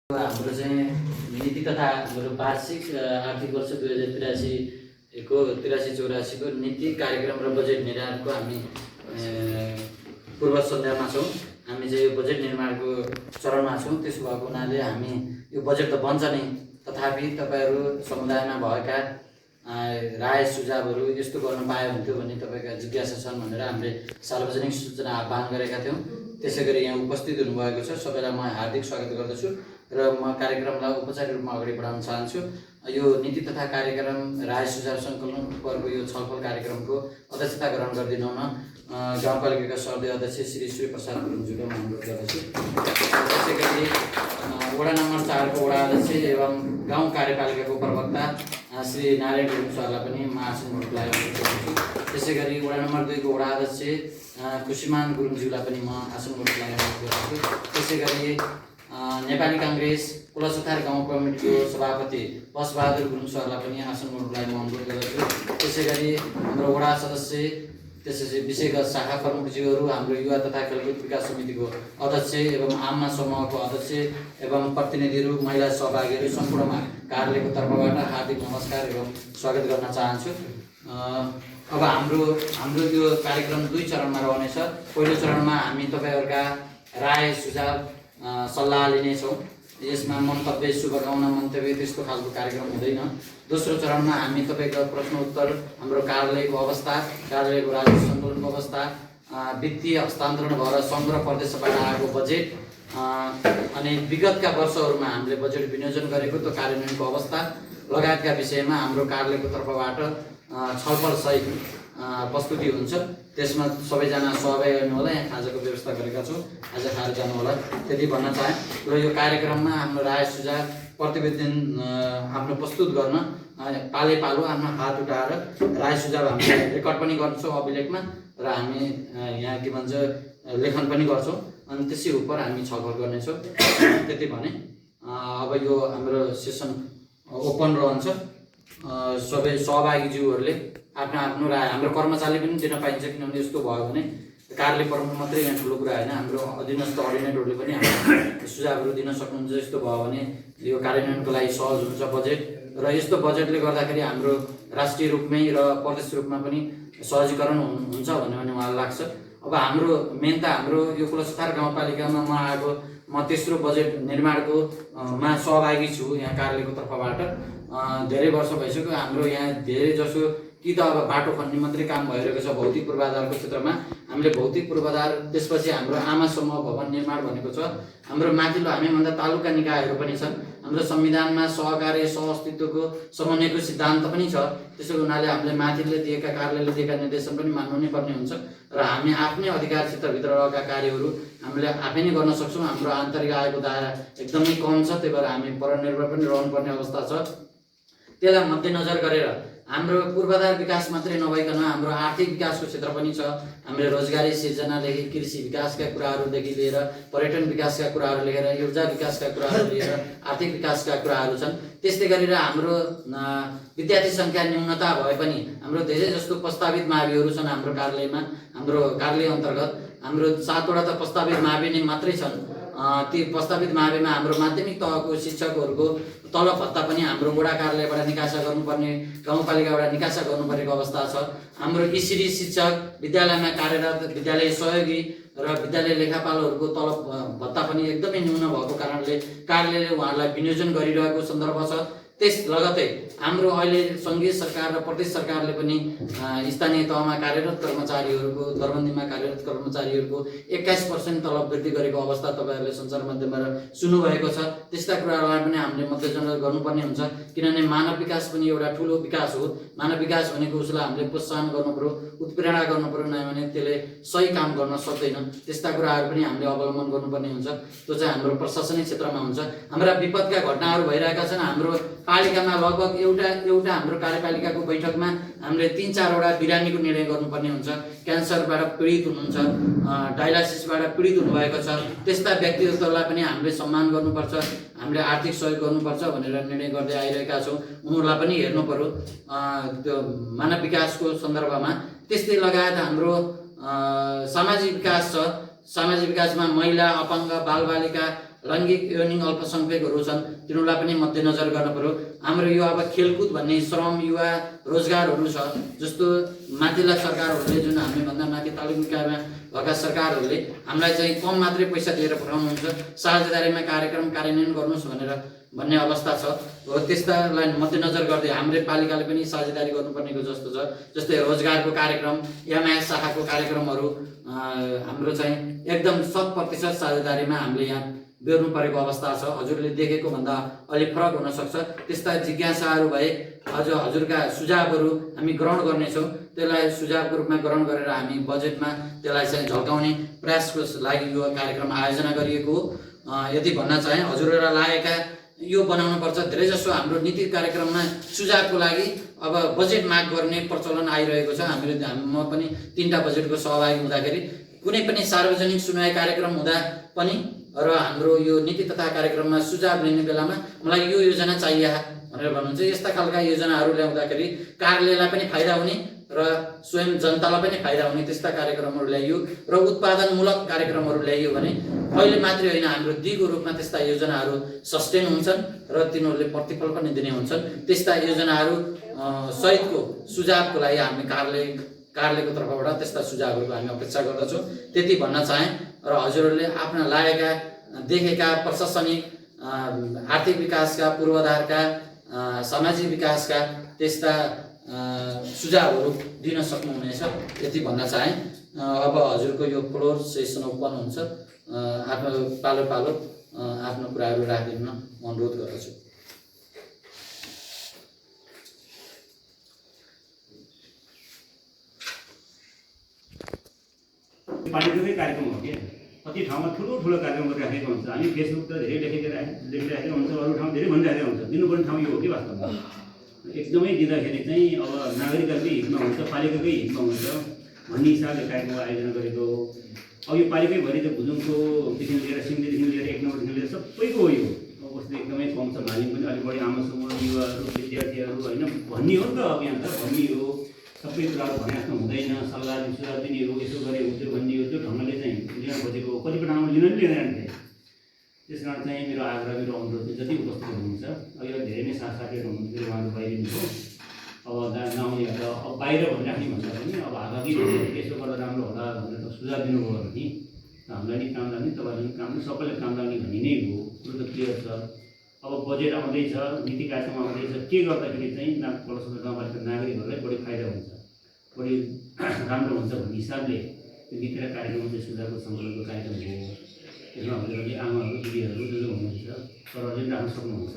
हाम्रो चाहिँ नीति तथा हाम्रो वार्षिक आर्थिक वर्ष 2083 को 83-84 को नीति कार्यक्रम र बजेट निर्माणको हामी पूर्व सन्ध्यामा छौँ। हामी चाहिँ यो बजेट निर्माणको चरणमा छौँ। त्यसो भएको हुनाले हामी यो बजेट त बन्छ नै, तथापि तपाईहरू समुदायमा भएका राय सुझावहरू यस्तो गर्न पाए हुन्थ्यो भन्ने तपाईका जिज्ञासा छन् भनेर हामीले सार्वजनिक सूचना आह्वान गरेका थियौँ। त्यसैगरी यहाँ उपस्थित हुनुभएको छ सबैलाई म हार्दिक स्वागत गर्दछु र म कार्यक्रमलाई औपचारिक रूपमा अगाडि बढाउन चाहन्छु। यो नीति तथा कार्यक्रम राय सुझाव सङ्कलन उपरको यो छलफल कार्यक्रमको अध्यक्षता ग्रहण गरिदिनु हुन गाउँपालिकाका सहदेव अध्यक्ष श्री सूर्य प्रसाद गुरुङज्यूले म अनुरोध गर्दछु। त्यसैगरी वडा नम्बर 4 को वडा अध्यक्ष एवं गाउँ कार्यपालिकाको प्रवक्ता श्री नारायण गुरुङ सरलाई पनि म आसन ग्रहणलाई अनुरोध गर्दछु। त्यसैगरी वडा नम्बर 2 को वडा अध्यक्ष कुशीमान गुरुङज्यूलाई पनि म आसन ग्रहणलाई अनुरोध गर्दछु। त्यसैगरी नेपाली काङ्ग्रेस कुलसुथार गाउँ कमिटीको सभापति पशबहादुर गुरुङ सरलाई पनि आसन ग्रहणलाई म अनुरोध गर्दछु। त्यसैगरी हाम्रो वडा सदस्य त्यसैगरी विषयगत शाखा प्रमुखज्यूहरू, हाम्रो युवा तथा खेलकुद विकास समितिको अध्यक्ष एवं आमा समूहको अध्यक्ष एवं प्रतिनिधिहरू, महिला सहभागीहरू सम्पूर्णमा कार्यालयको तर्फबाट हार्दिक नमस्कार एवं स्वागत गर्न चाहन्छु। अब हाम्रो यो कार्यक्रम 2 चरणमा रहनेछ। पहिलो चरणमा हामी तपाईहरुका राय सुझाव सल्लाह लिनेछौँ। यसमा मन्तव्य शुभकामना मन्तव्य त्यस्तो खालको कार्यक्रम हुँदैन। दोस्रो चरणमा हामी तपाईको प्रश्न उत्तर, हाम्रो कार्यालयको अवस्था, कार्यालयको राजस्व सञ्चालनको अवस्था, वित्तीय हस्तान्तरण भएर सङ्घ र प्रदेशबाट आएको बजेट अनि विगतका वर्षहरूमा हामीले बजेट विनियोजन गरेको त्यो कार्यान्वयनको अवस्था लगायतका विषयमा हाम्रो कार्यालयको तर्फबाट छलफल सहित प्रस्तुति हुन्छ। त्यसमा सबैजना सहभागी हुनु होला। यहाँ खाजाको व्यवस्था गरेका छौँ, आज खाएर जानु होला, त्यति भन्न चाहे। र यो कार्यक्रममा हाम्रो राय सुझाव प्रतिवेदन आफ्नो प्रस्तुत गर्न पाले पालो आफ्नो हात उठाएर राय सुझाव हामीले रेकर्ड पनि गर्छौँ अभिलेखमा र हामी यहाँ के भन्छ लेखन पनि गर्छौँ। अनि त्यसै उप हामी छलफल गर्नेछौँ। त्यति भने अब यो हाम्रो सेसन ओपन रहन्छ। सबै सहभागीज्यूहरूले आफ्नो आफ्नो राय, हाम्रो कर्मचारीले पनि दिन पाइन्छ, किनभने यस्तो भयो भने कार्यालय प्रमुख मात्रै यहाँ ठुलो कुरा होइन, हाम्रो अधीनस्थ अर्डिनेटरले पनि हाम्रो सुझावहरू दिन सक्नुहुन्छ। यस्तो भयो भने यो कार्यान्वयनको लागि सहज हुन्छ बजेट, र यस्तो बजेटले गर्दाखेरि हाम्रो राष्ट्रिय रूपमै र प्रदेश रूपमा पनि सहजीकरण हुन्छ भन्ने उहाँलाई लाग्छ। अब हाम्रो मेन त हाम्रो यो कुलसुथार गाउँपालिकामा म तेस्रो बजेट निर्माणको मा सहभागी छु यहाँ कार्यालयको तर्फबाट। धेरै वर्ष भइसक्यो। हाम्रो यहाँ धेरै जसो कि त अब बाटो खन्ने मात्रै काम भइरहेको छ भौतिक पूर्वाधारको क्षेत्रमा। हामीले भौतिक पूर्वाधार, त्यसपछि हाम्रो आमा समूह भवन निर्माण भनेको छ। हाम्रो माथिल्लो हामीभन्दा तालुका निकायहरू पनि छन्। हाम्रो संविधानमा सहकार्य सहअस्तित्वको समन्वयको सिद्धान्त पनि छ। त्यसो हुनाले हामीले माथिल्लो दिएका कार्यालयले दिएका निर्देशन पनि मान्नु नै पर्ने हुन्छ र हामी आफ्नै अधिकार क्षेत्रभित्र रहेका कार्यहरू हामीले आफै नै गर्न सक्छौँ। हाम्रो आन्तरिक आयको दायरा एकदमै कम छ, त्यही भएर हामी परनिर्भर पनि रहनुपर्ने अवस्था छ। त्यसलाई मध्यनजर गरेर हाम्रो पूर्वाधार विकास मात्रै नभइकन हाम्रो आर्थिक विकासको क्षेत्र पनि छ। हामीले रोजगारी सिर्जनादेखि कृषि विकासका कुराहरूदेखि लिएर पर्यटन विकासका कुराहरू लिएर ऊर्जा विकासका कुराहरू लिएर आर्थिक विकासका कुराहरू छन्। त्यस्तै गरेर हाम्रो विद्यार्थी सङ्ख्या न्यूनता भए पनि हाम्रो धेरै जस्तो प्रस्तावित माविहरू छन्। हाम्रो कार्यालयमा, हाम्रो कार्यालय अन्तर्गत हाम्रो 7 वटा त प्रस्तावित मावि नै मात्रै छन्। ती प्रस्तावित माविमा हाम्रो माध्यमिक तहको शिक्षकहरूको तलब भत्ता पनि हाम्रो वडा कार्यालयबाट निकासा गर्नुपर्ने, गाउँपालिकाबाट निकासा गर्नुपर्नेको अवस्था छ। हाम्रो इसिडी शिक्षक, विद्यालयमा कार्यरत विद्यालय सहयोगी र विद्यालय लेखापालहरूको तलब भत्ता पनि एकदमै न्यून भएको कारणले कार्यालयले उहाँहरूलाई विनियोजन गरिरहेको सन्दर्भ छ। त्यस लगतै हाम्रो अहिले सङ्घीय सरकार र प्रदेश सरकारले पनि स्थानीय तहमा कार्यरत कर्मचारीहरूको, दरबन्दीमा कार्यरत कर्मचारीहरूको 21% तलब वृद्धि गरेको अवस्था तपाईँहरूले सञ्चार माध्यमबाट सुन्नुभएको छ। त्यस्ता कुराहरूलाई पनि हामीले मध्यनजर गर्नुपर्ने हुन्छ, किनभने मानव विकास पनि एउटा ठुलो विकास हो। मानव विकास भनेको उसलाई हामीले प्रोत्साहन गर्नु पर्यो, उत्प्रेरणा गर्नु पर्यो, नभए भने त्यसले सही काम गर्न सक्दैन। त्यस्ता कुराहरू पनि हामीले अवलम्बन गर्नुपर्ने हुन्छ। त्यो चाहिँ हाम्रो प्रशासनिक क्षेत्रमा हुन्छ। हाम्रा विपदका घटनाहरू भइरहेका छन्। हाम्रो पालिकामा लगभग एउटा हाम्रो कार्यपालिकाको बैठकमा हामीले 3-4 वटा बिरामीको निर्णय गर्नुपर्ने हुन्छ। क्यान्सरबाट पीडित हुनुहुन्छ, डायलासिसबाट पीडित हुनुभएको छ। त्यस्ता व्यक्तित्वलाई पनि हामीले सम्मान गर्नुपर्छ, हामीले आर्थिक सहयोग गर्नुपर्छ भनेर निर्णय गर्दै आइरहेका छौँ। उनीहरूलाई पनि हेर्नु पर्यो त्यो मानव विकासको सन्दर्भमा। त्यस्तै लगायत हाम्रो सामाजिक विकास छ। सामाजिक विकासमा महिला, अपाङ्ग, बालबालिका लैङ्गिक यौनिक अल्पसङ्ख्यकहरू छन् तिनीहरूलाई पनि मध्यनजर गर्न पर्यो। हाम्रो यो अब खेलकुद भन्ने श्रम युवा रोजगारहरू छ, जस्तो माथिल्ला सरकारहरूले जुन हामीभन्दा माथि तालुक निकायमा भएका सरकारहरूले हामीलाई चाहिँ कम मात्रै पैसा दिएर पठाउनुहुन्छ, साझेदारीमा कार्यक्रम कार्यान्वयन गर्नुहोस् भन्ने अवस्था छ। हो त्यस्तालाई मध्यनजर गर्दै हाम्रो पालिकाले पनि साझेदारी गर्नुपर्नेको जस्तो छ। जस्तै रोजगारको कार्यक्रम, एमआइएस शाखाको कार्यक्रमहरू हाम्रो चाहिँ एकदम 100% साझेदारीमा हामीले यहाँ बेर्नु परेको अवस्था छ। हजुरले देखेको भन्दा अलिक फरक हुनसक्छ। त्यस्ता जिज्ञासाहरू भए अझ हजुरका सुझावहरू हामी ग्रहण गर्नेछौँ। त्यसलाई सुझावको रूपमा ग्रहण गरेर हामी बजेटमा त्यसलाई चाहिँ झल्काउने प्रयासको लागि यो कार्यक्रम आयोजना गरिएको हो। यदि भन्न चाहे हजुरहरूलाई लागेका यो बनाउनुपर्छ। धेरैजसो हाम्रो नीति कार्यक्रममा सुझावको लागि अब बजेट माग गर्ने प्रचलन आइरहेको छ। म पनि 3टा बजेटको सहभागी हुँदाखेरि कुनै पनि सार्वजनिक सुनवाई कार्यक्रम हुँदा पनि र हाम्रो यो नीति तथा कार्यक्रममा सुझाव लिने बेलामा मलाई यो योजना चाहिए भनेर भन्नुहुन्छ। यस्ता खालका योजनाहरू ल्याउँदाखेरि कार्यालयलाई पनि फाइदा हुने र स्वयं जनतालाई पनि फाइदा हुने त्यस्ता कार्यक्रमहरू ल्याइयो र उत्पादनमूलक कार्यक्रमहरू ल्याइयो भने अहिले मात्रै होइन, हाम्रो दिगो रूपमा त्यस्ता योजनाहरू सस्टेन हुन्छन् र तिनीहरूले प्रतिफल पनि दिने हुन्छन्। त्यस्ता योजनाहरू सहितको सुझावको लागि हामी कार्यालयको तर्फबाट त्यस्ता सुझावहरूको हामी अपेक्षा गर्दछौँ। त्यति भन्न चाहेँ। र हजुरहरूले आफ्ना लागेका देखेका प्रशासनिक आर्थिक विकासका पूर्वाधारका सामाजिक विकासका त्यस्ता सुझावहरू दिन सक्नुहुनेछ, यति भन्न चाहेँ। अब हजुरको यो फ्लोर सेसन ओपन हुन्छ। आफ्नो पालो आफ्नो कुराहरू राखिदिन अनुरोध गर्दछु। पालिकाकै कार्यक्रम हो कि कति ठाउँमा ठुलो कार्यक्रम गरिराखेको हुन्छ। हामी फेसबुक त धेरै लेखिराखेको हुन्छ, अरू ठाउँ धेरै भनिराखेको हुन्छ। दिनुपर्ने ठाउँ यो हो कि वास्तवमा एकदमै दिँदाखेरि चाहिँ अब नागरिककै हितमा हुन्छ, पालिकाकै हितमा हुन्छ भन्ने हिसाबले कार्यक्रमको आयोजना गरेको हो। अब यो पालिकैभरि त भुजुङकोदेखि लिएर सिङ्गीदेखि लिएर 1 नम्बरदेखि लिएर सबैको हो। यो अवस्था एकदमै कम छ। मालिक पनि अलिक बढी आमा समूह युवाहरू विद्यार्थीहरू होइन भन्ने हो नि त। अब यहाँ त भन्ने हो, सबै कुराहरू भने जस्तो हुँदैन। सल्लाह सुझाव दिने हो, यसो गरे हुन्थ्यो भन्ने हो। त्यो ढङ्गले चाहिँ लिन खोजेको हो। कतिपय ठाउँमा लिन पनि लिँदैन। त्यस कारण चाहिँ मेरो आग्रह, मेरो अनुरोध चाहिँ जति उपस्थित हुनुहुन्छ, अहिले धेरै नै साथीहरू हुनुहुन्थ्यो, उहाँहरू बाहिरिनु हो। अब गाउँलेहरू अब बाहिर भनिराख्ने भन्दा पनि अब हागाकी यसो गर्दा राम्रो होला भनेर सुझाव दिनुभयो भने हामीलाई नि काम लाग्ने, तपाईँलाई पनि काम, सबैलाई काम लाग्ने भन्ने नै हो। कुरो त क्लियर छ। अब बजेट आउँदैछ, नीति कार्यक्रम आउँदैछ, के गर्दाखेरि चाहिँ पलसम्म गाउँपालिका नागरिकहरूलाई बढी फाइदा हुन्छ, बढी राम्रो हुन्छ भन्ने हिसाबले त्यो नीति र कार्यक्रम चाहिँ सुझावको सङ्कलनको कार्यक्रम हो। त्यसमा हजुरहरूले आमाहरू दिदीहरू जो हुनुहुन्छ सरहरूले पनि राख्न सक्नुहुन्छ।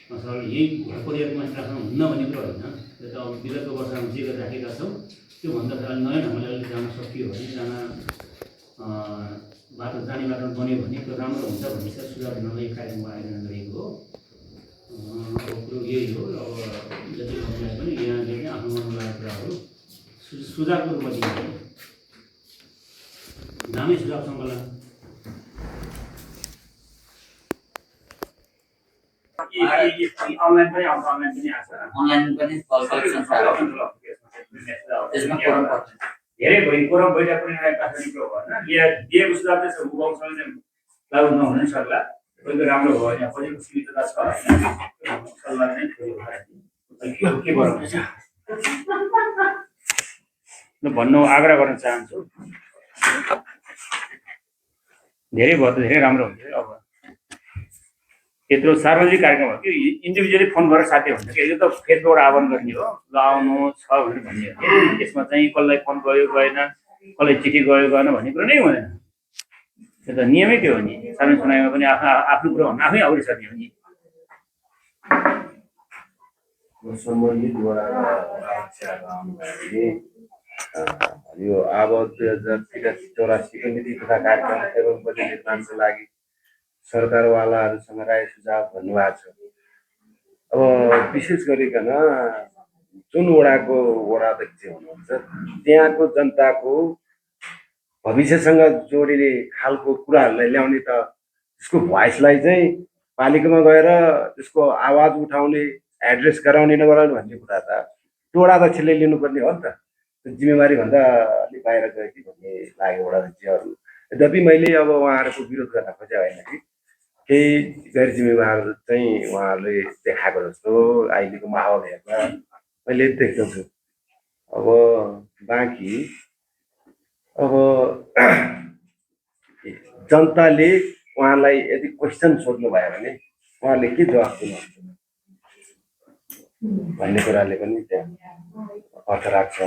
सरले यही घर परिवारको मान्छे राख्नुहुन्न भन्ने कुरो होइन। त्यो त अब विगतको वर्षमा जे गरेर राखेका छौँ त्योभन्दा अलिक नयाँ ढङ्गले अलिक जान सकियो भने जाने बाटो बन्यो भने त्यो राम्रो हुन्छ भन्ने चाहिँ सुझाव दिनलाई यो कार्यक्रमको आयोजना गरेको हो। अब कुरो यही हो। अब जति भन्दा पनि यहाँले चाहिँ आफ्नो मनमा लागेको कुराहरू सुझावको रूपमा दिनु नामै सुझाव सङ्कलन अनलाइन पनि आउँछ, अनलाइन पनि आएको छ। अनलाइन पनि धेरै भयो कोरम भइरहेको पनि एउटा प्राथमिक हो होइन। दिएको सुझाव चाहिँ उभाउँसँग चाहिँ लागु नहुन सक्ला। कोही राम्रो भयो यहाँ बजेटको सुविधा छ होइन, सल्लाह चाहिँ के गराउँदैछ भन्नु आग्रह गर्न चाहन्छु। धेरै भयो त धेरै राम्रो हुन्थ्यो। अब यत्रो सार्वजनिक कार्यक्रम हो कि इन्डिभिजुअली फोन गरेर साथी हुन्छ कि यो त फेसबुकबाट आह्वान गर्ने हो, ल आउनु छ भनेर भन्ने हो। यसमा चाहिँ कसलाई फोन गयो गएन, कसलाई चिठी गयो गएन भन्ने कुरो नै हुँदैन। त्यो त नियमै त्यो हो नि। सार्वजनिक सुनाइमा पनि आफ्नो कुरो भन्नु आफै अगाडि सर्ने हो नि। सम्बन्धित यो अब 2083 नीति तथा कार्यक्रम एवं बजेट निर्माणको लागि सरकारवालाहरूसँग राय सुझाव भन्नुभएको छ। अब विशेष गरिकन जुन वडाको वडा अध्यक्ष हुनुहुन्छ त्यहाँको जनताको भविष्यसँग जोडिने खालको कुराहरूलाई ल्याउने त त्यसको भोइसलाई चाहिँ पालिकामा गएर त्यसको आवाज उठाउने, एड्रेस गराउने नगराउने भन्ने कुरा त त्यो वडा अध्यक्षले लिनुपर्ने हो नि त। त्यो जिम्मेवारी भन्दा अलिक बाहिर गयो कि भन्ने लाग्यो वडा अध्यक्षहरू। यद्यपि मैले अब उहाँहरूको विरोध गर्न खोजेको होइन कि केही गैर जिम्मेवार चाहिँ उहाँहरूले देखाएको जस्तो अहिलेको माहौल हेर्दा मैले देख्दछु। अब बाँकी अब जनताले उहाँलाई यदि क्वेसन सोध्नु भयो भने उहाँले के जवाफ दिनुहुन्छ भन्ने कुराले पनि त्यहाँ अर्थ राख्छ।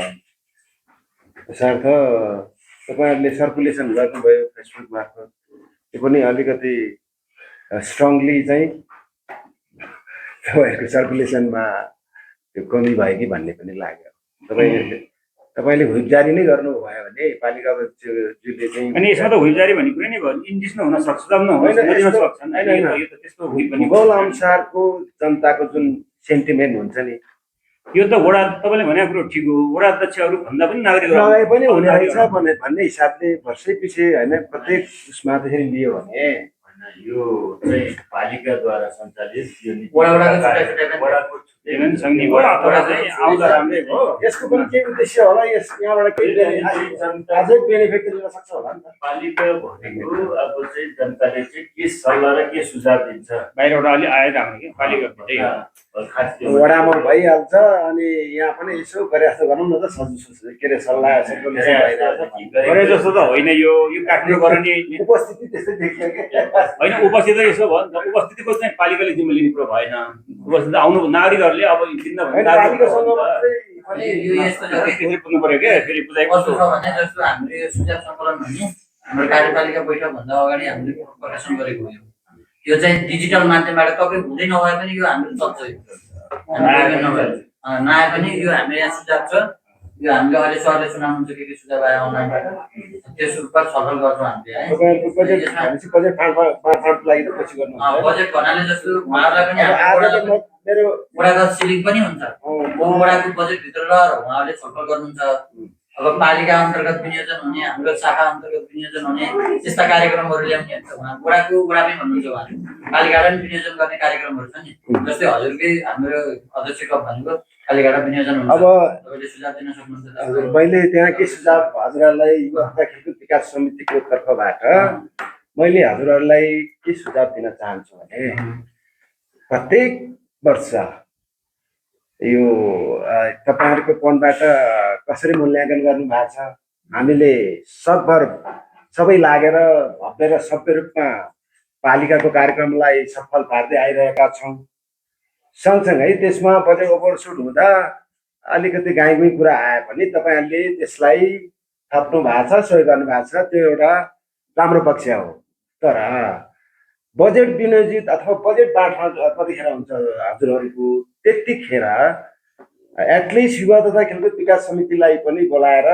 त्यसर्थ तपाईँहरूले सर्कुलेसन गर्नुभयो फेसबुक मार्फत, त्यो पनि अलिकति स्ट्रङली चाहिँ तपाईँहरूको सर्कुलेसनमा त्यो कमी भयो कि भन्ने पनि लाग्यो। तपाईँले व्हिप जारी नै गर्नुभयो भने पालिका अध्यक्षज्यूले चाहिँ अनि यसमा त व्हिप जारी भन्ने कुरा नै भयो, इन्डिस्न हुन सक्छ, भूगोल अनुसारको जनताको जुन सेन्टिमेन्ट हुन्छ नि, यो त वडा तपाईँले भनेको कुरो ठिक हो, वडा अध्यक्षहरू भन्दा पनि नागरिक नभए पनि हुने रहेछ भन्ने हिसाबले वर्षै पछि होइन प्रत्येक उसमा त्यसरी लियो भने यो चाहिँ पालिकाद्वारा सञ्चालित यो यसको पनि केही उद्देश्य होला, यहाँबाट केही अझै बेनिफिट लिन सक्छ होला नि त। पालिका भनेको अब चाहिँ जनताले चाहिँ के सल्लाह र के सुझाव दिन्छ बाहिरबाट अलि आएर हाम्रो कि पालिका वडामा भइहाल्छ। अनि यहाँ पनि यसो गरे जस्तो गरौँ न त, के अरे सल्लाह गरे जस्तो त होइन, यो काठमाडौँ गर्ने उपस्थिति त्यस्तै देखियो क्या होइन। उपस्थिति यसो भयो नि त, उपस्थितिको चाहिँ पालिकाले जिम्मा लिने कुरो भएन। उपस्थिति आउनु नागरिकहरूले अब पुग्नु पर्यो क्या। फेरि कस्तो छ भने जस्तो हामीले यो सुझाव सङ्कलन भन्ने हाम्रो कार्यपालिका बैठकभन्दा अगाडि हामीले प्रकाशन गरेको हो। यो चाहिँ डिजिटल माध्यमबाट तपाईँ हुँदै नभए पनि यो हाम्रो चल्छ, नआए पनि यो हाम्रो यहाँ सुझाव छ, यो हामीले अहिले सरले सुनाउनुहुन्छ के सुझाव आयो अनलाइनबाट, त्यस रूपमा छलफल गर्छौँ हामीले है। बजेट भन्नाले जस्तो उहाँहरूलाई पनि वडागत सिलिङ पनि हुन्छ, वडाको बजेटभित्र रहेर उहाँहरूले छलफल गर्नुहुन्छ। अब पालिका अन्तर्गत विनियोजन हुने, हाम्रो शाखा अन्तर्गत विनियोजन हुने त्यस्ता कार्यक्रमहरू ल्याउने हुन्छ। उहाँ वडामै भन्नुहुन्छ, उहाँले पालिकालाई पनि विनियोजन गर्ने कार्यक्रमहरू छ नि। जस्तै हजुरकै हाम्रो अध्यक्ष कप भनेको पालिकाबाट विनियोजन हुन्छ, तपाईँले सुझाव दिन सक्नुहुन्छ। मैले त्यहाँ के सुझाव हजुरहरूलाई युवा खेलकुद विकास समितिको तर्फबाट मैले हजुरहरूलाई के सुझाव दिन चाहन्छु भने प्रत्येक वर्ष यो तपाईँहरूको कोणबाट कसरी मूल्याङ्कन गर्नु भएको छ, हामीले सकभर सबै लागेर भव्य र सभ्य रूपमा पालिकाको कार्यक्रमलाई सफल पार्दै आइरहेका छौँ। सँगसँगै त्यसमा बजेट ओभरसुट हुँदा अलिकति गाईगुई कुरा आए पनि तपाईँहरूले त्यसलाई थप्नु भएको छ, सहयोग गर्नु भएको छ, त्यो एउटा राम्रो पक्ष हो। तर बजेट विनियोजित अथवा बजेट बाँडफाँड कतिखेर हुन्छ हजुरहरूको, त्यतिखेर एटलिस्ट युवा तथा खेलकुद विकास समितिलाई पनि बोलाएर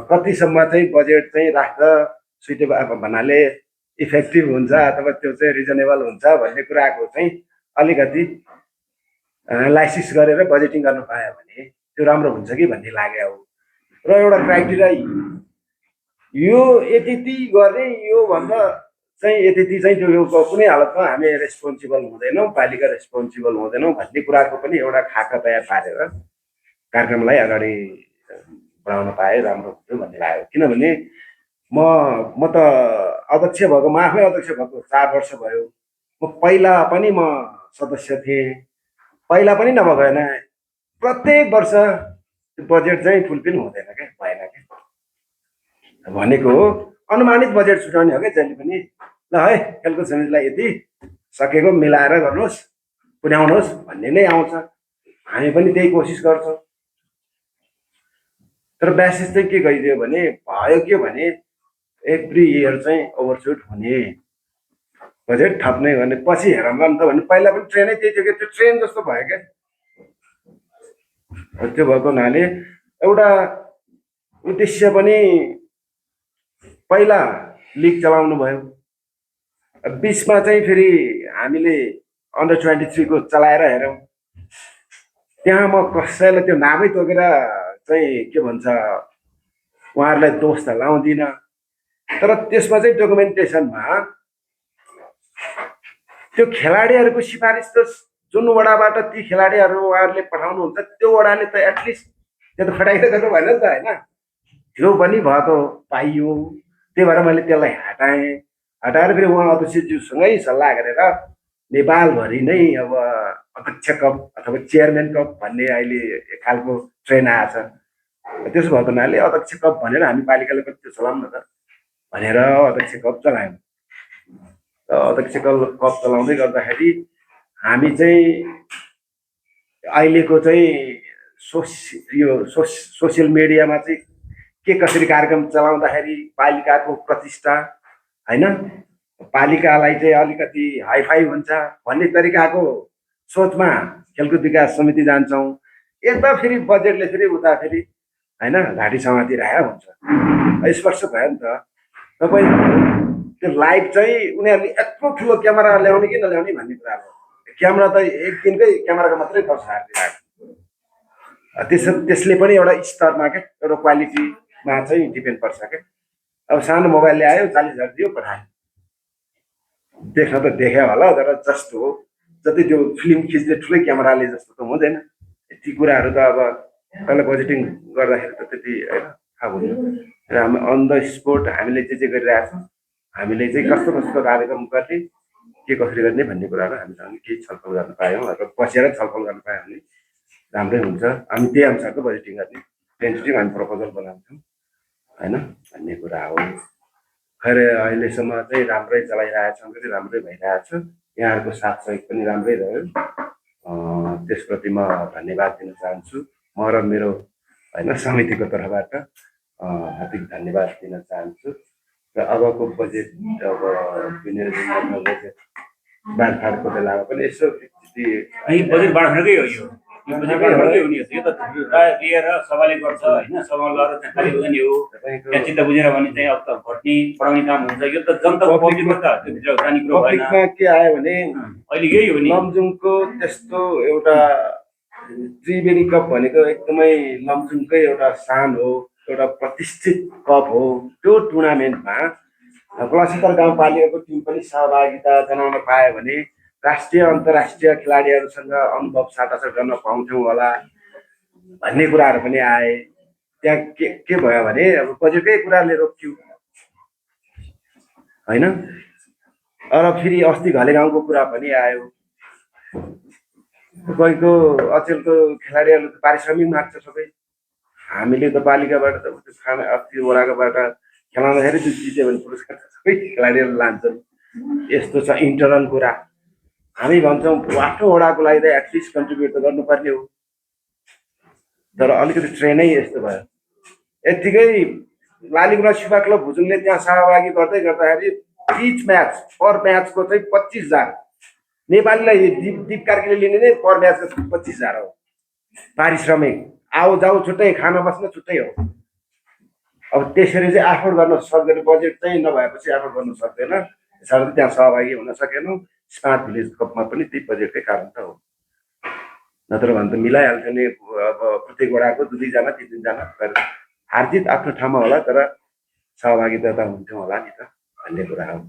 कतिसम्म चाहिँ बजेट चाहिँ राख्दा सुइटेबल भन्नाले इफेक्टिभ हुन्छ अथवा त्यो चाहिँ रिजनेबल हुन्छ भन्ने कुराको चाहिँ अलिकति एनालाइसिस गरेर बजेटिङ गर्नु पायो भने त्यो राम्रो हुन्छ कि भन्ने लाग्यो हो। र एउटा क्राइटेरिया यो यति गर्ने, यो भन्दा चाहिँ यति चाहिँ त्यो कुनै हालतमा हामी रेस्पोन्सिबल हुँदैनौँ, पालिका रेस्पोन्सिबल हुँदैनौँ भन्ने कुराको पनि एउटा खाका तयार पारेर कार्यक्रमलाई अगाडि बढाउन पाए राम्रो हुन्थ्यो भन्ने लाग्यो। किनभने म त अध्यक्ष भएको, म आफै अध्यक्ष भएको 4 वर्ष भयो। म पहिला पनि म सदस्य थिएँ, पहिला पनि नभएन प्रत्येक वर्ष बजेट चाहिँ फुलफिल हुँदैन क्या, भएन क्या। भनेको अनुमानित बजेट छुट्याउने हो क्या जहिले पनि। ल है खेलकुद समितिलाई यति सकेको मिलाएर गर्नुहोस्, पुर्याउनुहोस् भन्ने नै आउँछ। हामी पनि त्यही कोसिस गर्छौँ। तर बेसिस चाहिँ के गरिदियो भने भयो के भने एभ्री इयर चाहिँ ओभरसुट हुने, बजेट थप्ने भने पछि हेरौँला नि त भने पहिला पनि ट्रेनै त्यही थियो क्या, त्यो ट्रेन जस्तो भयो क्या। त्यो भएको हुनाले एउटा उद्देश्य पनि पहिला लिग चलाउनु भयो, बिचमा चाहिँ फेरि हामीले अन्डर 23 को चलाएर हेरौँ, त्यहाँ म कसैलाई त्यो नामै तोकेर चाहिँ के भन्छ उहाँहरूलाई दोष त लाउँदिनँ। तर त्यसमा चाहिँ डकुमेन्टेसनमा त्यो खेलाडीहरूको सिफारिस त जुन वडाबाट ती खेलाडीहरू उहाँहरूले पठाउनुहुन्छ त्यो वडाले त एटलिस्ट त्यो त फटाइदिँदै गर्नु भएन नि त होइन। त्यो पनि भएको पाइयो, त्यही भएर मैले त्यसलाई हटाएँ। हटाएर फेरि उहाँ अध्यक्षज्यूसँगै सल्लाह गरेर नेपालभरि नै अब अध्यक्ष कप अथवा चेयरम्यान कप भन्ने अहिले एक खालको ट्रेन आएछ। त्यसो भएको हुनाले अध्यक्ष कप भनेर हामी पालिकाले पनि त्यो चलाउँ न त भनेर अध्यक्ष कप चलायौँ। अध्यक्ष कप चलाउँदै गर्दाखेरि हामी चाहिँ अहिलेको चाहिँ सोसियल मिडियामा चाहिँ के कसरी कार्यक्रम चलाउँदाखेरि पालिकाको प्रतिष्ठा होइन, पालिकालाई चाहिँ अलिकति हाइफाई हुन्छ भन्ने तरिकाको सोचमा खेलकुद विकास समिति जान्छौँ। यता फेरि बजेटले फेरि उता फेरि होइन घाँटी समातिरहेको हुन्छ। स्पष्ट भयो नि त। तपाईँ त्यो लाइभ चाहिँ उनीहरूले यत्रो ठुलो क्यामेरा ल्याउने कि नल्याउने भन्ने कुरा हो। क्यामेरा त एक दिनकै क्यामेराको मात्रै 10,000 दिइरहेको। त्यसले पनि एउटा स्तरमा क्या एउटा क्वालिटीमा चाहिँ डिपेन्ड पर्छ क्या। अब सानो मोबाइल ल्यायो 40,000 दियो पठायो, देख्न त देख्यो होला तर जस्तो हो जति त्यो फिल्म खिच्ने ठुलै क्यामेराले जस्तो त हुँदैन। ती कुराहरू त अब पहिला बजेटिङ गर्दाखेरि त त्यति होइन थाहा हुँदैन। र हामी अन द स्पोट हामीले जे गरिरहेको छौँ, हामीले चाहिँ कस्तो कस्तो कार्यक्रम गर्ने के कसरी गर्ने भन्ने कुराहरू हामीसँग केही छलफल गर्न पायौँ अथवा बसेर छलफल गर्न पायौँ भने राम्रै हुन्छ। हामी त्यही अनुसारको बजेटिङ गर्ने टेन्टेटिभ हामी प्रपोजल बनाउँछौँ होइन भन्ने कुरा हो। खैर अहिलेसम्म चाहिँ राम्रै चलाइरहेछौँ, पनि राम्रै भइरहेछ। यहाँहरूको साथ सहयोग पनि राम्रै रह्यो, त्यसप्रति म धन्यवाद दिन चाहन्छु। म र मेरो होइन समितिको तर्फबाट हार्दिक धन्यवाद दिन चाहन्छु। र अबको बजेट अब विनियोजन बजेट बाँडफाँडको बेलामा पनि यसो बजेट बाँडफाँडकै हो यो बाँडफाँडकै हो नि। यो त लिएर सभाले गर्छ होइन, सभा गरेर त्यहाँ खाली हुँदैन हो। त्यहाँ चित्त बुझेर भने चाहिँ अब त घट्ने बढाउने काम हुन्छ। यो त जनताको पब्लिकमा त त्योभित्र जाने कुरो भएन। पब्लिकमा के आयो भने अहिले यही हो नि, लमजुङको त्यस्तो एउटा त्रिवेणी कप भनेको एकदमै लमजुङकै एउटा सान हो, एउटा प्रतिष्ठित कप हो। त्यो टुर्नामेन्टमा ७५ गाउँपालिकाको टिम पनि सहभागिता जनाउन पायो भने राष्ट्रिय अन्तर्राष्ट्रिय खेलाडीहरूसँग अनुभव साटासाट गर्न पाउँथ्यौँ होला भन्ने कुराहरू पनि आए। त्यहाँ के भयो भने अब बजेटकै कुराले रोकियो होइन। र फेरि अस्ति घले गाउँको कुरा पनि आयो। तपाईँको अचेलको खेलाडीहरूले त पारिश्रमिक माग्छ सबै। हामीले त पालिकाबाट त खाना अस्ति वडाकोबाट खेलाउँदाखेरि त्यो जित्यो भने पुरस्कार सबै खेलाडीहरू लान्छन्। यस्तो छ इन्टरनल कुरा। हामी भन्छौँ 8औँ वडाको लागि त एटलिस्ट कन्ट्रिब्युट त गर्नुपर्ने हो, तर अलिकति ट्रेनै यस्तो भयो। यत्तिकै लालीगुँडा सुब्बा क्लब भुजुङले त्यहाँ सहभागी गर्दै गर्दाखेरि इच म्याच पर म्याचको चाहिँ 25,000 नेपालीलाई दीप कार्कीले लिने नै पर म्याचको 25,000 हो पारिश्रमिक। आऊ जाऊ छुट्टै, खाना बस्न छुट्टै हो। अब त्यसरी चाहिँ एफोर्ड गर्न सक्दैन, बजेट चाहिँ नभएपछि एफोर्ड गर्न सक्दैन। त्यसबाट त्यहाँ सहभागी हुन सकेनौँ। स्मार्ट भिलेज कपमा पनि त्यही बजेटकै कारण त हो, नत्र भने त मिलाइहाल्थ्यो नि। अब प्रत्येक वडाको 2-2जना 3-3जना हारजित आफ्नो ठाउँमा होला, तर सहभागिता त हुन्थ्यो होला नि त भन्ने कुरा हो।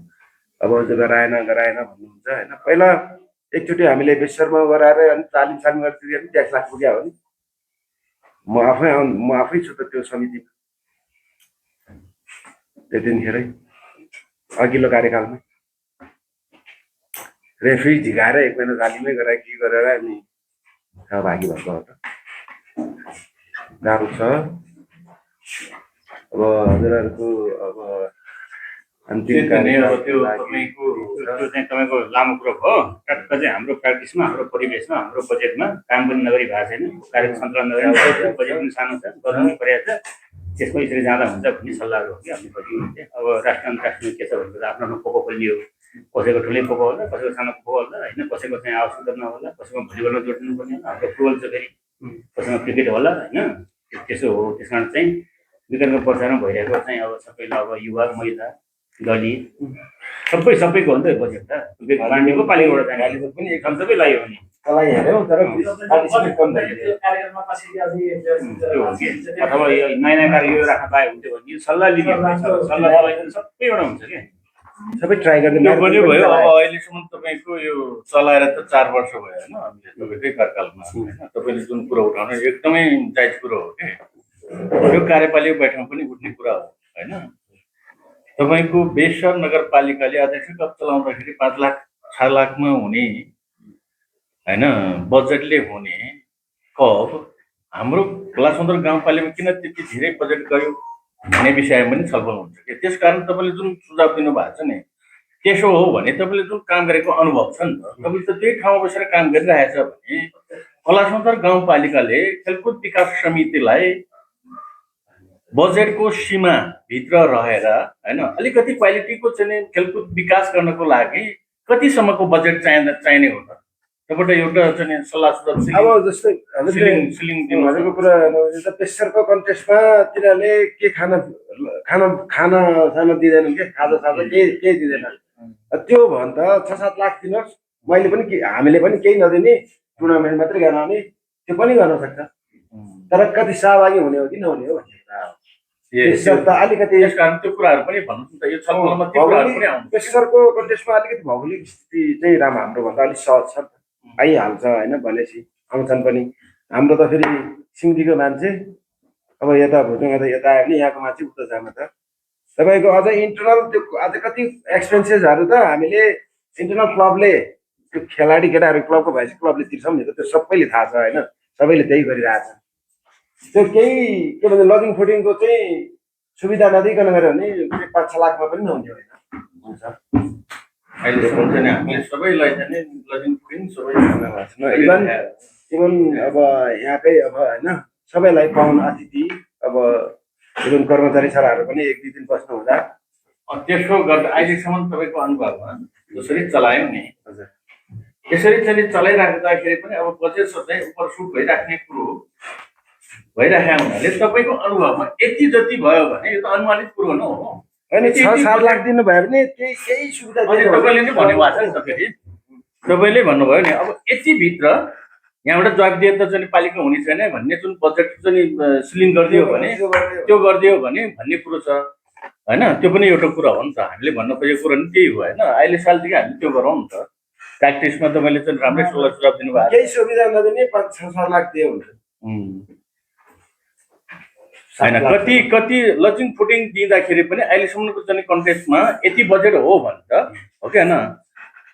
अब गराएन भन्नुहुन्छ होइन। पहिला एकचोटि हामीले विश्वमा गराएर अनि तालिम गर्दाखेरि 23 लाख पुग्यो हो नि। म आफै छु त त्यो समितिमा त्यतिखेरै अघिल्लो कार्यकालमा रेफ्री झिकाएर 1 महिना तालिमै गराए के गरेर अनि सहभागी भएको हो त। गाह्रो छ। अब हजुरहरूको अब अन्तिम तपाईँको लामो कुरो भयो। ट्याक्क चाहिँ हाम्रो प्र्याक्टिसमा, हाम्रो परिवेशमा, हाम्रो बजेटमा काम पनि नगरी भएको छैन। कार्यक्रम सञ्चालन नगरी बजेट पनि सानो छ, गर्नु पनि परेको छ। त्यसमा यसरी जाँदा हुन्छ भन्ने सल्लाहहरू हो कि आफ्नो कति। अब राष्ट्रिय अन्तर्राष्ट्रिय के छ भनेको त आफ्नो पोको खोल्ने हो। कसैको ठुलै पोको होला, कसैको सानो पोको होला होइन, कसैको चाहिँ आवश्यकता नहोला, कसैको भलिबलमा जोडिनु पर्ने होला, हाम्रो फुटबल छ फेरि, कसैमा क्रिकेट होला होइन। त्यसो हो। त्यस कारण चाहिँ विज्ञानको प्रचारमा भइरहेको चाहिँ अब सबैलाई अब युवा महिला दलित सबैको हो नि त बजेट त। बाँडेको पालिकाबाट जाने पनि एकदम सबै लाग्यो भने तलाई हेऱ्यौँ तर पार्टिसिपेट कम भइदियो। अथवा यो नयाँ कार्य यो राख्न पाए हुन्थ्यो भने सल्लाह लिने सल्लाह सबैबाट हुन्छ क्या। सबै ट्राई गर्दै पनि भयो। अब अहिलेसम्म तपाईँको यो चलाएर त 4 वर्ष भयो होइन, हामीले तपाईँकै कार्यकालमा होइन। तपाईँले जुन कुरो उठाउनु एकदमै जायज कुरो हो कि यो कार्यपालिका बैठकमा पनि उठ्ने कुरा हो होइन। तपाईँको बेसर नगरपालिकाले अध्यक्ष कप चलाउँदाखेरि 5 लाख 6 लाखमा हुने होइन बजेटले हुने कप हाम्रो खोलासमुद्र गाउँपालिकामा किन त्यति धेरै बजेट गयो भन्ने विषयमा पनि छलफल हुन्छ कि त्यसकारण तपाईँले जुन सुझाव दिनुभएको छ नि त्यसो हो भने तपाईँले जुन काम गरेको अनुभव छ नि त तपाईँले त त्यही ठाउँमा बसेर काम गरिरहेछ भने खोलासमुद्र गाउँपालिकाले खेलकुद विकास समितिलाई बजेटको सीमाभित्र रहेर होइन अलिकति क्वालिटीको चाहिँ खेलकुद विकास गर्नको लागि कतिसम्मको बजेट चाहिने हो त तपाईँबाट एउटा चाहिँ सल्लाह सुझाव अब जस्तै हामीले सिलिङ दिनु भनेको कुरा पेसरको कन्टेस्टमा तिनीहरूले के खाना दिँदैनन् के खाजा केही दिँदैन त्यो भन्दा 6-7 लाख दिनुहोस् मैले पनि हामीले पनि केही नदिने टुर्नामेन्ट मात्रै गराउने त्यो पनि गर्न सक्छ तर कति सहभागी हुने हो कि नहुने हो भन्ने कुरा हो अलिकति यस कारण त्यो कुराहरू पनि भन्नु त यो छलफलमा त्यो कुराहरू पनि आउँछ पेसरको कन्टेस्टमा अलिकति भौगोलिक स्थिति चाहिँ राम्रो हाम्रो भन्दा अलिक सहज छ आइहाल्छ होइन भनेपछि आउँछन् पनि हाम्रो त फेरि सिङ्गीको मान्छे अब यता भुटुङमा त यता आयो भने यहाँको मान्छे उता जानु त तपाईँको अझ इन्टरनल त्यो अझ कति एक्सपेन्सेसहरू त हामीले इन्टरनल क्लबले त्यो खेलाडी केटाहरू क्लबको भएपछि क्लबले तिर्छौँ नि त त्यो सबैले थाहा छ होइन सबैले त्यही गरिरहेछ त्यो केही के भन्छ लजिङ फुडिङको चाहिँ सुविधा नदिकन गऱ्यो भने 5-6 लाखमा पनि नहुने होइन हुन्छ अहिलेसम्म चाहिँ हामीले सबैलाई चाहिँ लजिङ फुडिङ सबै इभन अब यहाँकै अब होइन सबैलाई पाहुन अतिथि अब इभन कर्मचारी छोराहरू पनि 1-2 दिन बस्नु हुँदा त्यसो गर्दा अहिलेसम्म तपाईँको अनुभवमा जसरी चलायौँ नि हजुर यसरी चाहिँ चलाइराख्दाखेरि पनि अब बजेट चाहिँ उपर सुट भइराख्ने कुरो भइराखेको हुनाले तपाईँको अनुभवमा यति जति भयो भने यो त अनुमानित कुरो न हो होइन 6-7 लाख दिनु भयो भने केही सुविधा तपाईँले नै भन्नुभएको छ नि त फेरि तपाईँले भन्नुभयो नि अब यतिभित्र यहाँबाट जवाब दिए त चाहिँ पालिका हुने छैन भन्ने जुन बजेट चाहिँ सिलिङ गरिदियो भने त्यो गरिदियो भने भन्ने कुरो छ होइन त्यो पनि एउटा कुरा हो नि त हामीले भन्न खोजेको कुरो नि त्यही हो होइन अहिले सालदेखि हामीले त्यो गरौँ नि त प्र्याक्टिसमा तपाईँले चाहिँ राम्रै सल्लाह सुझाव दिनुभएको केही सुविधा नदिने 5-6 लाख दिए हुन्छ होइन कति लजिङ फुडिङ दिँदाखेरि पनि अहिलेसम्मको चाहिँ कन्टेक्स्टमा यति बजेट हो भने त हो कि होइन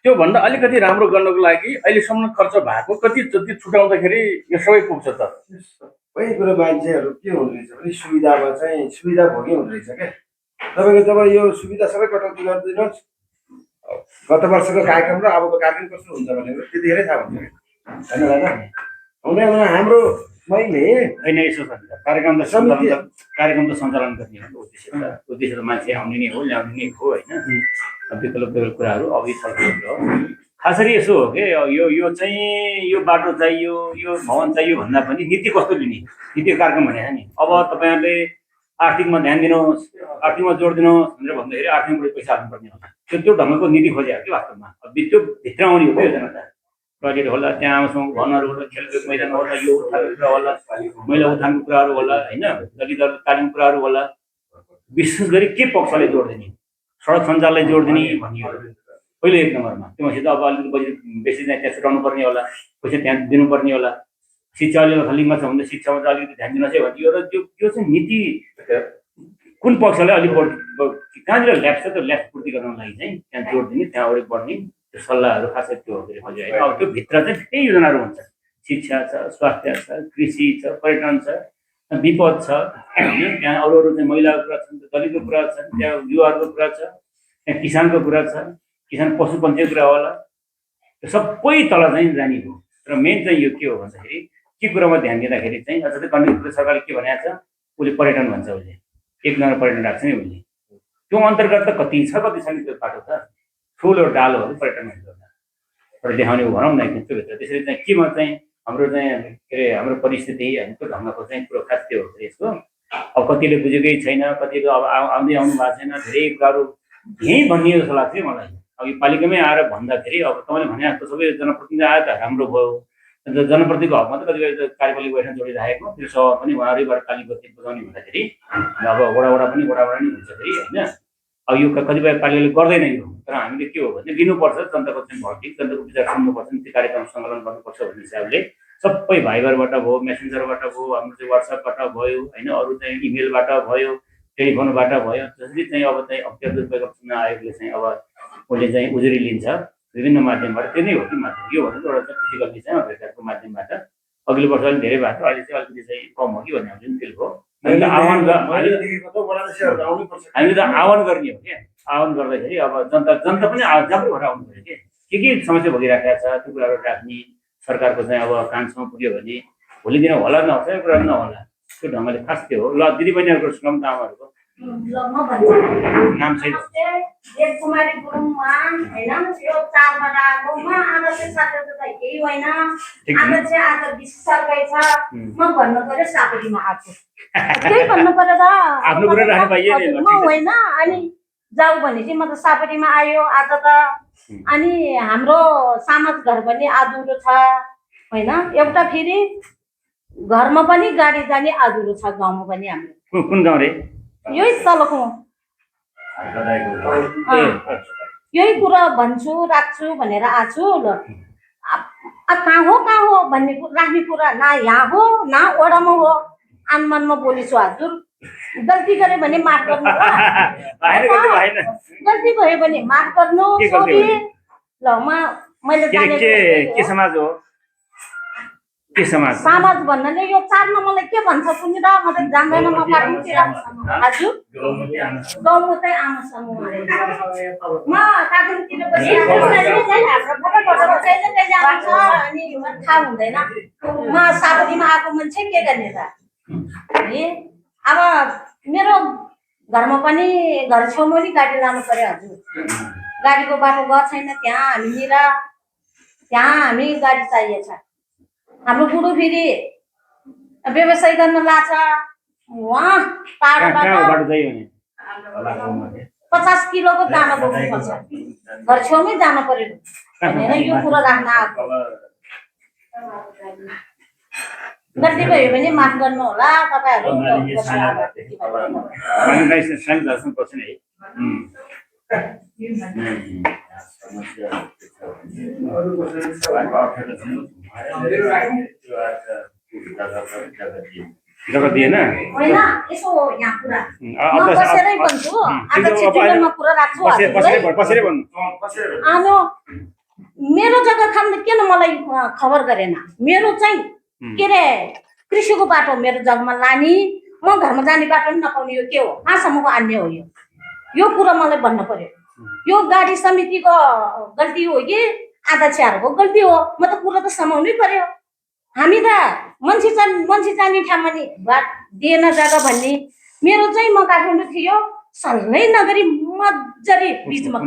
त्योभन्दा अलिकति राम्रो गर्नको लागि अहिलेसम्म खर्च भएको कति जति छुटाउँदाखेरि यो सबै पुग्छ त सबै कुरो मान्छेहरू के हुँदो रहेछ भने सुविधामा चाहिँ सुविधा भोगी हुँदो रहेछ क्या तपाईँको जब यो सुविधा सबै कटौती गरिदिनुहोस् गत वर्षको कार्यक्रम र अबको कार्यक्रम कस्तो हुन्छ भनेको त्यतिखेरै थाहा हुन्छ होइन दादा हुँदैन हाम्रो मैले होइन यसो छ कार्यक्रम त सञ्चालन गर्ने हो उद्देश्य त मान्छे आउने नै हो ल्याउने नै हो होइन विकल्प कुराहरू अब छलफल हो खास गरी यसो हो कि यो चाहिँ यो बाटो चाहियो यो भवन चाहियो भन्दा पनि नीति कस्तो लिने नीति कार्यक्रम भनेको नि अब तपाईँहरूले आर्थिकमा ध्यान दिनुहोस् आर्थिकमा जोड दिनुहोस् भनेर भन्दाखेरि आर्थिकबाट पैसा हाल्नुपर्ने होला त्यो ढङ्गको नीति खोजेको कि वास्तवमा त्यो भित्र आउने हो कि योजना त टोयलेट होला त्यहाँ आउँछौँ भवनहरू होला खेलकुद मैदान होला यो उठाएको कुरा होला महिला उत्थानको कुराहरू होला होइन दलितहरू तालिम कुराहरू होला विशेष गरी के पक्षलाई जोड दिने सडक सञ्जाललाई जोड दिने भनियो पहिलो 1 नम्बरमा त्योमाथि त अब अलिकति बजेट बेसी चाहिँ त्यहाँ छुटाउनु पर्ने होला पैसा त्यहाँ दिनुपर्ने होला शिक्षा अलिकति खालीमा छ भने शिक्षामा चाहिँ अलिकति ध्यान दिन चाहिँ भनियो र त्यो चाहिँ नीति कुन पक्षलाई अलिक कहाँनिर ल्याप्स छ त्यो ल्याप्स पूर्ति गर्नको लागि चाहिँ त्यहाँ जोड दिने त्यहाँ अगाडि बढ्ने त्यो सल्लाहहरू खासै त्यो हो होइन अब त्यो भित्र चाहिँ धेरै योजनाहरू हुन्छ शिक्षा छ स्वास्थ्य छ कृषि छ पर्यटन छ विपद छ त्यहाँ अरू चाहिँ महिलाको कुरा छन् दलितको कुरा छ त्यहाँ युवाहरूको कुरा छ त्यहाँ किसानको कुरा छ किसान पशुपन्छीको कुरा होला त्यो सबै तल चाहिँ जाने हो र मेन चाहिँ यो के हो भन्दाखेरि के कुरामा ध्यान दिँदाखेरि चाहिँ अझ कन्ट्री सरकारले के भनेको छ उसले पर्यटन भन्छ उसले 1 जना पर्यटन राख्छ नि उसले त्यो अन्तर्गत त कति छैन त्यो बाटो छ ठुलो डालोहरू पर्यटन एउटा देखाउने भनौँ न त्यस्तोभित्र त्यसरी चाहिँ केमा चाहिँ हाम्रो चाहिँ के अरे हाम्रो परिस्थिति होइन त्यो ढङ्गको चाहिँ कुरो खास त्यो हो यसको अब कतिले बुझेकै छैन कतिले अब आउँदै आउनु भएको छैन धेरै कुराहरू यहीँ भनियो जस्तो लाग्छ मलाई अब यो पालिकामै आएर भन्दाखेरि अब तपाईँले भने जस्तो सबै जनप्रतिनिधि आयो त राम्रो भयो जनप्रतिको हकमा त कतिपय कार्यपालिका बैठक जोडिराखेको त्यो सभा पनि उहाँहरूबाट कालीपति बुझाउने भन्दाखेरि अब वडा पनि वडा नै हुन्छ फेरि होइन अब यो कतिपय पालिकाले गर्दैन यो तर हामीले के हो भने लिनुपर्छ जनताको चाहिँ भौतिक जनताको विचार सुन्नुपर्छ त्यो कार्यक्रम सङ्कलन गर्नुपर्छ भन्ने हिसाबले सबै भाइबरबाट भयो मेसेन्जरबाट भयो हाम्रो चाहिँ वाट्सएपबाट भयो होइन अरू चाहिँ इमेलबाट भयो टेलिफोनबाट भयो जसले चाहिँ अब चाहिँ अख्तियार दुरुपयोग चुनाव आयोगले चाहिँ अब उसले चाहिँ उजुरी लिन्छ विभिन्न माध्यमबाट त्यो नै हो कि माध्यम यो भनेको एउटा चाहिँ फिजिकल्ली चाहिँ भेटको माध्यमबाट अघिल्लो वर्ष अलिक धेरै भएको अहिले चाहिँ अलिकति चाहिँ कम हो कि भन्ने जुन फिल भयो हामीले त आह्वान गर्ने हो कि आह्वान गर्दाखेरि अब जनता पनि जागरुक भएर आउनु पऱ्यो के समस्या भइराखेको छ त्यो कुराहरू राख्ने सरकारको चाहिँ अब कानसम्म पुग्यो भने भोलि दिन होला नहोस् यो कुरा नहोला त्यो ढङ्गले खास त्यो हो ल दिदी बहिनीहरूको सुनाउँ त आमाहरूको नाम चाहिँ कुमारी गुरुङमा होइन यो चारबाट आएकोमा आज चाहिँ साथीहरू त केही होइन आज चाहिँ आज विशेषकै छ म भन्नु पर्यो सापडीमा आएको त्यही भन्नु पर्यो त आफ्नो कुरा राख्नु पाइयो नि म होइन अनि जाऊ भने चाहिँ म त सापडीमा आयो आज त अनि हाम्रो समाज घर पनि अधुरो छ होइन एउटा फेरि घरमा पनि गाडी जाने अधुरो छ गाउँमा पनि हाम्रो कुन गाउँ रे यही तलको यही कुरा भन्छु राख्छु भनेर आछु ल कहाँ हो भन्ने राख्ने कुरा न यहाँ हो न ओडामा हो आनमानमा बोलेछु हजुर गल्ती गरे भने माफ गर्नु गल्ती भयो भने माफ गर्नु सरी ल मैले के समाज हो के समाज भन्नाले यो चारमा मलाई के भन्छ कुनै र म त जान्दैन म काठमाडौँतिर हजुर गौमुखै आमा समूह म काठमाडौँतिर पनि अनि थाहा हुँदैन म सापडीमा आएको मान्छे के गर्ने त अब मेरो घरमा पनि घर छेउमा नि गाडी लानु पर्यो हजुर गाडीको बाटो गएको छैन त्यहाँ हामी गाडी चाहिएछ हाम्रो बुढो फेरि व्यवसाय गर्न लाग्छ उहाँ टाढोबाट 50 किलोको दाना बोक्नुपर्छ घर छेउमै जानु पर्यो भनेर यो कुरा राख्न आएको गल्ती भयो भने माफ गर्नु होला तपाईँहरू जग्गा दिएन होइन यसो यहाँ कुरा म बसेरै भन्छु आज चिठीमा कुरा राख्छु बसेरै भन्नु आनो मेरो जग्गा खान किन मलाई खबर गरेन मेरो चाहिँ के रे कृषिको बाटो मेरो जग्गामा लाने म घरमा जाने बाटो पनि नपाउने यो के हो कहाँसम्मको अन्य हो यो कुरा मलाई भन्नु पर्यो यो गाडी समितिको गल्ती हो कि अध्यक्षहरूको गल्ती हो म त कुरा त समाउनै पर्यो हामी त मान्छे जाने ठाउँमा नि बात दिएन जग्गा भन्ने मेरो चाहिँ म काठमाडौँ थियो सल्लाह नगरी मजाले बिचमा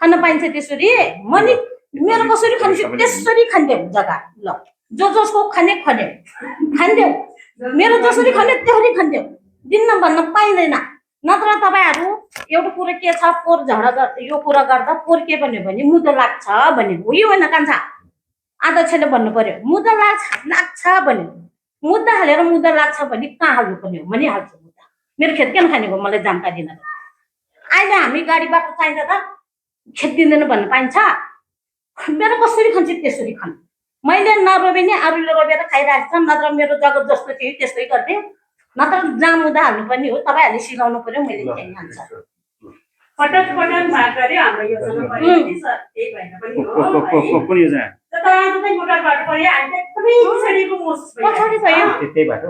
खान पाइन्छ त्यसरी म नि मेरो कसरी खान्छु त्यसरी खान्देऊ जग्गा ल जसको खान्देऊ मेरो जसरी खाने त्यसरी खान्देऊ दिन्न भन्न पाइँदैन नत्र तपाईँहरू एउटा कुरा के छ पोहोर झगडा यो कुरा गर्दा पोहोर के भन्यो भने मुद्दा लाग्छ भन्यो हो यो होइन कान्छा अध्यक्षले भन्नु पर्यो मुद्दा लाग्छ भन्यो मुद्दा हालेर मुद्दा लाग्छ भने कहाँ हाल्नु पर्ने हो भनिहाल्छु मुद्दा मेरो खेत किन खानेको मलाई जानकारी दिन अहिले हामी गाडी बाटो चाहिन्छ त खेत दिँदैन भन्न पाइन्छ मेरो कसरी खान्छ त्यसरी खानु मैले नरोबे नि अरूले रोबेर खाइरहेको छ नत्र मेरो जग्गा जस्तो थियो त्यस्तै गर्थेँ नत्र जहाँ मुद्दा हाल्नुपर्ने हो तपाईँहरूले सिकाउनु पर्यो मैले त्यही हाल्छ पटक भाग गर्यो हाम्रो योजना पनि सर त्यही भएर पनि हो कुन योजना जताततै मोटर बाटो पर्यो हामी एकदमै पिछडिएको महसुस पछाडि भयो त्यही बाटो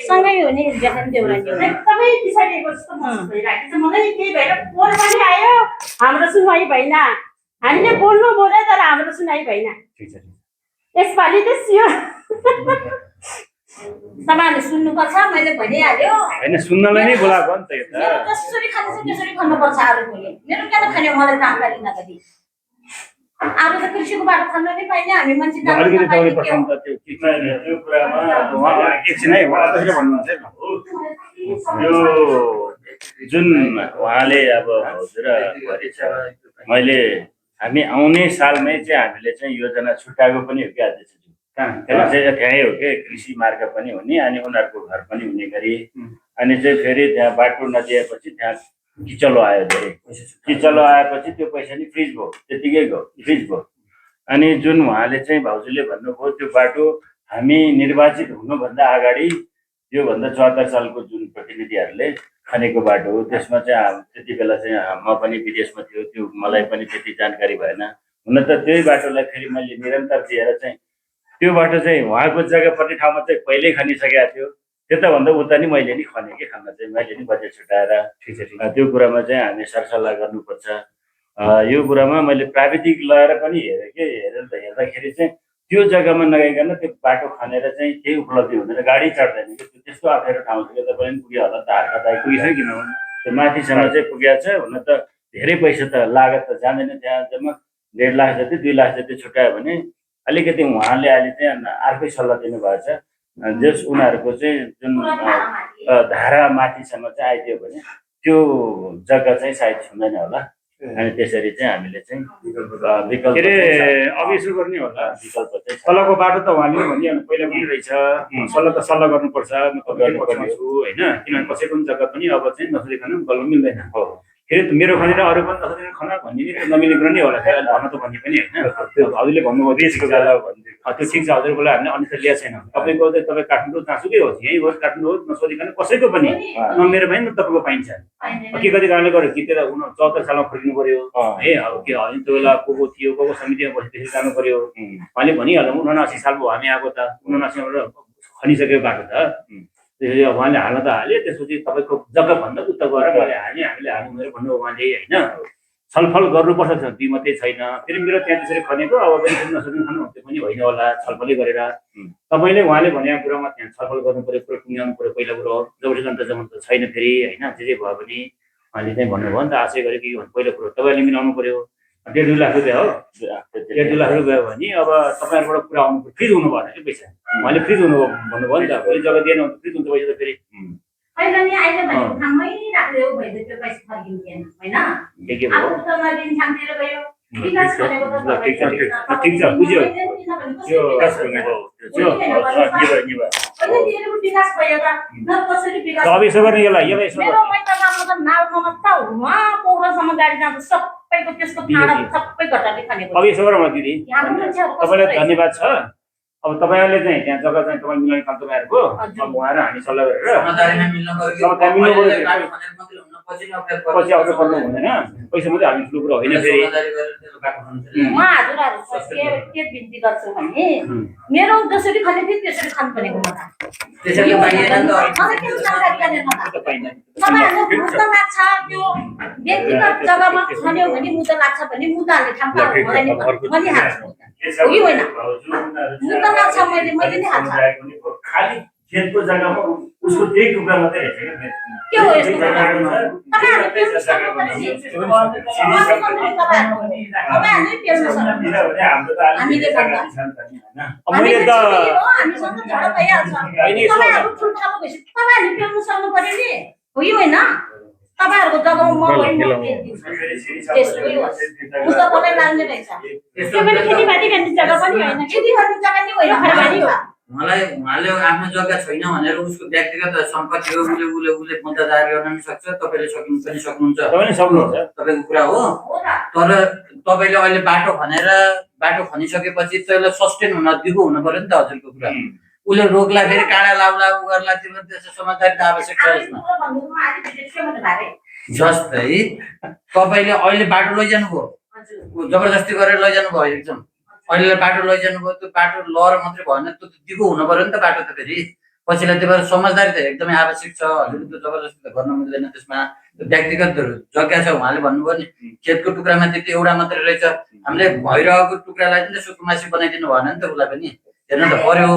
सँगै हो नि जखन देउरानी एकदमै पिछडिएको जस्तो महसुस भइरहेको छ मलाई त्यही भएर पोहोर पनि आयो हाम्रो सुनवाई भएन हामीले बोल्नु बोल्यो तर हाम्रो सुनाइ भएन यसपालि त सियो तपाईँहरूले सुन्नुपर्छ मैले भनिहाल्यो होइन सुन्नलाई नै बोलाएको नि त यो त मेरो जसरी खान्छ त्यसरी खानुपर्छ अरूले मेरो किन खाने मलाई जानकारी नगरी अरू त कृषिको बाटो खान नै पाइने हामी मान्छे अलिकति तपाईँले प्रश्न त त्यो कुरामा एकछिन है अध्यक्षले भन्नुहुन्छ यो जुन उहाँले अब हजुर गरेछ मैले हामी आउने सालमै चाहिँ हामीले चाहिँ योजना छुट्याएको पनि हो कि अध्यक्षज्यू त्यहाँ चाहिँ त्यहीँ हो कि कृषि मार्ग पनि हुने अनि उनीहरूको घर पनि हुने गरी अनि चाहिँ फेरि त्यहाँ बाटो नदिएपछि त्यहाँ किचलो आयो धेरै किचलो आएपछि त्यो पैसा नि फ्रिज भयो त्यतिकै गयो फ्रिज भयो अनि जुन उहाँले चाहिँ भाउजूले भन्नुभयो त्यो बाटो हामी निर्वाचित हुनुभन्दा अगाडि योभन्दा 74 सालको जुन प्रतिनिधिहरूले खनेको बाटो हो त्यसमा चाहिँ त्यति बेला चाहिँ म पनि विदेशमा थियो, त्यो मलाई पनि त्यति जानकारी भएन। हुन त त्यही बाटोलाई फेरि मैले निरन्तर दिएर चाहिँ त्यो बाटो चाहिँ उहाँको जग्गापट्टि ठाउँमा चाहिँ पहिल्यै खनिसकेको थियो। त्यताभन्दा उता नि मैले नि खने कि खन्न चाहिँ मैले नि बजेट छुट्याएर त्यो कुरामा चाहिँ हामी सरसल्लाह गर्नुपर्छ। यो कुरामा मैले प्राविधिक लगाएर पनि हेरेँ कि हेर्दाखेरि चाहिँ त्यो जग्गामा नगइकन त्यो बाटो खनेर चाहिँ केही उपलब्धि हुँदैन, गाडी चढ्दैन कि त्यस्तो अप्ठ्यारो ठाउँ छ। यता पनि पुग्यो होला त हार्कादायक पुगिसक्यो किनभने त्यो माथिसम्म चाहिँ पुगेको छ। हुन त धेरै पैसा त लागत त जाँदैन, त्यहाँ जम्मा 1.5 लाख जति 2 लाख जति छुट्यायो भने अलिकति उहाँले अहिले चाहिँ अर्कै सल्लाह दिनुभएको छ। जस उनीहरूको चाहिँ जुन धारा माथिसम्म चाहिँ आइदियो भने त्यो जग्गा चाहिँ सायद छुँदैन होला। अनि त्यसरी चाहिँ हामीले चाहिँ विकल्प के अरे अब यसो गर्ने होला, विकल्प चाहिँ सल्लाहको बाटो त उहाँले भनिहाल्नु पहिला पनि रहेछ, सल्लाह गर्नुपर्छ। म तपाईँको पक्षमा छु होइन, किनभने कसैको पनि जग्गा पनि अब चाहिँ नसोधिकन गल्न मिल्दैन। फेरि मेरो खनेर अरू पनि नसोधिकन खना भन्ने नि नमिलेको नै होला, त्यसलाई भन्न त भन्ने पनि होइन। हजुरले भन्नुभयो देशको बेला भन्ने त्यो ठिक छ, हजुरको लागि हामीले अन्यथा ल्याएको छैन। तपाईँको चाहिँ तपाईँ काठमाडौँ जहाँसुकै होस्, यहीँ होस् काठमाडौँ होस्, नसोधिकन कसैको पनि नमेरो पनि तपाईँको पाइन्छ। के कति कारणले गर्दा कि त्यसलाई 74 सालमा फर्किनु पर्यो है। अब के होइन त्यो बेला को थियो, को समितिमा बसेर त्यसरी जानु पर्यो। उहाँले भनिहाल्नु 79 सालको हामी आएको त 79 खनिसकेको बाटो त त्यसरी उहाँले हाल्न त हाल्यो। त्यसपछि तपाईँको जग्गाभन्दा उता गएर मैले हामीले हाल्नु भनेर भन्नु उहाँले होइन। छलफल गर्नुपर्छ, ती मात्रै छैन। फेरि मेरो त्यहाँ त्यसरी खनेको अब पनि नसक्नु खानु त्यो पनि होइन होला। छलफलै गरेर तपाईँले उहाँले भनेको कुरामा त्यहाँ छलफल गर्नु पर्यो, कुरो टुङ्ग्याउनु पर्यो। पहिला कुरो जबरजस्ती जम्मा त छैन फेरि होइन। जे भयो भने उहाँले चाहिँ भन्नुभयो नि त आशय गरेँ कि पहिलो कुरो तपाईँले मिलाउनु पर्यो। 1.5-2 लाख रुपियाँ हो, 1.5-2 लाख रुपियाँ हो भने अब तपाईँहरूबाट कुरा आउनु पर्यो। फ्रिज हुनु भएन कि पैसा, उहाँले फ्रिज हुनु भन्नुभयो नि त। भोलि जग्गा दिएन भने फ्रिज हुन्छ पैसा त फेरि अहिले नि अहिले भनेको ठाउँमै राख्दै भइदियो, त्यो पैसा फर्किँदैन होइन। के भयो अब त नदिन ठाउँतिर गयो विकास गरेको त ठिक छ बुझ्यो। यो विकास भयो त न कसरी विकास अब यसो गर्ने यसलाई यसो मेरो मैदानमा त नालमा त वहाँ पोखरासम्म गाडी जान्छ, सबैको त्यसको भाडा सबै घटाले खानेको। अब यसो गरौँ दिदी, यहाँको मान्छेहरू तपाईँलाई धन्यवाद छ। अब तपाईँहरूले चाहिँ त्यहाँ जग्गा चाहिँ तपाईँ मिलाउने काम तपाईँहरूको अब उहाँ र हामी सल्लाह गरेर समझदारीमा मिल्नु पर्यो। मिल्नु पर्यो। अहिले बाटो खनेर मात्रै हुन्न, पछि अप्ठ्यारो पर्छ। पछि आउनु पर्नु हुँदैन, पैसा मात्रै हाल्नु ठुलो कुरा होइन। फेरि समझदारी गरेर त्यसको बाटो खन्छ। म हजुरहरू के बिन्ती गर्छु भने मेरो जसरी खाने थियो त्यसरी खानु परेको मलाई। त्यसरी त पाइएन नि त। मलाई किन जानकारी गरेन त? त पाइँदैन। तपाईँहरूलाई मुद्दा लाग्छ त्यो व्यक्तिगत जग्गामा खन्यो भने मुद्दा लाग्छ भने मुद्दाहरूले ठाउँमा मलाई नि भनिहाल्छु हो कि होइन? मुद्दा लाग्छ मैले नि हाल्छ। खाली खेतको जग्गामा उसको त्यही टुक्रा मात्रै रहेछ के हो यस्तो? तपाईँहरूले पेल्नु सक्नु पर्यो नि। तपाईँहरूले पेल्नु सक्नु। हामीले भन्दा मैले त हामीसँग त झगडा भइहाल्छ। तपाईँहरू ठुल्ठालो भएपछि तपाईँहरूले पेल्नु सक्नु पर्यो नि हो कि होइन? तपाईँहरूको जग्गामा म होइन त्यस्तै हो। मुद्दा कसलाई लाग्ने रहेछ? त्यो पनि खेतीपाती गर्ने जग्गा पनि होइन, खेती गर्ने जग्गा नि होइन, खरबारी हो। मलाई उहाँले आफ्नो जग्गा छैन भनेर उसको व्यक्तिगत सम्पत्ति हो, उसले मुद्दा दायर गर्न पनि सक्छ। तपाईँले सक्नु पनि सक्नुहुन्छ, तपाईँले सक्नुहुन्छ। तपाईँको कुरा हो। तर तपाईँले अहिले बाटो खनिसकेपछि त्यसलाई सस्टेन हुन दिगो हुनु पर्यो नि त हजुरको कुरा। उसले रोक्ला फेरि काँडा लाउला उ गर्ला, त्यो त्यसो समझदारी त आवश्यक छ यसमा। जस्तै तपाईँले अहिले बाटो लैजानु भयो, जबरजस्ती गरेर लैजानु भयो एकदम। अहिले बाटो लैजानु भयो, त्यो बाटो लहर मात्रै भएन, त्यो दिगो हुनु पर्यो नि त बाटो त फेरि पछिलाई। त्यही भएर समझदारी त एकदमै आवश्यक छ। हजुरले त्यो जबरजस्ती त गर्न मिल्दैन त्यसमा। व्यक्तिगत जग्गा छ, उहाँले भन्नुभयो नि खेतको टुक्रामा त्यति एउटा मात्रै रहेछ। हामीले भइरहेको टुक्रालाई पनि सुकुमासी बनाइदिनु भएन नि त उसलाई पनि, हेर्नु त पर्यो।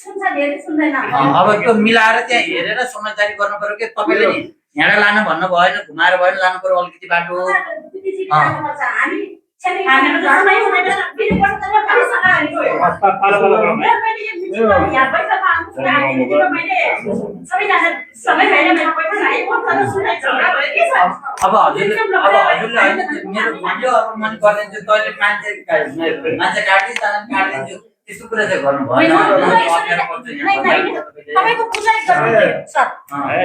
अब त्यो मिलाएर त्यहाँ हेरेर समझदारी गर्नु पर्यो कि तपाईँले नि हिँडा लानु भन्नु भएन, घुमाएर भएन लानु पर्यो अलिकति बाटो। अब हजुरले मेरो भिडियो अपलोड गरिदिन्छु, तैँले मान्छे काटिदिन्छु, त्यस्तो कुरा चाहिँ गर्नु भएन होइन, होइन, पुरै अप्ठ्यारो पर्छ यहाँ नहीं, नहीं, तपाईँले। तपाईँको बुझाइ गर्नु सर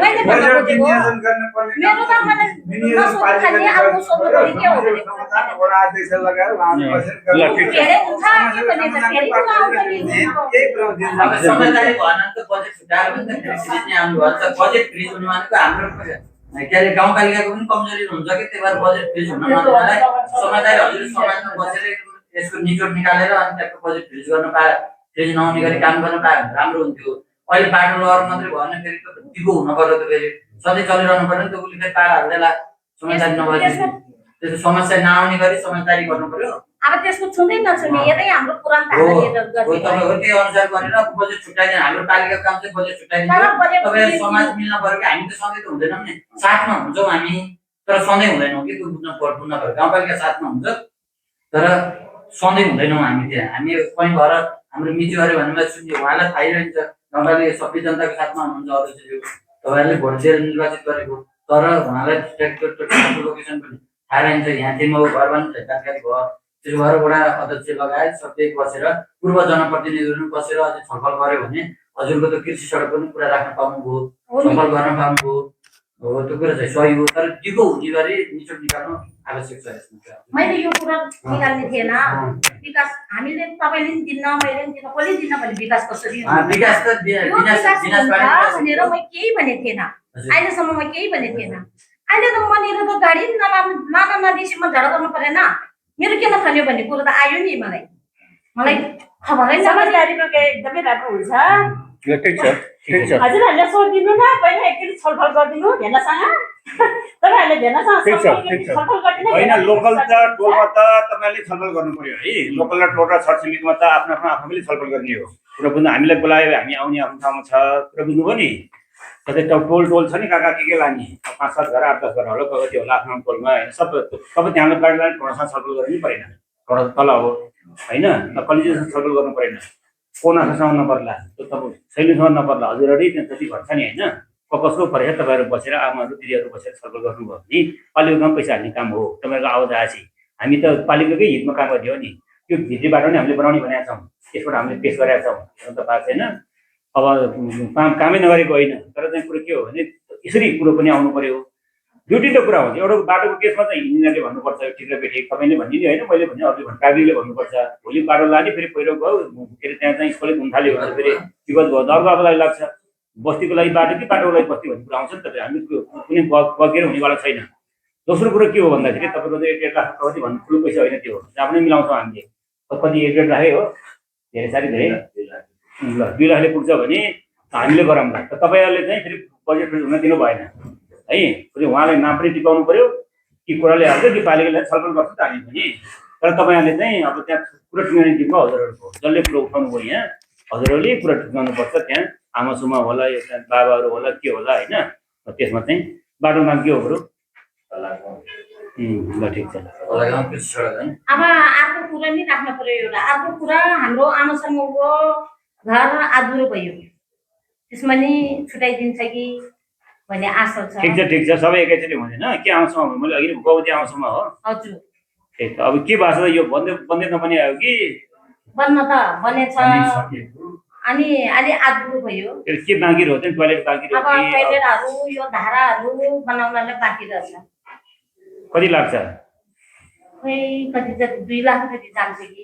मैले भन्न बजेट खोजेको विनियोजन गर्नुपर्ने मेरो त मलाई विनियोजन नसोध्नु खाली अब सोध्नु पऱ्यो के हो भने वडा अध्यक्ष लगाएर उहाँले बसेर ल, ठिक छ। धेरै हुन्छ के भने त फेरि कुरा आउँछ नि केही कुरा दिन अब समझदारी भएन नि त बजेट छुट्याएर पनि त फेरि फ्रिज नै आउनु भएको छ। बजेट फ्रिज हुनु भनेको हाम्रो के अरे गाउँपालिकाको पनि कमजोरी हुन्छ कि त्यही भएर बजेट फ्रिज हुन नदिनलाई समझदारी हजुर समाजमा बसेर यसको निचोड निकालेर अनि त्यहाँको बजेट फ्रिज गर्न पाए फ्रिज नहुने गरी काम गर्न पाए भने राम्रो हुन्थ्यो। अहिले बाटो लहर मात्रै भएन फेरि त दिगो हुनु पर्यो त फेरि सधैँ चलिरहनु पर्यो नि त उसले फेरि पारा हाल्दैला समझदारी नभएपछि त्यस्तो समस्या नआउने गरी समझदारी गर्नु पर्यो। अब त्यसको छुँदै नछुने यतै हाम्रो पुरानो हो धाराले हो तपाईँको त्यही अनुसार गरेर बजेट छुट्याइदिनु हाम्रो पालिकाको काम चाहिँ बजेट छुट्याइदिनु तपाईँ समाज मिल्न पर्यो कि हामी त सधैँ त हुँदैनौँ नि साथमा हुन्छौँ हामी तर सधैँ हुँदैनौँ कि त्यो बुझ्नु पर्यो गाउँपालिका साथमा हुन्छ तर सधैँ हुँदैनौँ हामी त्यहाँ हामी कहीँ भएर हाम्रो मिच्यो अरे भनेर सुन्यो उहाँलाई थाहै रहन्छ गाउँपालिका सबै जनताको साथमा हुनुहुन्छ अरू चाहिँ तपाईँहरूले भोट दिएर निर्वाचित गरेको तर उहाँलाई लोकेसन पनि थाहा रहन्छ यहाँ चाहिँ म घर पनि जानकारी भयो त्यसो भएर वडा अध्यक्ष लगायत सबै बसेर पूर्व जनप्रतिनिधिहरू बसेर अझै छलफल गऱ्यो भने हजुरको त कृषि सडक पनि कुरा राख्न पाउनुभयो छलफल गर्न पाउनुभयो हो त्यो कुरा चाहिँ सही हो तर दिगो हुने गरी निचोड निकाल्नु आवश्यक छ यसमा। मैले यो कुरा निकाल्ने थिएन विकास हामीले तपाईँले पनि दिन्न मैले पनि दिन्न कसले दिन्न भने विकास कसरी हुन्छ? विकास त यो विनाश विकास विनाशबारे हुन्छ विकास भनेर म केही भनेको थिएन अहिलेसम्म म केही भनेको थिएन। अहिले त मनिर त गाडी लान नदिएपछि म झगडा गर्नु परेन मेरो किन खन्यो भन्ने कुरो त आयो नि मलाई खबरै नगरी समझदारीमा एकदमै राम्रो हुन्छ ल, ठिक छ ठिक छ हजुरहरूले सोधिदिनु न पहिला एकचोटि छलफल गरिदिनु भेनासँग तपाईँहरूले भेनासँग ठिक छ, ठिक छ। छलफल गरिदिनु होइन लोकल त टोलमा त तपाईँले छलफल गर्नु पर्यो है लोकल र टोल र छरछिमेकीमा त आफ्नो आफ्नो आफैले छलफल गर्ने हो कुरा बुझ्नु हामीलाई बोलायो हामी आउने आफ्नो ठाउँमा छ कुरा बुझ्नुभयो नि कतै टोल टोल छ नि कहाँ के लाने 5-7 घर 8-10 घर होला कति होला आफ्नो टोलमा होइन सबै त्यहाँको गाडीलाई टोडासँग छलफल गर्नु परेन टोडा तल हो होइन कलेजसँग छलफल गर्नु परेन कोनासँग नपर्ला त्यो तपाईँ शैलीसँग नपर्ला हजुरहरूले त्यहाँ जति घर छ नि होइन कसको परेछ तपाईँहरू बसेर आमाहरू दिदीहरू बसेर छलफल गर्नुभयो भने पालिकामा पैसा हाल्ने काम हो तपाईँहरूको आवाज आएपछि हामी त पालिकाकै हितमा काम गर्ने हो नि त्यो भित्री बाटो नै हामीले बनाउने भनेका छौँ त्यसबाट हामीले पेस गरेका छौँ त पाएको छैन अब कामै नगरेको होइन तर चाहिँ कुरो के हो भने यसरी कुरो पनि आउनु पर्यो ड्युटी त कुरा हुन्छ एउटा बाटोको केसमा चाहिँ इन्जिनियरले भन्नुपर्छ ठिक र बेठिक तपाईँले भनिदिने होइन मैले भने अरूले भन्नु कागीले भन्नुपर्छ भोलि बाटो लाने फेरि पहिरो गयो के अरे त्यहाँ चाहिँ स्कुलले घुम थाल्यो भने फेरि विगत भयो अर्को लागि लाग्छ बस्तीको लागि बाटो कि बाटोको लागि बस्ती भन्ने कुरा आउँछ नि त हामी कुनै बगेर हुनेवाला छैन। दोस्रो कुरो के हो भन्दाखेरि तपाईँको चाहिँ 1.5 लाख कति भन्नु ठुलो पैसा होइन त्यो जहाँ पनि मिलाउँछौँ हामीले कति 1.5 लाखै हो धेरै साह्रै धेरै ल 2 लाखले पुग्छ भने हामीले गरौँला त तपाईँहरूले चाहिँ फेरि बजेट हुन दिनु भएन है फेरि उहाँलाई नाम पनि टिकाउनु पर्यो कि कुराले हाल्छ कि पालिकाले छलफल गर्छ त हामी पनि तर तपाईँहरूले चाहिँ अब त्यहाँ कुरा टुङ्गाउने टिमको हजुरहरूको जसले कुरो उठाउनु भयो यहाँ हजुरहरूले कुरा टुङ्गाउनुपर्छ त्यहाँ आमा सुमा होला या बाबाहरू होला के होला होइन त्यसमा चाहिँ बाटो नाम के हो बरु ल ठिक छ अब अर्को कुरा नि राख्नु पर्यो एउटा अर्को कुरा हाम्रो आमासँगको घर आधुरो भयो त्यसमा नि छुट्याइदिन्छ कि भन्ने आशा छ। ठिक छ सबै एकैचोटि हुँदैन के आउँछौँ मैले अघि गौती आउँछौँ हो हजुर ठिक अब के भएको छ यो बन्दै नबने आयो कि बन्न त बनेछ अनि अलि आधुरो भयो के बाँकी रह्यो नि टोयलेट बाँकी अब रह्यो कि टोइलेटहरू यो धाराहरू बनाउनलाई बाँकी रहेछ कति लाग्छ खोइ कति जति 2 लाख जति जान्छ कि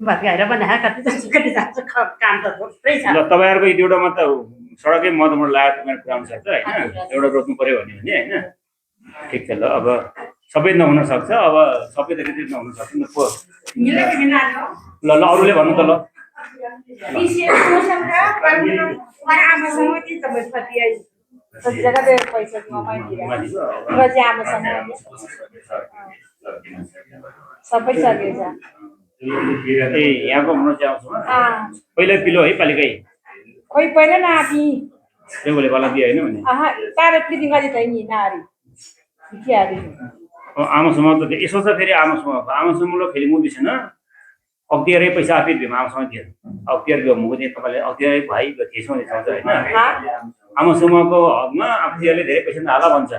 भत्काएर बनाएर कति जान्छ काम त थुप्रै छ ल तपाईँहरूको एउटामा त सडकै मदमोड लगाएर तपाईँको कुरा अनुसार त होइन एउटा रोक्नु पर्यो भने होइन ठिक छ ल अब सबै नहुन सक्छ अब सबै त त्यति नहुन सक्छ नि ल अरूले भन्नु त ल सबै चलेछ ए यहाँको हुनु चाहिँ आउँछ पहिला पिलो है पालिकै खोइ पहिला नाति देउले बला दियो होइन भने तार फिटिङ गरी त नि नारी आमासम्म त यसो छ फेरि आमासम्म फेरि म बिर्सेन अख्तियारै पैसा आफै दियो आमासँग दियो अख्तियार गयो म चाहिँ तपाईँले अख्तियारै भाइ थिएछौँ होइन आमासम्मको हकमा अख्तियारले धेरै पैसा नहाला भन्छ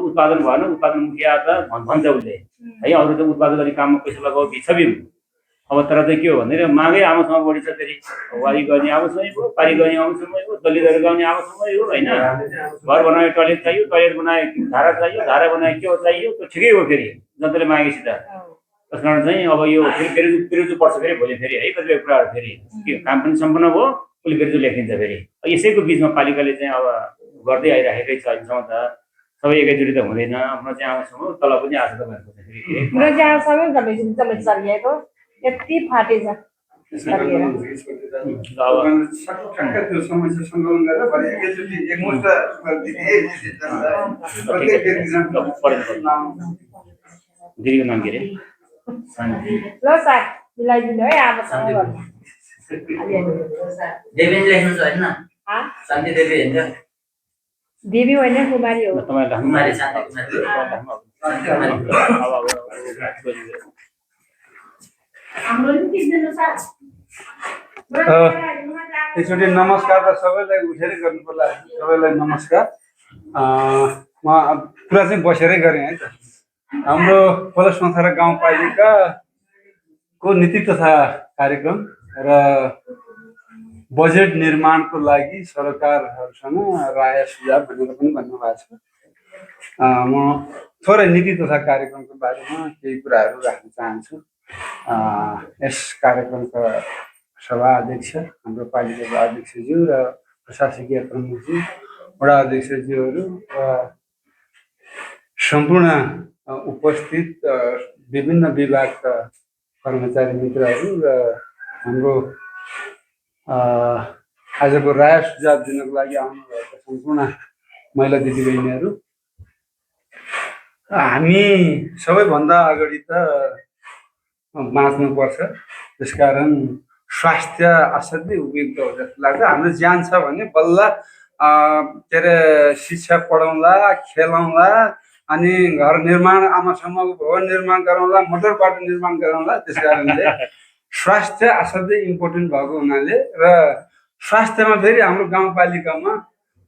उत्पादन भएन उत्पादन मुखिया त भन्छ उसले है अरू त उत्पादन गर्ने काममा पैसा लगाऊ बिछबिम अब तर चाहिँ के हो भने मागै आमासँग बढी छ, फेरि वारी गर्ने आमासँगै हो, पारी गर्ने आमासँगै हो, दलितहरू गाउने आमासँगै हो होइन। घर बनाए टोयलेट चाहियो, टोयलेट बनाए धारा चाहियो, धारा बनाए के हो चाहियो, त्यो ठिकै हो फेरि जनताले मागेपछि त। त्यस कारण चाहिँ अब यो फेरि बिरुजु पर्छ फेरि भोलि फेरि है कतिपय कुराहरू फेरि के काम पनि सम्पन्न भयो, उसले बिरुजु लेखिन्छ फेरि। यसैको बिचमा पालिकाले चाहिँ अब गर्दै आइराखेकै छ अहिलेसम्म त। सबै एकैचोटि त हुँदैन। म चाहिँ आमासँग तल पनि आएको छ तपाईँहरूको चाहिँ फेरि मेरो जहाँसम्म जम्मै सरिएको यति फाटेछ सरिएर। ठ्याक्कै त्यो समस्या सङ्कलन गरेर भरे एकैचोटि एकमुष्ट दिदी प्रत्येक व्यक्तिसँग दिदीको नाम के अरे? ल साग मिलाइदिनु है आमासँग गर्नु। देवी लेख्नुहुन्छ होइन? शान्ति देवी होइन? देवी होइन कुमारी हो। तपाईँ राख्नु कुमारी शान्ति कुमारी। हाम्रो नि किन्दिनु साग। एकचोटि नमस्कार त सबैलाई उठेरै गर्नु पर्ला। सबैलाई नमस्कार। म कुरा चाहिँ बसेरै गरेँ है त। हाम्रो पदसंस्था गाउँपालिकाको नीति तथा कार्यक्रम र बजेट निर्माणको लागि सरकारहरूसँग राय सुझाव भनेर पनि भन्नुभएको छ। म थोरै नीति तथा कार्यक्रमको बारेमा केही कुराहरू राख्न चाहन्छु। यस कार्यक्रमका सभा अध्यक्ष हाम्रो पालिकाको अध्यक्षज्यू र प्रशासकीय प्रमुखज्यू, वडा अध्यक्षज्यूहरू र सम्पूर्ण उपस्थित विभिन्न विभागका कर्मचारी मित्रहरू र हाम्रो आजको राय सुझाव दिनको लागि आउनुभएका सम्पूर्ण महिला दिदीबहिनीहरू, हामी सबैभन्दा अगाडि त बाँच्नुपर्छ। त्यसकारण स्वास्थ्य असाध्यै उपयुक्त हो जस्तो लाग्छ। हाम्रो ज्यान छ भने बल्ल के अरे शिक्षा पढाउँला, खेलाउँला, अनि घर निर्माण आमासम्मको भवन निर्माण गराउँला, मोटर बाटो निर्माण गराउँला। त्यस कारणले स्वास्थ्य असाध्यै इम्पोर्टेन्ट भएको हुनाले र स्वास्थ्यमा फेरि हाम्रो गाउँपालिकामा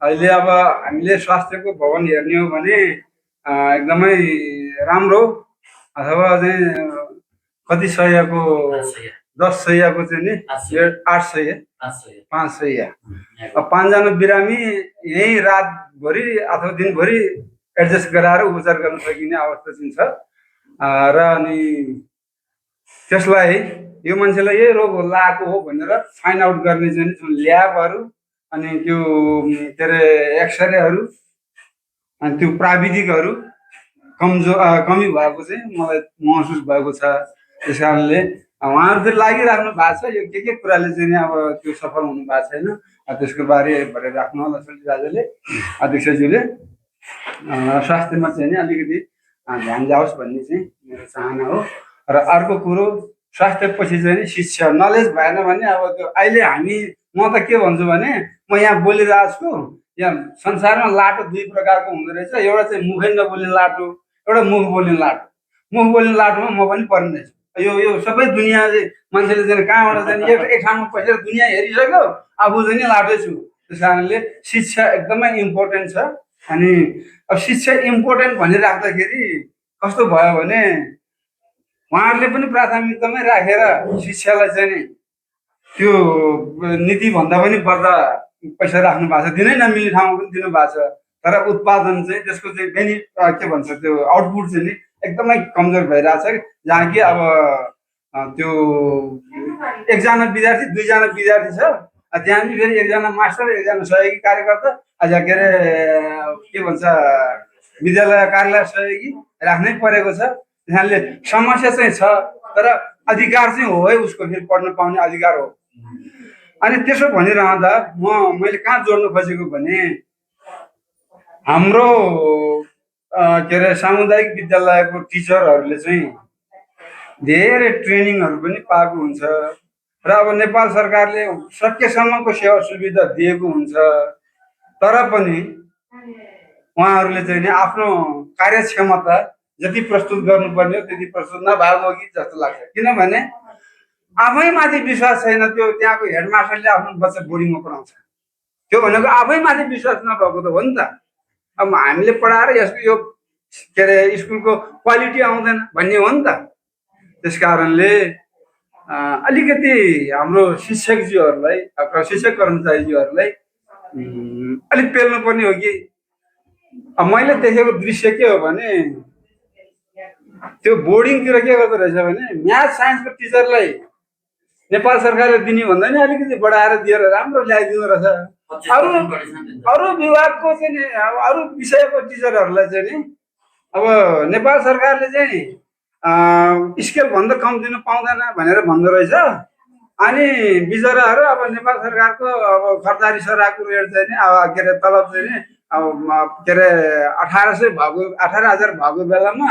अहिले अब हामीले स्वास्थ्यको भवन हेर्ने हो भने एकदमै राम्रो, अथवा चाहिँ कति सयको 10 सयको चाहिँ नि 8 सय 5 सय 5जना बिरामी यही रातभरि अथवा दिनभरि एडजस्ट गराएर उपचार गर्न सकिने अवस्था चाहिँ छ। र अनि त्यसलाई यो मान्छेलाई यही रोग लागेको हो भनेर फाइन्ड आउट गर्ने चाहिँ जुन ल्याबहरू अनि त्यो के अरे एक्सरेहरू अनि त्यो प्राविधिकहरू कमी भएको चाहिँ मलाई महसुस भएको छ। त्यस कारणले उहाँहरू फेरि लागिराख्नु भएको छ। यो के कुराले चाहिँ अब त्यो सफल हुनु भएको छैन। त्यसको बारे भरे राख्नु होला सल्टी राजाले, अध्यक्षज्यूले। स्वास्थ्यमा चाहिँ नि अलिकति ध्यान जाओस् भन्ने चाहिँ मेरो चाहना हो। र अर्को कुरो, स्वास्थ्यपछि चाहिँ नि शिक्षा, नलेज भएन भने अब त्यो अहिले म त के भन्छु भने म यहाँ बोलिरहेको छु, यहाँ संसारमा लाटो 2 प्रकारको हुँदो रहेछ। एउटा चाहिँ मुखै नबोल्ने लाटो, एउटा मुख बोल्ने लाटो। मुख बोल्ने लाटोमा म पनि पर्ने छु। यो सबै दुनियाँ मान्छेले चाहिँ कहाँबाट चाहिँ एक ठाउँमा बसेर दुनियाँ हेरिसक्यो, आफू चाहिँ नि लाटै छु। त्यस कारणले शिक्षा एकदमै इम्पोर्टेन्ट छ। अनि अब शिक्षा इम्पोर्टेन्ट भनिराख्दाखेरि कस्तो भयो भने उहाँहरूले पनि प्राथमिकतामै राखेर शिक्षालाई चाहिँ नि त्यो नीतिभन्दा पनि बढ्दा पैसा राख्नु भएको छ। दिनै नमिल्ने ठाउँमा पनि दिनु भएको छ। तर उत्पादन चाहिँ त्यसको चाहिँ के भन्छ त्यो आउटपुट चाहिँ नि एकदमै कमजोर भइरहेछ। जहाँ कि अब त्यो 1जना विद्यार्थी 2जना विद्यार्थी छ, त्यहाँ पनि फेरि 1जना मास्टर 1जना सहयोगी कार्यकर्ता, के अरे के भन्छ विद्यालय कार्यालय सहयोगी राख्नै परेको छ। त्यसले समस्या चाहिँ छ, तर अधिकार चाहिँ हो है, उसको फेरि पढ्न पाउने अधिकार हो। अनि त्यसो भनिरहँदा मैले कहाँ जोड्नु खोजेको भने हाम्रो के अरे सामुदायिक विद्यालयको टिचरहरूले चाहिँ धेरै ट्रेनिङहरू पनि पाएको हुन्छ र अब नेपाल सरकारले सकेसम्मको सेवा सुविधा दिएको हुन्छ। तर पनि उहाँहरूले चाहिँ नि आफ्नो कार्यक्षमता जति प्रस्तुत गर्नुपर्ने हो त्यति प्रस्तुत नभएको हो कि जस्तो लाग्छ। किनभने आफैमाथि विश्वास छैन। त्यो त्यहाँको हेडमास्टरले आफ्नो बच्चा बोर्डिङमा पढाउँछ, त्यो भनेको आफैमाथि विश्वास नभएको त हो नि त। अब हामीले पढाएर यसको यो के अरे स्कुलको क्वालिटी आउँदैन भन्ने हो नि त। त्यस कारणले अलिकति हाम्रो शिक्षकज्यूहरूलाई शिक्षक कर्मचारीज्यूहरूलाई अलिक पेल्नुपर्ने हो कि मैले देखेको दृश्य के हो भने त्यो बोर्डिङतिर के गर्दो रहेछ भने म्याथ साइन्सको टिचरलाई नेपाल सरकारले दिने भन्दा नि अलिकति बढाएर दिएर राम्रो ल्याइदिनु रहेछ। अरू विभागको चाहिँ नि अब अरू विषयको टिचरहरूलाई चाहिँ नि अब नेपाल सरकारले चाहिँ स्केल भन्दा कम दिनु पाउँदैन भनेर भन्दो रहेछ। अनि बिचराहरू अब नेपाल सरकारको अब खर्दारी सराको रेट चाहिँ नि अब के अरे तलब चाहिँ नि अब के अरे 1800 भएको 18,000 भएको बेलामा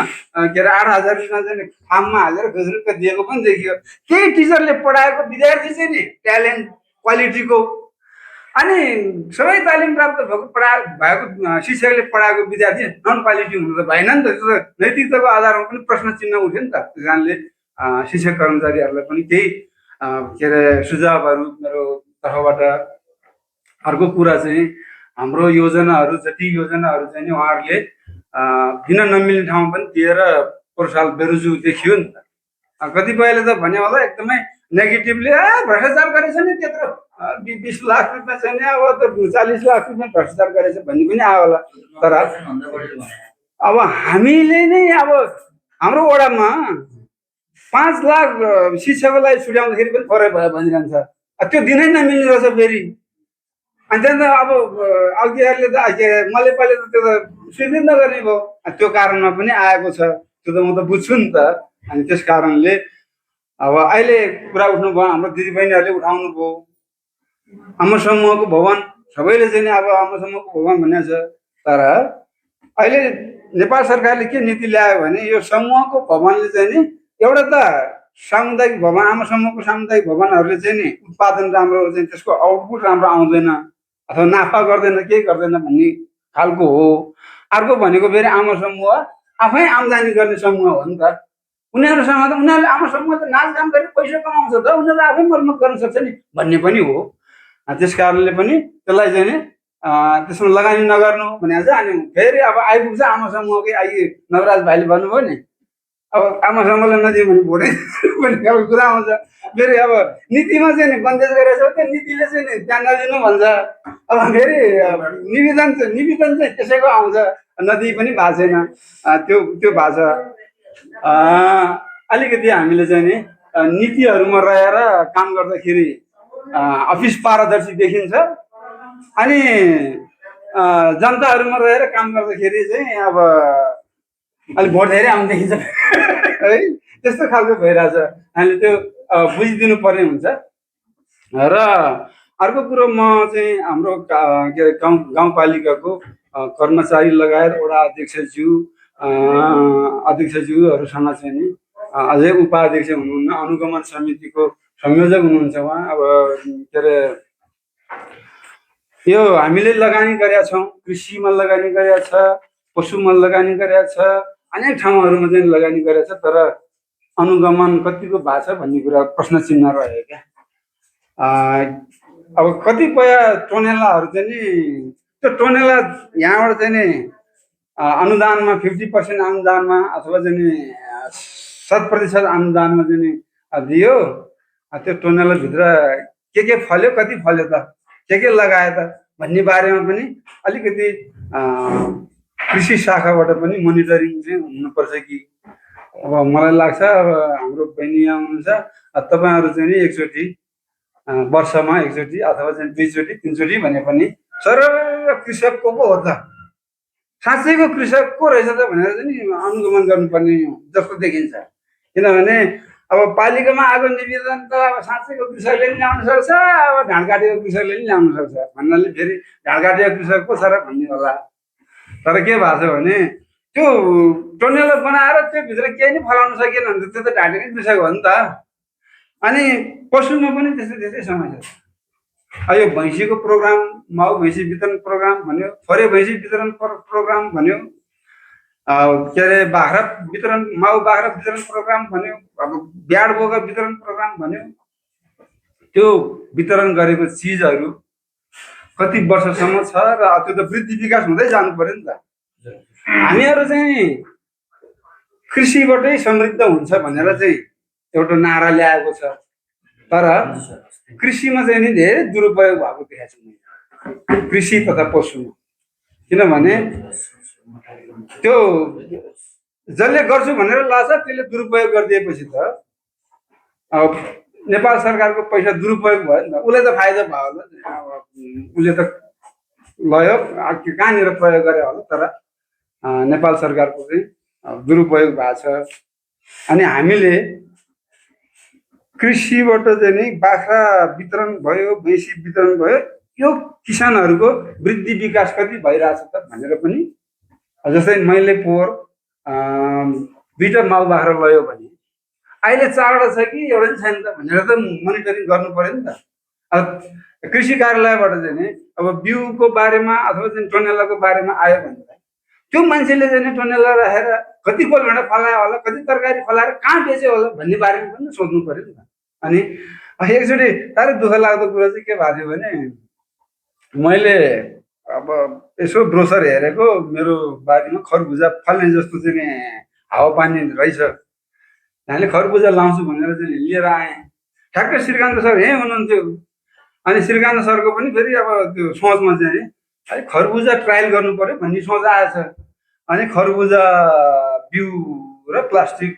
के अरे 8,000 रुपियाँ चाहिँ फार्ममा हालेर खुजुरुक्क दिएको पनि देखियो। केही टिचरले पढाएको विद्यार्थी चाहिँ नि ट्यालेन्ट क्वालिटीको अनि सबै तालिम प्राप्त भएको शिक्षकले पढाएको विद्यार्थी नन क्वालिटी हुनु त भएन नि त। त्यो त नैतिकताको आधारमा पनि प्रश्न चिन्ह उठ्यो नि त। त्यस कारणले शिक्षक कर्मचारीहरूलाई पनि केही के अरे सुझावहरू मेरो तर्फबाट। अर्को कुरा चाहिँ हाम्रो योजनाहरू जति योजनाहरू चाहिँ नि उहाँहरूले दिन नमिल्ने ठाउँमा पनि दिएर पोहोर साल बेरोजु देखियो नि त। कतिपयले त भने होला एकदमै नेगेटिभली भ्रष्टाचार गरेछ नि त्यत्रो 20 लाख रुपियाँ चाहिँ नि अब त 40 लाख रुपियाँ भ्रष्टाचार गरेछ भन्ने पनि आयो होला। तर अब हामीले नै अब हाम्रो वडामा 5 लाख शिक्षकलाई छुट्याउँदाखेरि पनि फरक भयो भनिरहन्छ। त्यो दिनै नमिल्ने रहेछ फेरि। अनि त्यहाँदेखि अब अघिहरूले त मलेपाले त त्यो त स्वीकृत नगर्ने भयो। त्यो कारणमा पनि आएको छ। त्यो त म त बुझ्छु नि त। अनि त्यस कारणले अब अहिले कुरा उठ्नुभयो हाम्रो दिदीबहिनीहरूले उठाउनु भयो आमा समूहको भवन सबैले चाहिँ अब आमा समूहको भवन भनेको छ। तर अहिले नेपाल सरकारले के नीति ल्यायो भने यो समूहको भवनले चाहिँ नि एउटा त सामुदायिक भवन आमा समूहको सामुदायिक भवनहरूले चाहिँ नि उत्पादन राम्रो चाहिँ त्यसको आउटपुट राम्रो आउँदैन अथवा नाफा गर्दैन केही गर्दैन भन्ने खालको हो। अर्को भनेको फेरि आमा समूह आफै आम्दानी गर्ने समूह हो नि त। उनीहरूसँग त उनीहरूले आमा समूह त नाचगान गरी पैसा कमाउँछ त उनीहरूले आफै मर्मत गर्न सक्छ नि भन्ने पनि हो। त्यस कारणले पनि त्यसलाई चाहिँ नि त्यसमा लगानी नगर्नु भनेको छ। अनि फेरि अब आइपुग्छ आमा समूहकै आइ नवराज भाइले भन्नुभयो नि अब आमा समूहलाई नदियो भने भोटै भन्ने खालको कुरा आउँछ। फेरि अब नीतिमा चाहिँ नि बन्देज गरेको छ त्यो नीतिले चाहिँ नि त्यहाँ नदिनु भन्छ। अब फेरि निवेदन चाहिँ त्यसैको आउँछ नदिई पनि भएको छैन। त्यो भएको छ। अलिकति हामीले चाहिँ नि नीतिहरूमा रहेर काम गर्दाखेरि अफिस पारदर्शी देखिन्छ। अनि जनताहरूमा रहेर काम गर्दाखेरि चाहिँ अब अलिक भोट धेरै आउनु देखिन्छ है त्यस्तो खालको भइरहेछ। हामीले त्यो बुझिदिनु पर्ने हुन्छ। र अर्को कुरो म चाहिँ हाम्रो के अरे गाउँपालिकाको कर्मचारी लगायत वडा अध्यक्षज्यूहरूसँग चाहिँ नि अझै उपाध्यक्ष हुनुहुन्न अनुगमन समितिको संयोजक हुनुहुन्छ उहाँ। अब के अरे यो हामीले लगानी गरेका छौँ कृषिमा लगानी गरेका छ पशुमा लगानी गरेका छ अनेक ठाउँहरूमा चाहिँ लगानी गरेका छ। तर अनुगमन कतिको भएको छ भन्ने कुरा प्रश्न चिन्ह रह्यो क्या। अब कतिपय टोनेलाहरू चाहिँ नि त्यो टोनेला यहाँबाट चाहिँ नि अनुदानमा 50% अनुदानमा अथवा चाहिँ नि 100% अनुदानमा चाहिँ नि दियो। त्यो टोनेलाभित्र के फल्यो कति फल्यो त के लगायो त भन्ने बारेमा पनि अलिकति कृषि शाखाबाट पनि मोनिटरिङ चाहिँ हुनुपर्छ कि। अब मलाई लाग्छ अब हाम्रो बहिनी हुनुहुन्छ तपाईँहरू चाहिँ नि एकचोटि वर्षमा एकचोटि अथवा चाहिँ 2 चोटि 3 चोटि भने पनि सरल कृषकको पो हो त साँच्चैको कृषक को रहेछ त भनेर चाहिँ नि अनुगमन गर्नुपर्ने जस्तो देखिन्छ। किनभने अब पालिकामा आएको निवेदन त अब साँच्चैको कृषकले पनि ल्याउन सक्छ अब ढाड काटेको कृषकले पनि ल्याउन सक्छ भन्नाले फेरि ढाड काटेको कृषक पो छ र भन्ने होला। तर के भएको छ भने त्यो टोनेला बनाएर त्यो भित्र केही नै फलाउन सकिएन भने त्यो त ढाडेकै कृषक हो नि त। अनि पशुमा पनि त्यस्तै समस्या छ। यो भैँसीको प्रोग्राम माउ भैँसी वितरण प्रोग्राम भन्यो थोरै भैँसी वितरण प्रोग्राम भन्यो के अरे बाख्रा वितरण माउ बाख्रा वितरण प्रोग्राम भन्यो अब ब्याड बोका वितरण प्रोग्राम भन्यो। त्यो वितरण गरेको चिजहरू कति वर्षसम्म छ र त्यो त वृद्धि विकास हुँदै जानु पर्यो नि त। हामीहरू चाहिँ कृषिबाटै समृद्ध हुन्छ भनेर चाहिँ एउटा नारा ल्याएको छ। तर कृषिमा चाहिँ नि धेरै दुरुपयोग भएको देखेको छु मैले, कृषि तथा पशुमा। किनभने त्यो जसले गर्छु भनेर लाग्छ त्यसले दुरुपयोग गरिदिएपछि त अब नेपाल सरकारको पैसा दुरुपयोग भयो नि त, उसले त फाइदा भयो होला। अब उसले त लयो कहाँनिर प्रयोग गरे होला, तर नेपाल सरकारको चाहिँ दुरुपयोग भएको छ। अनि हामीले कृषिबाट चाहिँ नि बाख्रा वितरण भयो, भैँसी वितरण भयो, यो किसानहरूको वृद्धि विकास कति भइरहेछ त भनेर पनि, जस्तै मैले पोहोर 2टा माल बाख्रा लयो भने अहिले 4वटा छ कि एउटा पनि छैन त भनेर त मोनिटरिङ गर्नु पर्यो नि त। अब कृषि कार्यालयबाट चाहिँ नि अब बिउको बारेमा अथवा चाहिँ टनेलाको बारेमा आयो भने त्यो मान्छेले चाहिँ नि टनेला राखेर कति कोल भेडा फलायो होला, कति तरकारी फलाएर कहाँ बेच्यो होला भन्ने बारेमा पनि सोध्नु पर्यो नि त। अनि एकचोटि साह्रै दुःख लाग्दो कुरा चाहिँ के भएको थियो भने, मैले अब यसो ब्रोसर हेरेको, मेरो बारीमा खरबुजा फल्ने जस्तो चाहिँ नि हावापानी रहेछ, हामीले खरबुजा लाउँछु भनेर चाहिँ लिएर आएँ। ठ्याक्कै श्रीकान्त सर यहीँ हुनुहुन्थ्यो। अनि श्रीकान्त सरको पनि फेरि अब त्यो सोचमा चाहिँ नि अलिक खरबुजा ट्रायल गर्नु पर्यो भन्ने सोच आएछ। अनि खरबुजा बिउ र प्लास्टिक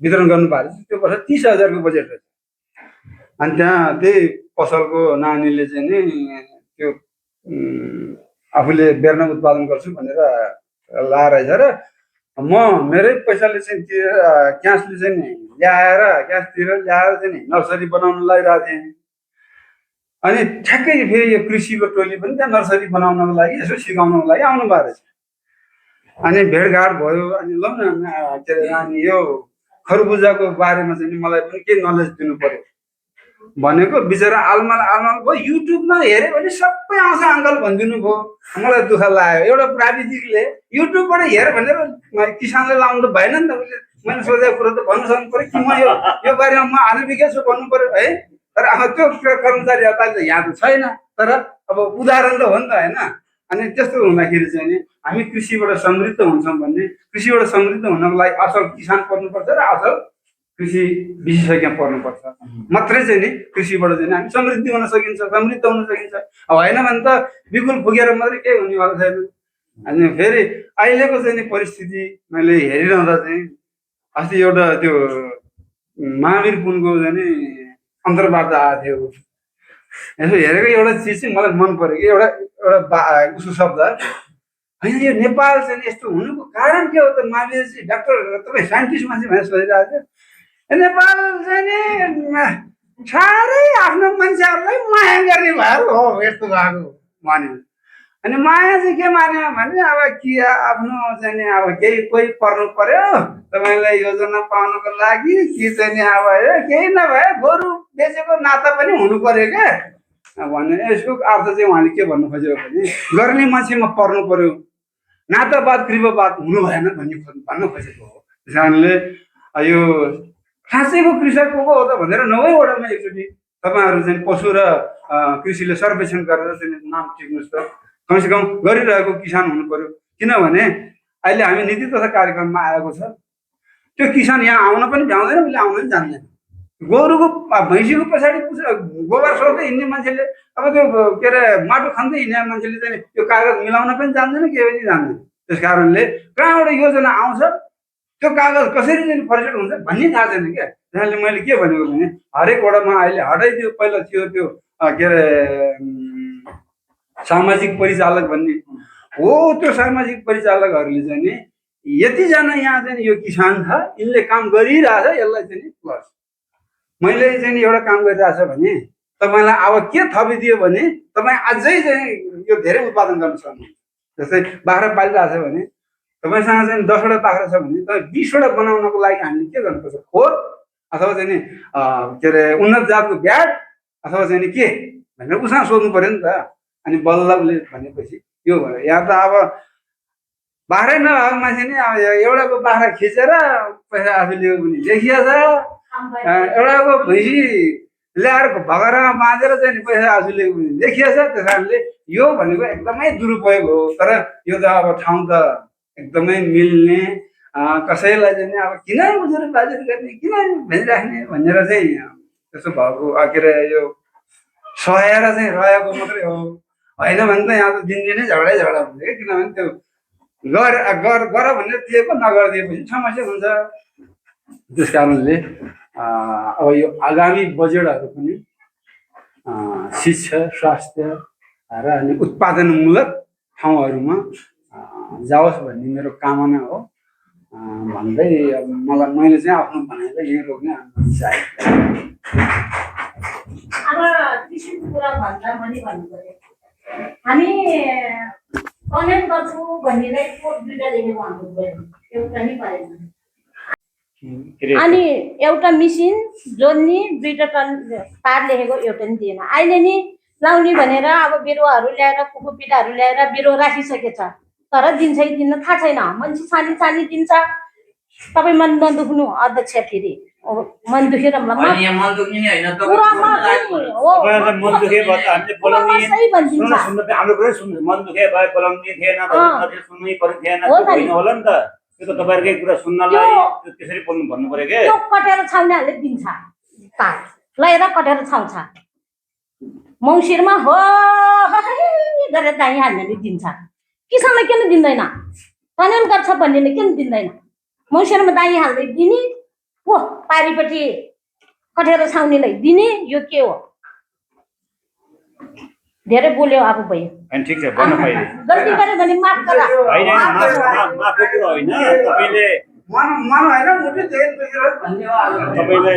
वितरण गर्नु भएको छ। त्यो वर्ष 30,000 को बजेट रहेछ। अनि त्यहाँ त्यही पसलको नानीले चाहिँ नि त्यो आफूले बेर्ना उत्पादन गर्छु भनेर लाएर रहेछ र म मेरै पैसाले चाहिँ क्यासले चाहिँ नि ल्याएर क्यासतिर ल्याएर चाहिँ नि नर्सरी बनाउन लगाइरहेको थिएँ। अनि ठ्याक्कै फेरि यो कृषिको टोली पनि त्यहाँ नर्सरी बनाउनको लागि यसो सिकाउनको लागि आउनु भएको रहेछ। अनि भेटघाट भयो। अनि ल न के अरे नानी यो खरबुजाको बारेमा चाहिँ मलाई पनि केही नलेज दिनु पर्यो भनेको, बिचरा आलमाल भयो। युट्युबमा हेऱ्यो भने सबै आउँछ अङ्कल भनिदिनु भयो। मलाई दुःख लाग्यो, एउटा प्राविधिकले युट्युबबाट हेर भनेर किसानले लाउनु त भएन नि त। उसले मैले सोधेको कुरो त भन्नु सक्नु पर्यो कि म यो बारेमा म अनभिज्ञ छु भन्नु पर्यो है। तर अब त्यो कर्मचारी हताले यहाँ त छैन, तर अब उदाहरण त हो नि त होइन। अनि त्यस्तो हुँदाखेरि चाहिँ नि हामी कृषिबाट समृद्ध हुन्छौँ भने, कृषिबाट समृद्ध हुनको लागि असल किसान पर्नुपर्छ र असल कृषि विशेषज्ञ पर्नुपर्छ, मात्रै चाहिँ नि कृषिबाट चाहिँ हामी समृद्धि हुन सकिन्छ, समृद्ध हुन सकिन्छ। अब होइन भने त बिल्कुल पुगेर मात्रै केही हुनेवाला छैन। अनि फेरि अहिलेको चाहिँ नि परिस्थिति मैले हेरिरहँदा चाहिँ अस्ति एउटा त्यो महावीर पुनको चाहिँ नि अन्तर्वार्ता आएको थियो। यसो हेरेको एउटा चिज चाहिँ मलाई मन पऱ्यो कि एउटा उसको शब्द होइन, यो नेपाल चाहिँ यस्तो हुनुको कारण के हो त? महावीरजी डाक्टर तपाईँ साइन्टिस्ट मान्छे भनेर सोधिरहेको थियो। नेपाल चाहिँ नि साह्रै आफ्नो मान्छेहरूलाई माया गर्ने भएर हो यस्तो भएको भन्यो। अनि माया चाहिँ के मान्यो भने अब कि आफ्नो चाहिँ नि अब केही कोही पर्नु पर्यो तपाईँलाई योजना पाउनको लागि, कि चाहिँ नि अब केही नभए गोरु बेचेको नाता पनि हुनु पर्यो क्या भन्ने। यसको अर्थ चाहिँ उहाँले के भन्नु खोजेको भने, गर्ने मान्छेमा पर्नु पर्यो, नातावाद कृपवाद हुनु भएन भन्न खोजेको हो। त्यस कारणले यो साँच्चैको कृषक को हो त भनेर 9 वटामा एकचोटि तपाईँहरू चाहिँ पशु र कृषिले सर्वेक्षण गरेर चाहिँ नाम टिप्नुहोस् त। कमसेकम गरिरहेको किसान हुनु पर्यो। किनभने अहिले हामी नीति तथा कार्यक्रममा आएको छ, त्यो किसान यहाँ आउन पनि भ्याउँदैन, उसले आउन पनि जान्दैन। गोरुको भैँसीको पछाडि गोबर सोच्दै हिँड्ने मान्छेले, अब त्यो के अरे माटो खन्दै हिँड्ने मान्छेले चाहिँ त्यो कागज मिलाउन पनि जान्दैन, के पनि जान्दैन। त्यस कारणले कहाँबाट योजना आउँछ, त्यो कागज कसरी चाहिँ फर्केट हुन्छ भन्ने थाहा छैन क्या। त्यसैले मैले के भनेको भने हरेक वडामा अहिले हटाइदियो। पहिला थियो त्यो के अरे सामाजिक परिचालक भन्ने हो। त्यो सामाजिक परिचालकहरूले चाहिँ नि यतिजना यहाँ चाहिँ यो किसान छ, यिनले काम गरिरहेछ, यसलाई चाहिँ नि प्लस मैले चाहिँ नि एउटा काम गरिरहेछ भने तपाईँलाई अब के थपिदियो भने तपाईँ अझै चाहिँ यो धेरै उत्पादन गर्न सक्नुहुन्छ। जस्तै बाख्रा पालिरहेछ भने तपाईँसँग चाहिँ 10 वटा बाख्रा छ भने तपाईँ 20 वटा बनाउनको लागि हामीले के गर्नुपर्छ? खोर अथवा चाहिँ नि के अरे उन्नत जातको ब्याड अथवा चाहिँ नि के भनेर उसँग सोध्नु पर्यो नि त। अनि बल्ल उसले भनेपछि यो भयो। यहाँ त अब बाख्रै नभएको मान्छे नि अब एउटाको बाख्रा खिचेर पैसा आफू लियो भने देखिया छ, एउटाको भैँसी ल्याएर भगरमा बाँधेर चाहिँ नि पैसा आफू लिएको भने देखिया छ। त्यस कारणले यो भनेको एकदमै दुरुपयोग हो। तर यो त अब ठाउँ त एकदमै मिल्ने, कसैलाई चाहिँ अब किन उजुर बाजुर गर्ने, किन भनिराख्ने भनेर चाहिँ त्यसो भएको के अरे यो सहेर चाहिँ रहेको मात्रै हो, होइन भने त यहाँ त दिनदिनै झगडै झगडा हुन्छ कि, किनभने त्यो गर भनेर दिएको नगरिदिएपछि समस्या हुन्छ। त्यस कारणले अब यो आगामी बजेटहरू पनि शिक्षा, स्वास्थ्य र अनि उत्पादनमूलक ठाउँहरूमा जाओस् भन्ने मेरो कामना हो भन्दै अब मैले चाहिँ आफ्नो भनाइलाई यही रोक्ने अनुमति चाहे। अब कृषिको कुरा भन्दा पनि भन्नु पर्यो, हामी कमेन्ट गर्छु भन्नेलाई कोट दुईटा लेखेको हाम्रो गयो, एउटा नि पाएन। अनि एउटा मिसिन जोड्ने 2 टन तार लेखेको एउटा नि दिएन। अहिले नि लाउने भनेर अब बिरुवाहरू ल्याएर कुकुपिटाहरू ल्याएर बिरुवा राखिसकेछ, तर दिन्छ कि दिन्न थाहा छैन। मान्छे छानी दिन्छ। तपाईँ मन नदुख्नु अध्यक्ष, फेरि मन दुखेर मन दुख्ने नि होइन मन दुखे भए त हामीले बोलाउने हाम्रो कुरै सुन्नु मन दुखे भए बोलाउने थिएन, सुन्नै पर्ने थिएन, होइन होला नि त। त्यो त तपाईँहरूकै कुरा सुन्नलाई त्यसरी बोल्नु भन्नु पर्यो के। त्यो कटेर छाउनेहरूले दिन्छ तार लगाएर कटेर छाउँछ, मौसिरमा हो गरेर दाई हाल्नेले दिन्छ। किसानलाई किन दिँदैन? कनेल गर्छ भन्नेले किन दिँदैन? मौसिरमा दाई हाल्दै दिने, हो पारिपट्टि कटेर छाउनेलाई दिने, यो के हो? धेरै बोल्यो अब भयो। अनि ठिक छ, भन्न पाइयो। गल्ती गरे भने माफ गर। होइन माफको कुरा होइन, तपाईँले मन होइन मुटु धेरै दुखिरहेको भन्ने हो। तपाईँले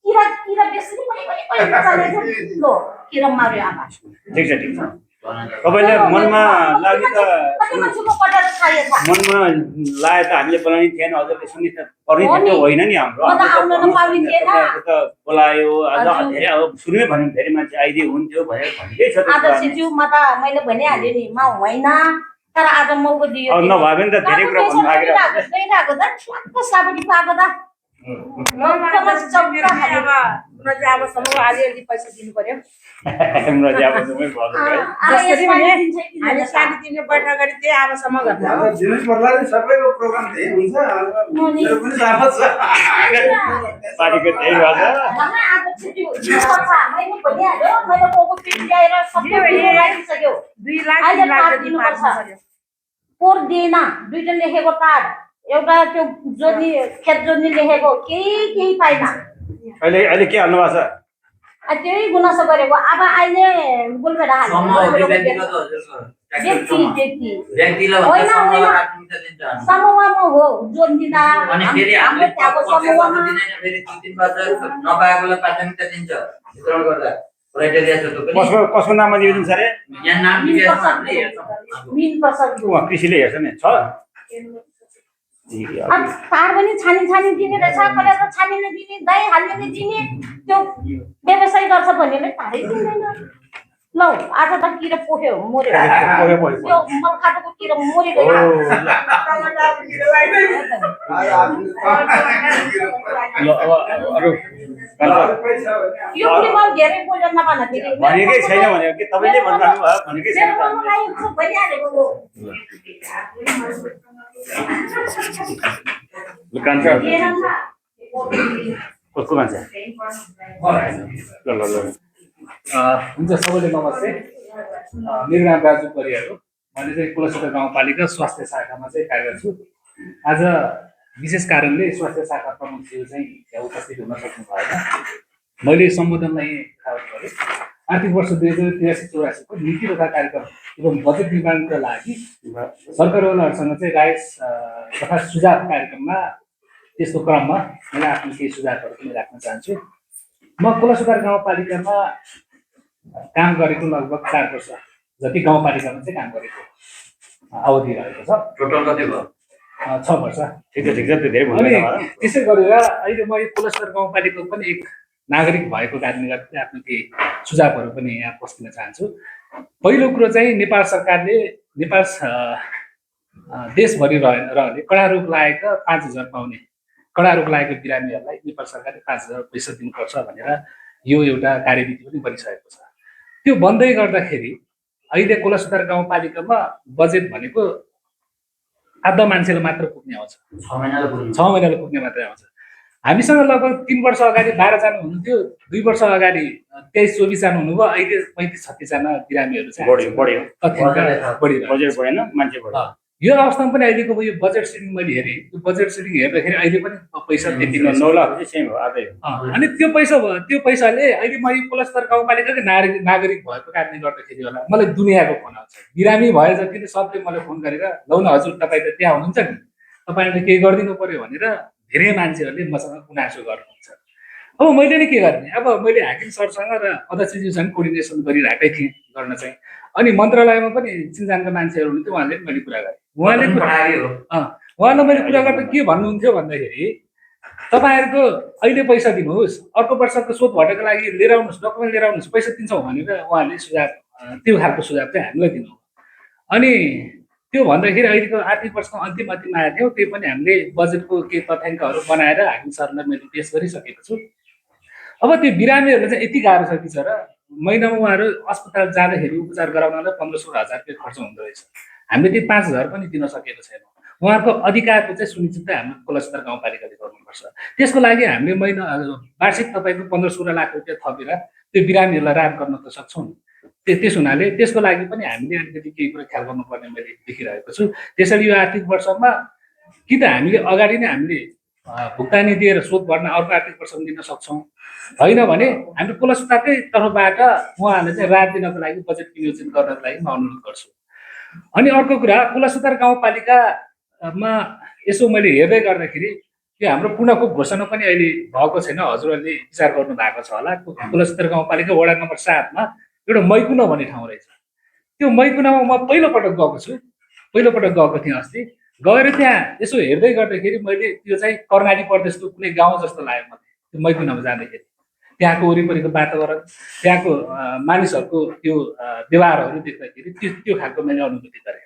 किरा किरा बेसी पनि चलेको लो किरा मार्यो आवाज। ठिक छ ठिक छ। तपाईँले मनमा लाग्ने त मनमा लाए त हामीले बोलाउने थिएन, हजुरले सुनि पर्ने थियो होइन नि। हाम्रो त बोलायो अझ धेरै, अब सुरुमै भन्यो धेरै मान्छे आइदिए हुन्थ्यो भनेर भन्दै छ। आदर्शज्यू म त मैले भनिहालेँ नि, म होइन, तर आज मौको दियो। अब नभए पनि त धेरै कुरा भन्नु लागेर गइरहेको त ठ्याक्क साबुरी पाएको त अबसम्म अलिअलि पैसा दिनु पर्यो। हामी सानो तिमीले बैठक गरी त्यही अबसम्म गर्छ। दिनै पर्ला नि, सबैको प्रोग्राम त्यही हुन्छ। मेरो पनि साहमत छ। पार्टीको त्यही भन्छ। पोर दिएन, 2 टन लेखेको तार, एउटा त्यो जोड्ने खेत जोड्ने लेखेको केही पाइन। अहिले के हाल्नु भएको छ? त्यही गुनासो गरेको। अब अहिले गोलभेडा समूहमा हो जोडिदिँदा कसको नाममा निवेदन छ अरे? कृषिले हेर्छ नि छ। तार पनि छानी दिने रहेछ, कलेर छानीले दिने, दही हाल्नेले दिने, त्यो व्यवसाय गर्छ भन्नेले तारै दिँदैन। ल आज त किरा पोख्यो मर्यो, त्यो मलखाटोको किरा मरेको। यो पनि म धेरै बोल्न नभन फेरि भनेकै छैन भनेको के तपाईँले भन्नु भयो? भनेकै छैन भनिहालेको हो। कसको मान्छे? हुन्छ, सबैले नमस्ते। मेरो नाम राजु परियार हो। मैले चाहिँ कुलसुतर गाउँपालिका स्वास्थ्य शाखामा चाहिँ कार्यरत छु। आज विशेष कारणले स्वास्थ्य शाखा प्रमुखज्यू चाहिँ यहाँ उपस्थित हुन सक्नु भएन। मैले सम्बोधनलाई खारेज गरेँ। आर्थिक वर्ष 2083-84 को नीति तथा कार्यक्रम एवं बजेट निर्माणका लागि सरकारवालाहरूसँग चाहिँ राय तथा सुझाव कार्यक्रममा त्यसको क्रममा मैले आफ्नो केही सुझावहरू पनि राख्न चाहन्छु। म कुलसुतर गाउँपालिकामा काम गरेको लगभग 4 वर्ष जति गाउँपालिकामा चाहिँ काम गरेको अवधि रहेको छ। टोटल कति भयो? 6 वर्ष। ठिक छ धेरै अनि त्यसै गरेर अहिले म यो कुलसुतर गाउँपालिकाको पनि एक नागरिक भएको कारणले गर्दा आफ्नो केही सुझावहरू पनि यहाँ प्रस्तुत गर्न चाहन्छु। पहिलो कुरो चाहिँ नेपाल सरकारले देशभरि रहने कडा रोग लागेका 5000 पाउने कडा रोग लागेको बिरामीहरूलाई नेपाल सरकारले 5000 पैसा दिनुपर्छ भनेर यो एउटा कार्यविधि पनि बनिसकेको छ। त्यो बन्दै गर्दाखेरि अहिले कुलसुतर गाउँपालिकामा बजेट भनेको आधा मान्छेले मात्र पुग्ने आउँछ, 6 महिनाले पुग्ने 6 महिनाले पुग्ने मात्रै आउँछ। हामीसँग लगभग 3 वर्ष अगाडि 12 जना हुनुहुन्थ्यो, 2 वर्ष अगाडि 23-24 जना हुनुभयो, अहिले 35-36 जना बिरामीहरू चाहिँ बढ्यो बढिरहेको बजेट बढेन मान्छे बढ्यो यो अवस्थामा पनि अहिलेको यो बजेट सिडिङ मैले हेरेँ, यो बजेट सिडिङ हेर्दाखेरि अहिले पनि पैसा त्यति नै छ। 9 लाख चाहिँ सेम हो आधै अनि त्यो पैसाले अहिले म यो कुलस्तर गाउँपालिकाकै नागरिक भएको कारणले गर्दाखेरि होला मलाई दुनियाँको फोन आउँछ। बिरामी भए जतिले सबले मलाई फोन गरेर लौ न हजुर तपाईँ त त्यहाँ हुनुहुन्छ नि, तपाईँले केही गरिदिनु पर्यो भनेर धेरै मान्छेहरूले मसँग गुनासो गर्नुहुन्छ। अब मैले नै के गर्ने, अब मैले हाकिम सरसँग र अध्यक्षज्यूसँग कोर्डिनेसन गरिरहेकै थिएँ गर्न चाहिँ। अनि मन्त्रालयमा पनि चिनजानका मान्छेहरू हुनुहुन्थ्यो, उहाँले मैले कुरा गरेँ। उहाँलाई मैले कुरा गर्दा के भन्नुहुन्थ्यो भन्दाखेरि तपाईँहरूको अहिले पैसा दिनुहोस्, अर्को वर्षको शोध भट्टको लागि लिएर आउनुहोस्, डकुमेन्ट लिएर आउनुहोस्, पैसा दिन्छौँ भनेर उहाँले सुझाव त्यो खालको सुझाव चाहिँ हामीलाई दिनु। अनि त्यो भन्दाखेरि अहिलेको आर्थिक वर्षको अन्तिममा आएको थियो, त्यो पनि हामीले बजेटको केही तथ्याङ्कहरू बनाएर हाकिम सरलाई मैले पेस गरिसकेको छु। अब त्यो बिरामीहरूले चाहिँ यति गाह्रो छ कि सर, महिनामा उहाँहरू अस्पताल जाँदाखेरि उपचार गराउनलाई 15-16 हजार रुपियाँ खर्च हुँदो रहेछ। हामीले त्यो 5 हजार पनि दिन सकेको छैनौँ। उहाँहरूको अधिकारको चाहिँ सुनिश्चितता हाम्रो कुलस्तर गाउँपालिकाले गर्नुपर्छ। त्यसको लागि हामीले वार्षिक तपाईँको 15-16 लाख रुपियाँ थपेर त्यो बिरामीहरूलाई राहत गर्न त सक्छौँ। त्यस हुनाले त्यसको लागि पनि हामीले अलिकति केही कुरा ख्याल गर्नुपर्ने मैले देखिरहेको छु। त्यसैले यो आर्थिक वर्षमा कि त हामीले अगाडि नै हामीले भुक्तानी दिएर शोध भर्न अर्को आर्थिक वर्षमा दिन सक्छौँ, होइन भने हाम्रो कुलस्ताकै तर्फबाट उहाँहरूले चाहिँ राहत दिनको लागि बजेट विनियोजन गर्नको लागि म अनुरोध गर्छु। अनि अर्को कुरा, कुलस्तर गाउँपालिकामा यसो मैले हेर्दै गर्दाखेरि यो हाम्रो पुनःको घोषणा पनि अहिले भएको छैन, हजुरहरूले विचार गर्नु भएको छ होला। कुलस्तर गाउँपालिका वडा नम्बर 7 मा एउटा मैकुना भन्ने ठाउँ रहेछ। त्यो मैकुनामा म पहिलोपटक गएको थिएँ अस्ति। गएर त्यहाँ यसो हेर्दै गर्दाखेरि मैले त्यो चाहिँ कर्णाली प्रदेशको कुनै गाउँ जस्तो लाग्यो मलाई त्यो मैकुनामा जाँदाखेरि। त्यहाँको वरिपरिको वातावरण, त्यहाँको मानिसहरूको त्यो व्यवहारहरू देख्दाखेरि त्यो खालको मैले अनुभूति गरेँ।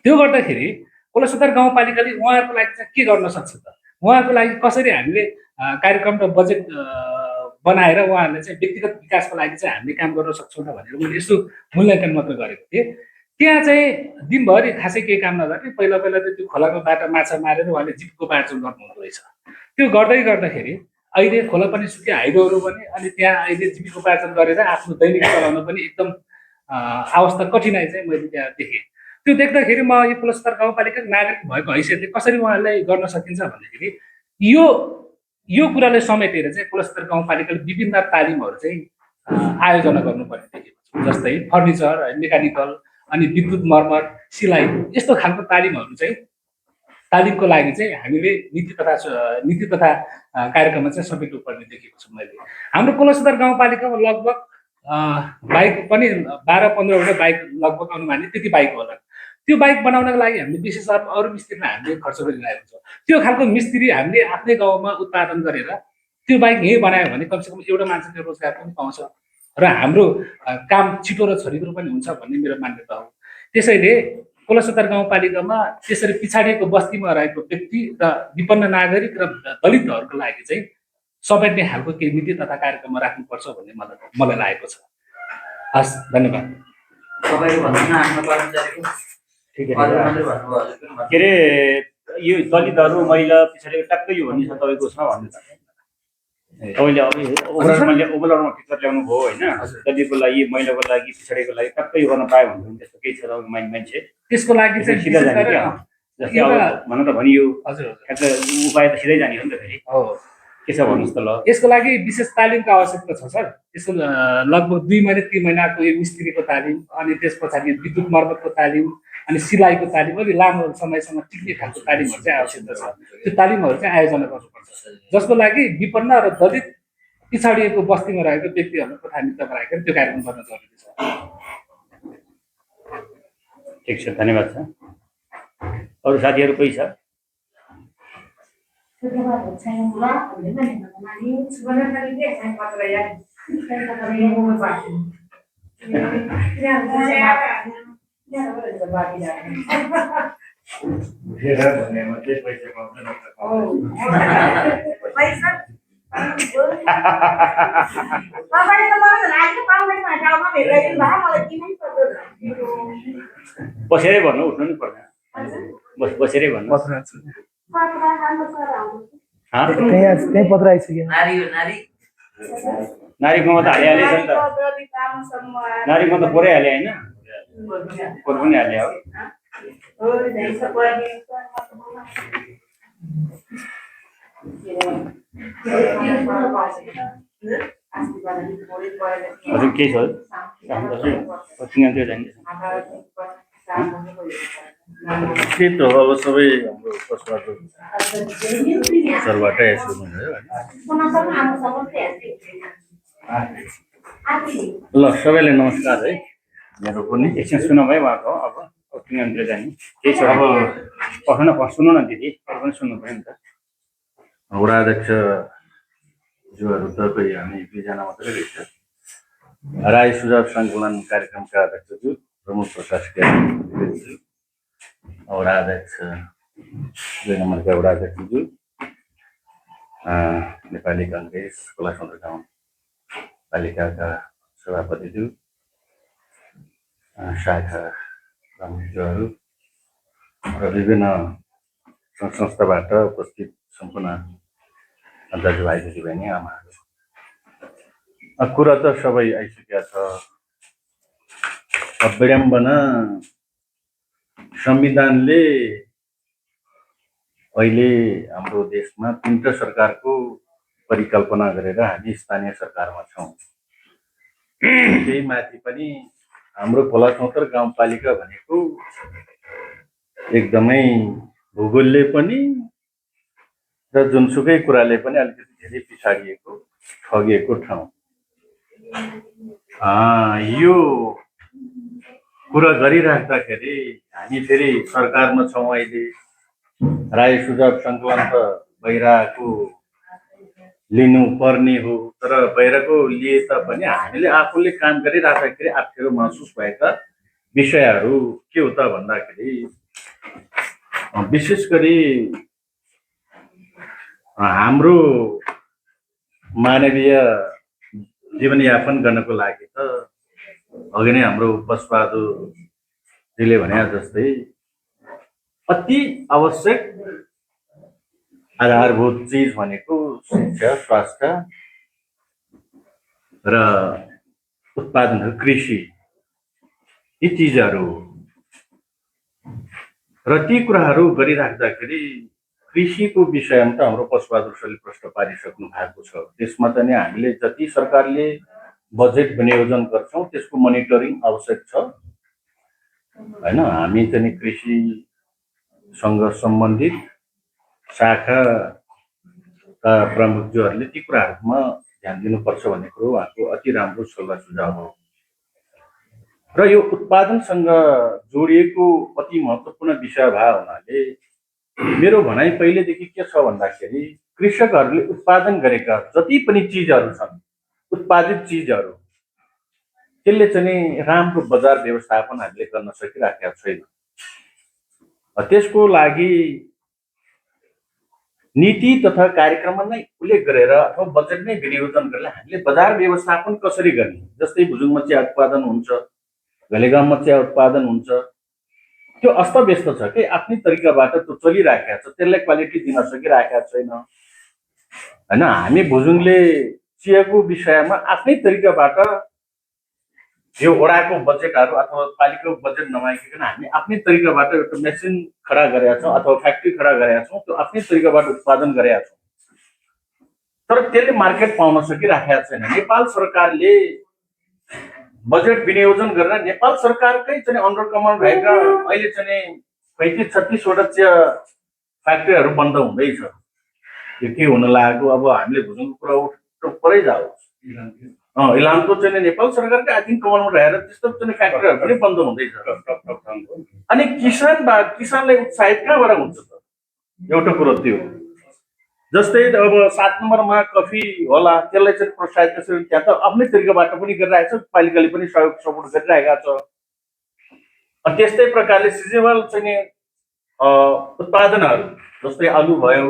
त्यो गर्दाखेरि कुलस्तर गाउँपालिकाले उहाँहरूको लागि चाहिँ के गर्न सक्छ त, उहाँहरूको लागि कसरी हामीले कार्यक्रम र बजेट बनाएर उहाँहरूले चाहिँ व्यक्तिगत विकासको लागि चाहिँ हामीले काम गर्न सक्छौँ त भनेर मैले यस्तो मूल्याङ्कन मात्र गरेको थिएँ। त्यहाँ चाहिँ दिनभरि खासै केही काम नगर्ने, पहिला त त्यो खोलाको बाटो माछा मारेर उहाँले जीविकोपार्जन गर्नुहुँदो रहेछ। त्यो गर्दाखेरि अहिले खोला पनि सुक्यो, हाइडोहरू पनि, अनि त्यहाँ अहिले जीविकोपार्जन गरेर आफ्नो दैनिक चलाउन पनि एकदम अवस्था कठिनाइ चाहिँ मैले त्यहाँ देखेँ। त्यो देख्दाखेरि म यो कुलस्तर गाउँपालिकाको नागरिक भएको हैसियतले कसरी उहाँलाई गर्न सकिन्छ भन्दाखेरि यो कुरालाई समेटेर चाहिँ कुलस्तर गाउँपालिकाले विभिन्न तालिमहरू चाहिँ आयोजना गर्नुपर्ने देखेको छु। जस्तै फर्निचर, मेकानिकल, अनि विद्युत मर्मत, सिलाइ, यस्तो खालको तालिमको लागि चाहिँ हामीले नीति तथा कार्यक्रममा चाहिँ समेट्नुपर्ने देखेको छु मैले। हाम्रो कुलस्तर गाउँपालिकामा लगभग बाइक पनि 12-15वटा बाइक लगभग अनुमानित त्यति बाइक होला। त्यो बाइक बनाउनको लागि हामीले विशेष अरू मिस्त्रीमा हामीले खर्च गरिरहेको छ। त्यो खालको मिस्त्री हामीले आफ्नै गाउँमा उत्पादन गरेर त्यो बाइक यहीँ बनायो भने कमसेकम एउटा मान्छेले रोजगार पनि पाउँछ र हाम्रो काम छिटो र छरितो पनि हुन्छ भन्ने मेरो मान्यता हो। त्यसैले कुलस्तर गाउँपालिकामा त्यसरी पिछाडिएको बस्तीमा रहेको व्यक्ति र विपन्न नागरिक र दलितहरूको लागि चाहिँ समेट्ने खालको केही नीति तथा कार्यक्रममा राख्नुपर्छ भन्ने मलाई लागेको छ। हस्, धन्यवाद। के अरे यो दलितहरू, महिला, पिछाडिको ट्याक्कै यो भन्ने छ तपाईँको छ भन्नु त तपाईँले अब ओभरअलमा पिक्चर ल्याउनु भयो होइन, दलितको लागि, महिलाको लागि, पिछाडिको लागि ट्याक्कै यो गर्न पायो भने त्यस्तो केही छ मान्छे त्यसको लागि चाहिँ सिधा जाने क्या, जस्तै अब भन्न त भनियो उपाय त सिधै जाने हो नि त फेरि। के छ भन्नुहोस् त ल। यसको लागि विशेष तालिमको आवश्यकता छ सर। यसको लगभग 2 महिना 3 महिनाको यो मिस्त्रीको तालिम, अनि त्यस पछाडि विद्युत मर्मतको तालिम, अनि सिलाइको तालिम, अलि लामो समयसम्म टिक्ने खालको तालिमहरू चाहिँ आवश्यकता छ। त्यो तालिमहरू चाहिँ आयोजना गर्नुपर्छ, जसको लागि विपन्न र दलित पिछाडिएको बस्तीमा रहेको व्यक्तिहरूलाई प्राथमिकता बनाएर त्यो कार्यक्रम गर्न जरुरी छ। ठिक छ, धन्यवाद छ। अरू साथीहरू कोही छ? बसेरै भन्नु, उठ्नु नि पर्दैन, बसेरै भन्नु। त्यही पत्र आइसक्यो। नारीकोमा त हालिहालेछ नि त, नारीकोमा त पोरै हाले होइन, पोर पनि हाले हो। हजुर केही छ त्यही त अब सबै हाम्रो पशुबहादुर सरबाटै सुन्नुभयो होइन। ल सबैलाई नमस्कार है, मेरो पनि एकछिन सुनौँ है उहाँको। अब किनतिर जाने केही छ अब पठाउन सुन्नु न दिदी, अरू पनि सुन्नु पऱ्यो नि त। वडा अध्यक्षज्यूहरू त कोही हामी दुईजना मात्रै रहेछ। राई सुझाव सङ्कलन कार्यक्रमका अध्यक्षज्यू, प्रमुख प्रशासकीय अधिकारीज्यू, वडा अध्यक्ष 2 नम्बरका वडा अध्यक्षज्यू, नेपाली काङ्ग्रेस कोलासन्द्र गाउँपालिकाका सभापतिज्यू, शाखा प्रमुखज्यूहरू र विभिन्न सङ्घ संस्थाबाट उपस्थित सम्पूर्ण दाजुभाइ दिदीबहिनी आमाहरू, कुरा त सबै आइसकेका छ। विडम्बना संविधानले अहिले हाम्रो देशमा 3 सरकारको परिकल्पना गरेर हामी स्थानीय सरकारमा छौँ। त्यही माथि पनि हाम्रो खोलाचौतर गाउँपालिका भनेको एकदमै भूगोलले पनि र जुनसुकै कुराले पनि अलिकति धेरै पिछाडिएको ठगिएको ठाउँ। यो कुरा गरिराख्दाखेरि हामी फेरि सरकारमा छौँ अहिले, राई सुझाव सङ्कलन त भइरहेको लिनुपर्ने हो, तर बाहिरको लिए तापनि हामीले आफूले काम गरिराख्दाखेरि अप्ठ्यारो महसुस भएका विषयहरू के हो त भन्दाखेरि विशेष गरी हाम्रो मानवीय जीवनयापन गर्नको लागि त अघि नै हाम्रो पशुबहादुरजीले भने जस्तै अति आवश्यक आधारभूत चिज भनेको शिक्षा, स्वास्थ्य र उत्पादनहरू, कृषि, यी चिजहरू र ती कुराहरू गरिराख्दाखेरि कृषिको विषयमा त हाम्रो पशुबहादुर सरले प्रश्न पारिसक्नु भएको छ। त्यसमा त नि हामीले जति सरकारले बजेट विनियोजन गर्छौँ त्यसको मोनिटरिङ आवश्यक छ हैन। हामी चाहिँ कृषिसँग सम्बन्धित शाखाका प्रमुखज्यूहरूले ती कुराहरूमा ध्यान दिनुपर्छ भन्ने कुरो उहाँको अति राम्रो सल्लाह सुझाव हो। र यो उत्पादनसँग जोडिएको अति महत्त्वपूर्ण विषय भए हुनाले मेरो भनाइ पहिलेदेखि के छ भन्दाखेरि कृषकहरूले उत्पादन गरेका जति पनि चिजहरू छन्, उत्पादित चिजहरू, त्यसले चाहिँ राम्रो बजार व्यवस्थापन हामीले गर्न सकिराखेका छैन। त्यसको लागि नीति तथा कार्यक्रममा नै उल्लेख गरेर अथवा बजेट नै विनियोजन गरेर हामीले बजार व्यवस्थापन कसरी गर्ने, जस्तै भुजुङमा चिया उत्पादन हुन्छ, घलेगाउँमा चिया उत्पादन हुन्छ, त्यो अस्तव्यस्त छ कि आफ्नै तरिकाबाट त्यो चलिराखेको छ, त्यसलाई क्वालिटी दिन सकिराखेका छैन हैन। हामी भुजुङले चियाको विषयमा आफ्नै तरिकाबाट यो वडाको बजेटहरू अथवा पालिकाको बजेट नमागिकन हामी आफ्नै तरिकाबाट एउटा मेसिन खडा गरेका छौँ अथवा फ्याक्ट्री खडा गरेका छौँ, त्यो आफ्नै तरिकाबाट उत्पादन गरेका छौँ, तर त्यसले मार्केट पाउन सकिराखेका छैन। नेपाल सरकारले बजेट विनियोजन गरेर नेपाल सरकारकै चाहिँ अन्डर कमान्ड भएका अहिले चाहिँ 35-36 वटा चिया फ्याक्ट्रीहरू बन्द हुँदैछ। यो के हुन लागेको, अब हामीले भुजुङको कुरा परै जाओस्, इलामको चाहिँ नेपाल सरकारकै आई थिङ्क कमान्डमा रहेर त्यस्तो चाहिँ फ्याक्ट्रीहरू पनि बन्द हुँदैछ। अनि किसानलाई उत्साहित कहाँबाट हुन्छ त? एउटा कुरो त्यो। जस्तै अब 7 नम्बरमा कफी होला, त्यसलाई चाहिँ प्रोत्साहित कसरी, त्यहाँ त आफ्नै तरिकाबाट पनि गरिरहेको छ, पालिकाले पनि सहयोग सपोर्ट गरिरहेका छ। त्यस्तै प्रकारले सिजनल चाहिँ उत्पादनहरू जस्तै आलु भयो,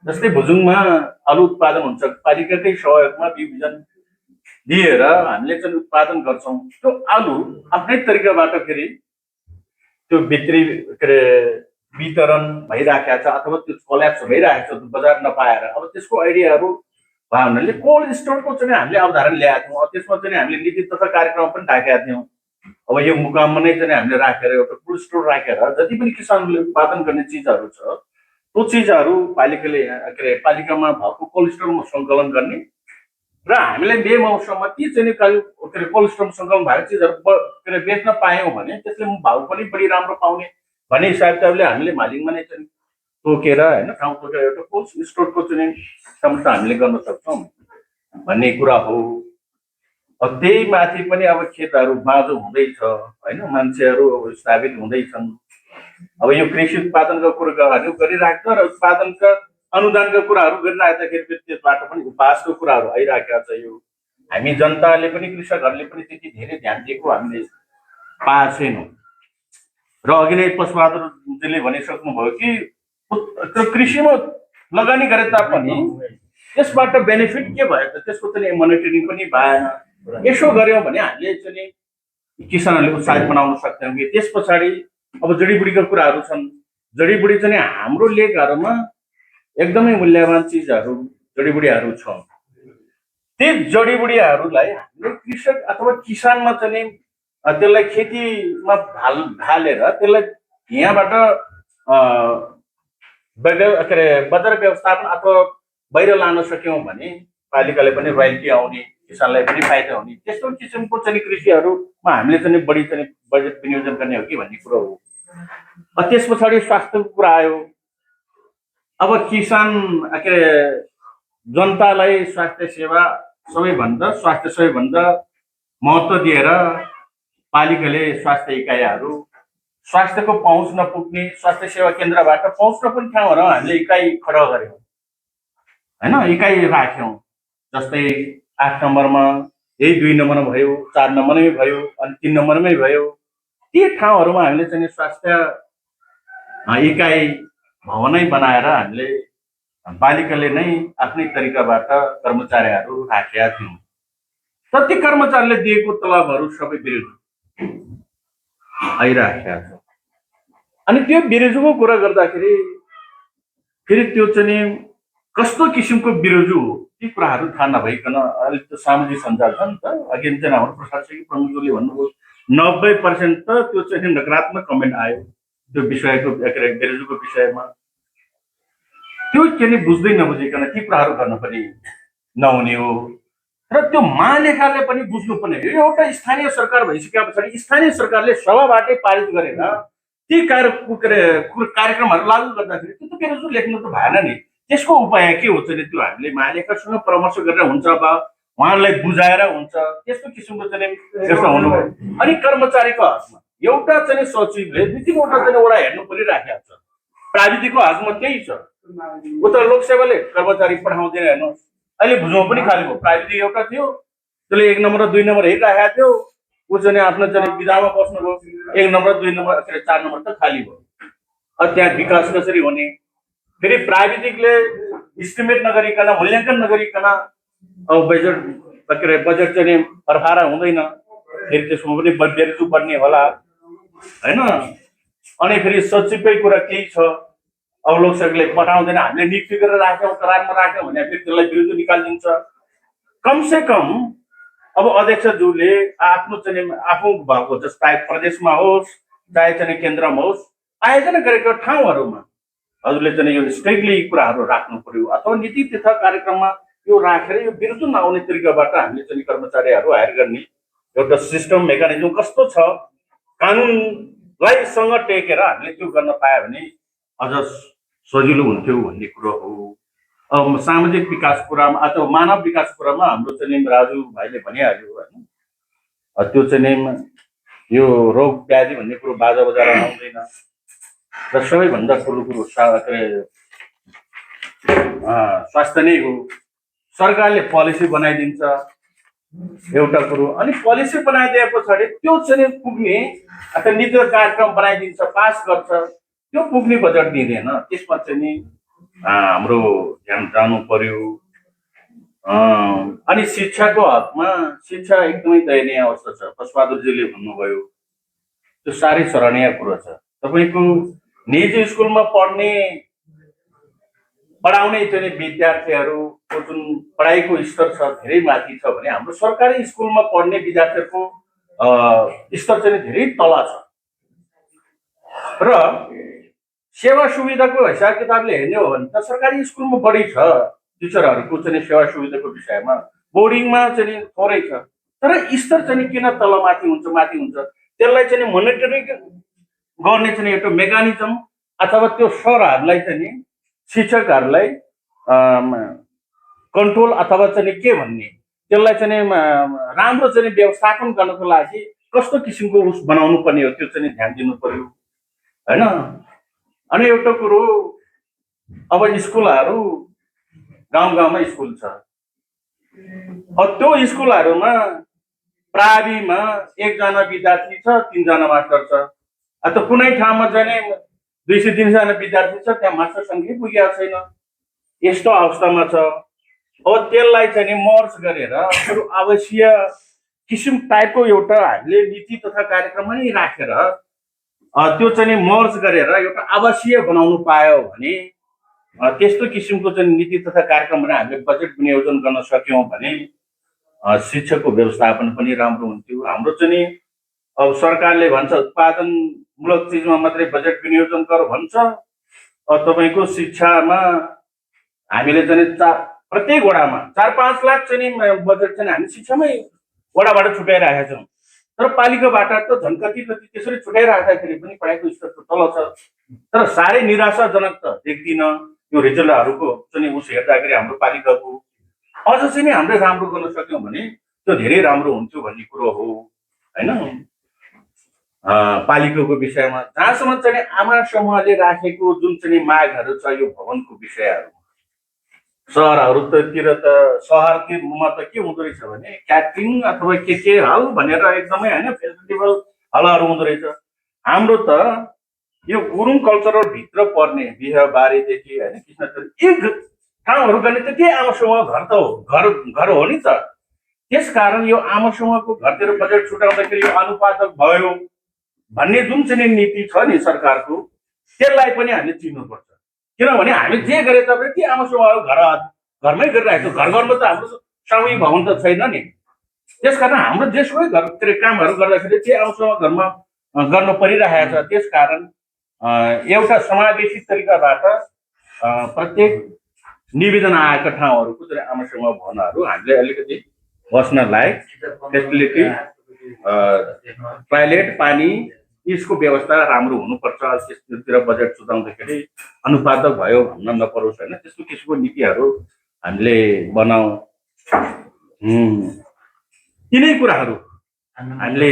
जस्तै भुजुङमा आलु उत्पादन हुन्छ, पालिकाकै सहयोगमा बिउबिजन दिएर हामीले चाहिँ उत्पादन गर्छौँ। त्यो आलु आफ्नै तरिकाबाट फेरि त्यो बिक्री के अरे वितरण भइराखेको छ अथवा त्यो कोल्याप्स भइरहेको छ बजार नपाएर, अब त्यसको आइडियाहरू भयो हुनाले कोल्ड स्टोरको चाहिँ हामीले अवधारणा ल्याएको थियौँ। त्यसमा चाहिँ हामीले नीति तथा कार्यक्रम पनि राखेका थियौँ। अब यो मुकाममा नै चाहिँ हामीले राखेर एउटा कोल्ड स्टोर राखेर जति पनि किसानले उत्पादन गर्ने चिजहरू छ त्यो चिजहरू पालिकाले के अरे पालिकामा भएको कोल्ड स्टोरमा सङ्कलन गर्ने र हामीलाई मे मौसममा ती चाहिँ के अरे कोल्ड स्टोरमा सङ्कलन भएको चिजहरू के अरे बेच्न पायौँ भने त्यसले भाउ पनि बढी राम्रो पाउने भन्ने हिसाबले हामीले मालिकमा नै चाहिँ तोकेर होइन ठाउँ तोकेर एउटा कोल्ड स्टोरको चाहिँ क्षमता हामीले गर्न सक्छौँ भन्ने कुरा हो। अब त्यही माथि पनि अब खेतहरू बाँझो हुँदैछ होइन, मान्छेहरू अब स्थापित हुँदैछन्। अब यो कृषि उत्पादनको कुराहरू गरिराख्छ र उत्पादनका अनुदानका कुराहरू गरिराख्दाखेरि त्यसबाट पनि उपहासको कुराहरू आइराखेका छ। यो हामी जनताले पनि कृषकहरूले पनि त्यति धेरै ध्यान दिएको हामीले पाएको छैनौँ। र अघि नै पुष्पबहादुरजीले भनिसक्नुभयो कि कृषिमा लगानी गरे तापनि त्यसबाट बेनिफिट के भयो त, त्यसको चाहिँ मोनिटरिङ पनि भएन। यसो गऱ्यौँ भने हामीले चाहिँ किसानहरूले उत्साहित बनाउन सक्छौँ कि त्यस पछाडि अब जडीबुटीका कुराहरू छन्। जडीबुटी चाहिँ हाम्रो लेखहरूमा एकदमै मूल्यवान चिजहरू जडीबुटीहरू छ। ती जडीबुटीहरूलाई हामीले कृषक अथवा किसानमा चाहिँ त्यसलाई खेतीमा ढालेर त्यसलाई यहाँबाट के अरे बजार व्यवस्थापन अथवा बाहिर लान सक्यौँ भने पालिकाले पनि रोयल्टी आउने, किसानलाई पनि फाइदा हुने, त्यस्तो किसिमको चाहिँ कृषिहरूमा हामीले चाहिँ बढी चाहिँ बजेट विनियोजन गर्ने हो कि भन्ने कुरो हो। त्यस पछाडि स्वास्थ्यको कुरा आयो। अब किसान के अरे जनतालाई स्वास्थ्य सबैभन्दा महत्त्व दिएर पालिकाले स्वास्थ्य इकाइहरू स्वास्थ्यको पहुँच नपुग्ने स्वास्थ्य सेवा केन्द्रबाट पहुँच नपुग्ने ठाउँहरूमा हामीले इकाइ खडा गऱ्यौँ होइन, इकाइ राख्यौँ। जस्तै 8 नम्बरमा, यही 2 नम्बरमा भयो, 4 नम्बरमै भयो अनि 3 नम्बरमै भयो। ती ठाउँहरूमा हामीले चाहिँ स्वास्थ्य इकाइ भवनै बनाएर हामीले पालिकाले नै आफ्नै तरिकाबाट कर्मचारीहरू राखेका थियौँ। तर ती कर्मचारीले दिएको तलबहरू सबै बिरुजु आइराखेका छ। अनि त्यो बिरुजुको कुरा गर्दाखेरि फेरि त्यो चाहिँ कस्तो किसिमको बिरुजु हो ती कुराहरू थाहा नभइकन अहिले त्यो सामाजिक सञ्जाल छ नि त, अघि चाहिँ हाम्रो प्रशासकीय प्रमुखले भन्नुभयो 90% त त्यो चाहिँ नकारात्मक कमेन्ट आयो त्यो विषयको के अरे बिरुजुको विषयमा। त्यो चाहिँ बुझ्दै नबुझिकन ती कुराहरू गर्न पनि नहुने हो। र त्यो महालेखाले पनि बुझ्नुपर्ने हो। एउटा स्थानीय सरकार भइसके पछाडि स्थानीय सरकारले सभाबाटै पारित गरेर ती कार्यक्रमहरू लागू गर्दाखेरि त्यो त बिरुजु लेख्नु त भएन नि। त्यसको उपाय के हो चाहिँ त्यो हामीले महालेखासँग परामर्श गरेर हुन्छ वा उहाँलाई बुझाएर हुन्छ, त्यस्तो किसिमको चाहिँ त्यस्तो हुनु। अनि कर्मचारीको हकमा एउटा चाहिँ सचिवले 2-3वटा चाहिँ वडा हेर्नु परिराखेको छ। प्राविधिकको हकमा त्यही छ। उता लोकसेवाले कर्मचारी पठाउँदैन हेर्नुहोस्, अहिले भुजमा पनि खाली भयो। प्राविधिक एउटा थियो, त्यसले 1 नम्बर र 2 नम्बर हेरिराखेको थियो, ऊ चाहिँ आफ्नो चाहिँ विधामा बस्नुभयो। 1 नम्बर 2 नम्बर 4 नम्बर त खाली भयो। अब त्यहाँ विकास कसरी हुने? फेरि प्राविधिकले इस्टिमेट नगरिकन, मूल्याङ्कन नगरिकन अब बजेट चाहिँ फरफारा हुँदैन, फेरि त्यसमा पनि बेरुजु बढ्ने होला होइन। अनि फेरि सचिवकै कुरा केही छ, अब लोकसेवकले पठाउँदैन, हामीले नियुक्ति गरेर राख्यौँ, करारमा राख्यौँ भने फेरि त्यसलाई बिरुजु निकालिदिन्छ। कमसे कम अब अध्यक्षज्यूले आफ्नो चाहिँ आफू भएको जस्तै प्रदेशमा होस् चाहे चाहिँ केन्द्रमा होस् आयोजना गरेको ठाउँहरूमा हजुरले चाहिँ यो स्ट्रिक्टली कुराहरू राख्नु पर्यो। अथवा नीति तथा कार्यक्रममा यो राखेर यो बिरुजु नआउने तरिकाबाट हामीले चाहिँ कर्मचारीहरू हायर गर्ने एउटा सिस्टम मेकानिजम कस्तो छ, कानुनलाई सँग टेकेर हामीले त्यो गर्न पायो भने अझ सजिलो हुन्थ्यो भन्ने कुरो हो। अब सामाजिक विकास कुरामा अथवा मानव विकास कुरामा हाम्रो चाहिँ राजु भाइले भनिहाल्यो होइन, त्यो चाहिँ यो रोग व्याधि भन्ने कुरो बाजा बजाएर आउँदैन। र सबैभन्दा ठुलो कुरो स्वास्थ्य नै हो। सरकारले पोलिसी बनाइदिन्छ एउटा कुरो, अनि पोलिसी बनाइदिए पछाडि त्यो चाहिँ पुग्ने अथवा नीति कार्यक्रम बनाइदिन्छ, पास गर्छ, त्यो पुग्ने बजेट दिँदैन। त्यसमा चाहिँ नि हाम्रो ध्यान जानु पर्यो। अनि शिक्षाको हकमा शिक्षा एकदमै दयनीय अवस्था छ। पुष्पबहादुरजीले भन्नुभयो त्यो साह्रै सराहनीय कुरो छ। तपाईँको निजी स्कुलमा पढाउने चाहिँ विद्यार्थीहरूको जुन पढाइको स्तर छ धेरै माथि छ भने हाम्रो सरकारी स्कुलमा पढ्ने विद्यार्थीहरूको स्तर चाहिँ धेरै तल छ र सेवा सुविधाको हिसाब किताबले हेर्ने हो भने त सरकारी स्कुलमा बढी छ टिचरहरूको चाहिँ सेवा सुविधाको विषयमा बोर्डिङमा चाहिँ थोरै छ तर स्तर चाहिँ किन तल माथि हुन्छ त्यसलाई चाहिँ मोनिटरिङ गर्ने चाहिँ एउटा मेकानिजम अथवा त्यो सरहरूलाई चाहिँ शिक्षकहरूलाई कन्ट्रोल अथवा चाहिँ के भन्ने त्यसलाई चाहिँ राम्रो चाहिँ व्यवस्थापन गर्नको लागि कस्तो किसिमको उस बनाउनु पर्ने हो त्यो चाहिँ ध्यान दिनु पर्यो हैन। अनि एउटा कुरो अब स्कुलहरू गाउँमा स्कुल छ त्यो स्कुलहरूमा प्राविमा 1 जना विद्यार्थी छ 3 जना मास्टर छ अथवा कुनै ठाउँमा चाहिँ 200-300 जना विद्यार्थी छ त्यहाँ मास्टर सङ्ख्या पुगेको छैन यस्तो अवस्थामा छ। अब त्यसलाई चाहिँ मर्ज गरेर आवश्यक किसिम टाइपको एउटा हामीले नीति तथा कार्यक्रम नै राखेर त्यो चाहिँ मर्ज गरेर एउटा आवश्यक बनाउनु पायो भने त्यस्तो किसिमको चाहिँ नीति तथा कार्यक्रमहरू हामीले बजेट विनियोजन गर्न सक्यौँ भने शिक्षाको व्यवस्थापन पनि राम्रो हुन्थ्यो। हाम्रो चाहिँ अब सरकारले भन्छ उत्पादनमूलक चिजमा मात्रै बजेट विनियोजन गर भन्छ तपाईँको शिक्षामा हामीले चाहिँ प्रत्येक वडामा 4-5 लाख चाहिँ बजेट चाहिँ हामी शिक्षामै वडाबाट छुट्याइरहेका छौँ तर पालिकाबाट त झन् कति त्यसरी छुट्याइराख्दाखेरि पनि पढाइको स्तर तल छ। तर साह्रै निराशाजनक त देख्दिनँ यो रिजल्टहरूको चाहिँ उस हेर्दाखेरि हाम्रो पालिकाको अझ चाहिँ हामीले राम्रो गर्न सक्यौँ भने त्यो धेरै राम्रो हुन्थ्यो भन्ने कुरो हो हैन। पालिकाको विषयमा जहाँसम्म चाहिँ आमा समूहले राखेको जुन चाहिँ मागहरू छ यो भवनको विषयहरू सहरहरूतिर त सहरमा त के हुँदो रहेछ भने क्याटरिङ अथवा के हल भनेर एकदमै हैन फेस्टिभल हलहरू हुँदो रहेछ। हाम्रो त यो गुरुङ कल्चरल भित्र पर्ने बिहाबारीदेखि हैन कृष्णचरी यी ठाउँहरू गर्ने त के आमा समूह घर त हो घर हो नि त। त्यसकारण यो आमा समूहको घरतिर बजेट छुटाउँदाखेरि यो अनुपातक भयो भन्ने जुन चाहिँ नीति छ नि सरकारको त्यसलाई पनि हामीले चिन्नुपर्छ किनभने हामी जे गरे तापनि के आमा समूहहरू घरमै गरिरहेको छ घरमा त हाम्रो सामूहिक भवन त छैन नि। त्यसकारण हाम्रो जेसुकै घरतिर कामहरू गर्दाखेरि चाहिँ आमा समूह घरमा गर्न परिरहेको छ। त्यसकारण एउटा समावेशी तरिकाबाट प्रत्येक निवेदन आएका ठाउँहरूको चाहिँ आमा समूह भवनहरू हामीले अलिकति बस्न लायक फेसिलिटी टोयलेट पानी यसको व्यवस्था राम्रो हुनुपर्छ। त्यसतिर बजेट छुटाउँदाखेरि अनुपातक भयो भन्न नपरोस् हैन त्यस्तो किसिमको नीतिहरू हामीले बनाऊ। यिनै कुराहरू हामीले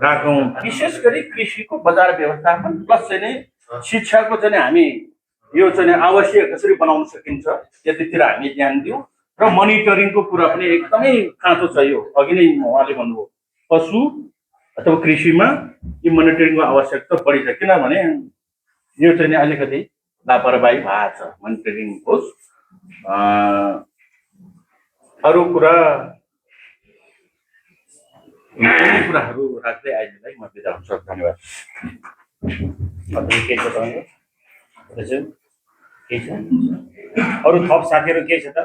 राखौँ विशेष गरी कृषिको बजार व्यवस्थापन प्लस चाहिँ शिक्षाको चाहिँ हामी यो चाहिँ आवश्यक कसरी बनाउन सकिन्छ त्यतितिर हामी ध्यान दिउँ र मोनिटरिङको कुरा पनि एकदमै खाँचो छ। यो अघि नै उहाँले भन्नुभयो पशु अथवा कृषिमा यो मोनिटरिङको आवश्यकता बढी छ किनभने यो चाहिँ अलिकति लापरवाही भएको छ मोनिटरिङ होस्। अरू कुराहरू राख्दै आइदिँदै म बिदा हुन्छु। धन्यवाद। केही छ तपाईँको केही छ अरू थप साथीहरू केही छ त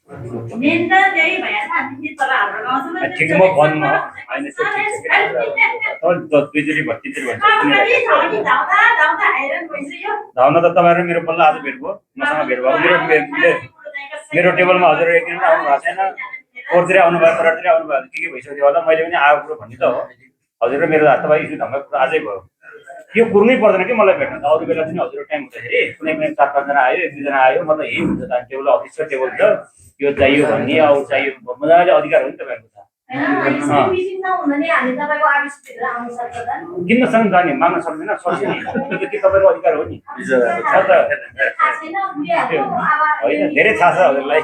मेन त त्यही भइहाल्छ नि तर हाम्रो गाउँमा ठिक म भन्नु होइन दुईचोटि भर्तीतिर भन्छ धाउन त तपाईँहरू मेरो बल्ल आज भेट भयो मसँग भेट भयो मेरो टेबलमा हजुर एकदिन आउनु भएको छैन कोरतिर आउनु भयो तरातिर आउनु भएको के भइसक्यो होला मैले पनि आएको कुरो भन्ने त हो हजुर र मेरो तपाईँ इस्यु ढङ्गको कुरा आजै भयो यो कुर्नै पर्दैन कि मलाई भेट्नु त अरू बेला चाहिँ हजुर टाइम हुँदाखेरि कुनै पनि 4-5 जना आयो 1-2 जना आयो मतलब यही हुन्छ त टेबल अफिसको टेबल छ यो चाहियो भन्ने अरू चाहियो मजाले अधिकार हो नि तपाईँहरूको किन सक्नु जाने माग्न सक्दैन सक्छ नि त्यो के तपाईँको अधिकार हो नि होइन धेरै थाहा छ हजुरलाई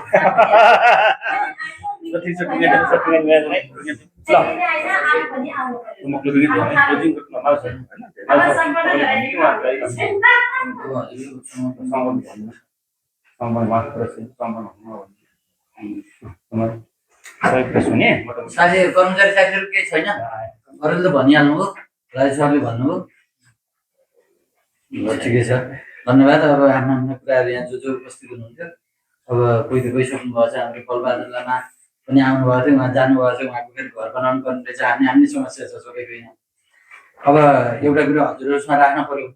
साथीहरू कर्मचारी साथीहरू केही छैन अरूले त भनिहाल्नु हो राजेश सरले भन्नुभयो। ल ठिकै छ, धन्यवाद। अब आफ्नो कुराहरू यहाँ जो उपस्थित हुनुहुन्थ्यो, अब कोही त गइसक्नु भएको छ। हाम्रो कलबहादुर लामा पनि आउनुभएको थियो, उहाँ जानुभएको छ। उहाँको फेरि घर बनाउनु पर्ने रहेछ। हामी समस्या छ सबैको यहाँ। अब एउटा कुरो हजुरहरूसँग राख्न पर्यो,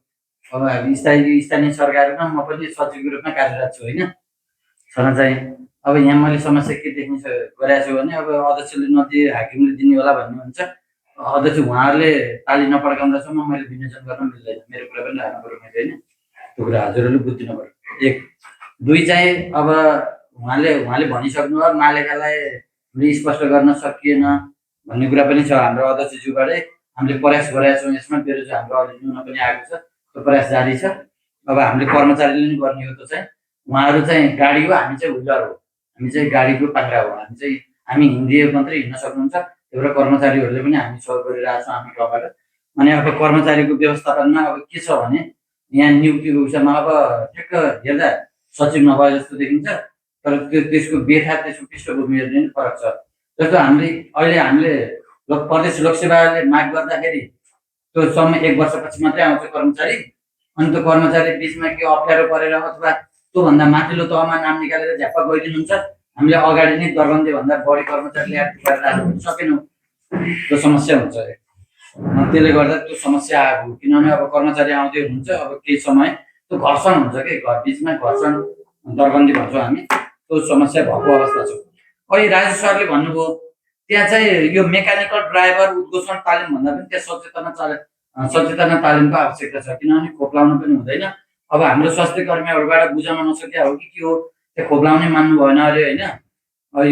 अब हामी स्थानीय सरकारमा म पनि सचिवको रूपमा कार्यरत छु होइन। छन चाहिँ अब यहाँ मैले समस्या के देख्ने गरेको छु भने, अब अध्यक्षले नदिए हाकिमले दिने होला भन्ने हुन्छ। अध्यक्ष उहाँहरूले ताली नपड्काउँदासम्म मैले विनियोजन गर्न मिल्दैन। मेरो कुरा पनि राख्नु पर्यो मैले होइन। त्यो कुरा हजुरहरूले बुझिदिनु पर्यो। 1 2 चाहिँ अब उहाँले भनिसक्नुभयो, मालेकालाई हामीले स्पष्ट गर्न सकिएन भन्ने कुरा पनि छ हाम्रो अध्यक्षज्यूबाटै। हामीले प्रयास गरेका छौँ यसमा। बेरोजगार हाम्रो अलि न्यून पनि आएको छ, त्यो प्रयास जारी छ। अब हामीले कर्मचारीले नि गर्ने हो। त्यो चाहिँ उहाँहरू चाहिँ गाडी हो, हामी चाहिँ व्हिलर हो। हामी चाहिँ गाडीको पाङ्ग्रा हो। हामी हिँडिए मात्रै हिँड्न सक्नुहुन्छ। त्यही भएर कर्मचारीहरूले पनि हामी सहयोग गरिरहेको छौँ आफ्नो ठाउँबाट। अनि अब कर्मचारीको व्यवस्थापनमा अब के छ भने, यहाँ नियुक्तिको विषयमा अब ठ्याक्क हेर्दा सचिव नभए जस्तो देखिन्छ, तर त्यसको व्यथा, त्यसको पृष्ठभूमि हेर्ने नि फरक छ। जस्तो हामीले प्रदेश लोकसेवाले माग गर्दाखेरि त्यो सम्म 1 वर्षपछि मात्रै आउँछ कर्मचारी। अनि त्यो कर्मचारी बिचमा के अप्ठ्यारो परेर अथवा त्योभन्दा माथिल्लो तहमा नाम निकालेर झ्याप्पा गइदिनुहुन्छ। हामीले अगाडि नै दरबन्दीभन्दा बढी कर्मचारी ल्याएर गरेर राख्नु सकेनौँ। त्यो समस्या हुन्छ। त्यसले गर्दा त्यो समस्या आएको, किनभने अब कर्मचारी आउँदै हुनुहुन्छ। अब केही समय त्यो घर्षण हुन्छ कि घर बिचमा घर्षण, दरबन्दी भन्छौँ हामी। त्यो समस्या भएको अवस्था छ। अहिले राजेश सरले भन्नुभयो त्यहाँ चाहिँ यो मेकानिकल ड्राइभर उद्घोषण तालिम भन्दा पनि त्यहाँ सचेतना तालिमको आवश्यकता छ। किनभने खोप्लाउनु पनि हुँदैन। अब हाम्रो स्वास्थ्य कर्मीहरूबाट बुझाउन नसकिया हो कि के हो, त्यो खोप्लाउनै मान्नु भएन अरे होइन।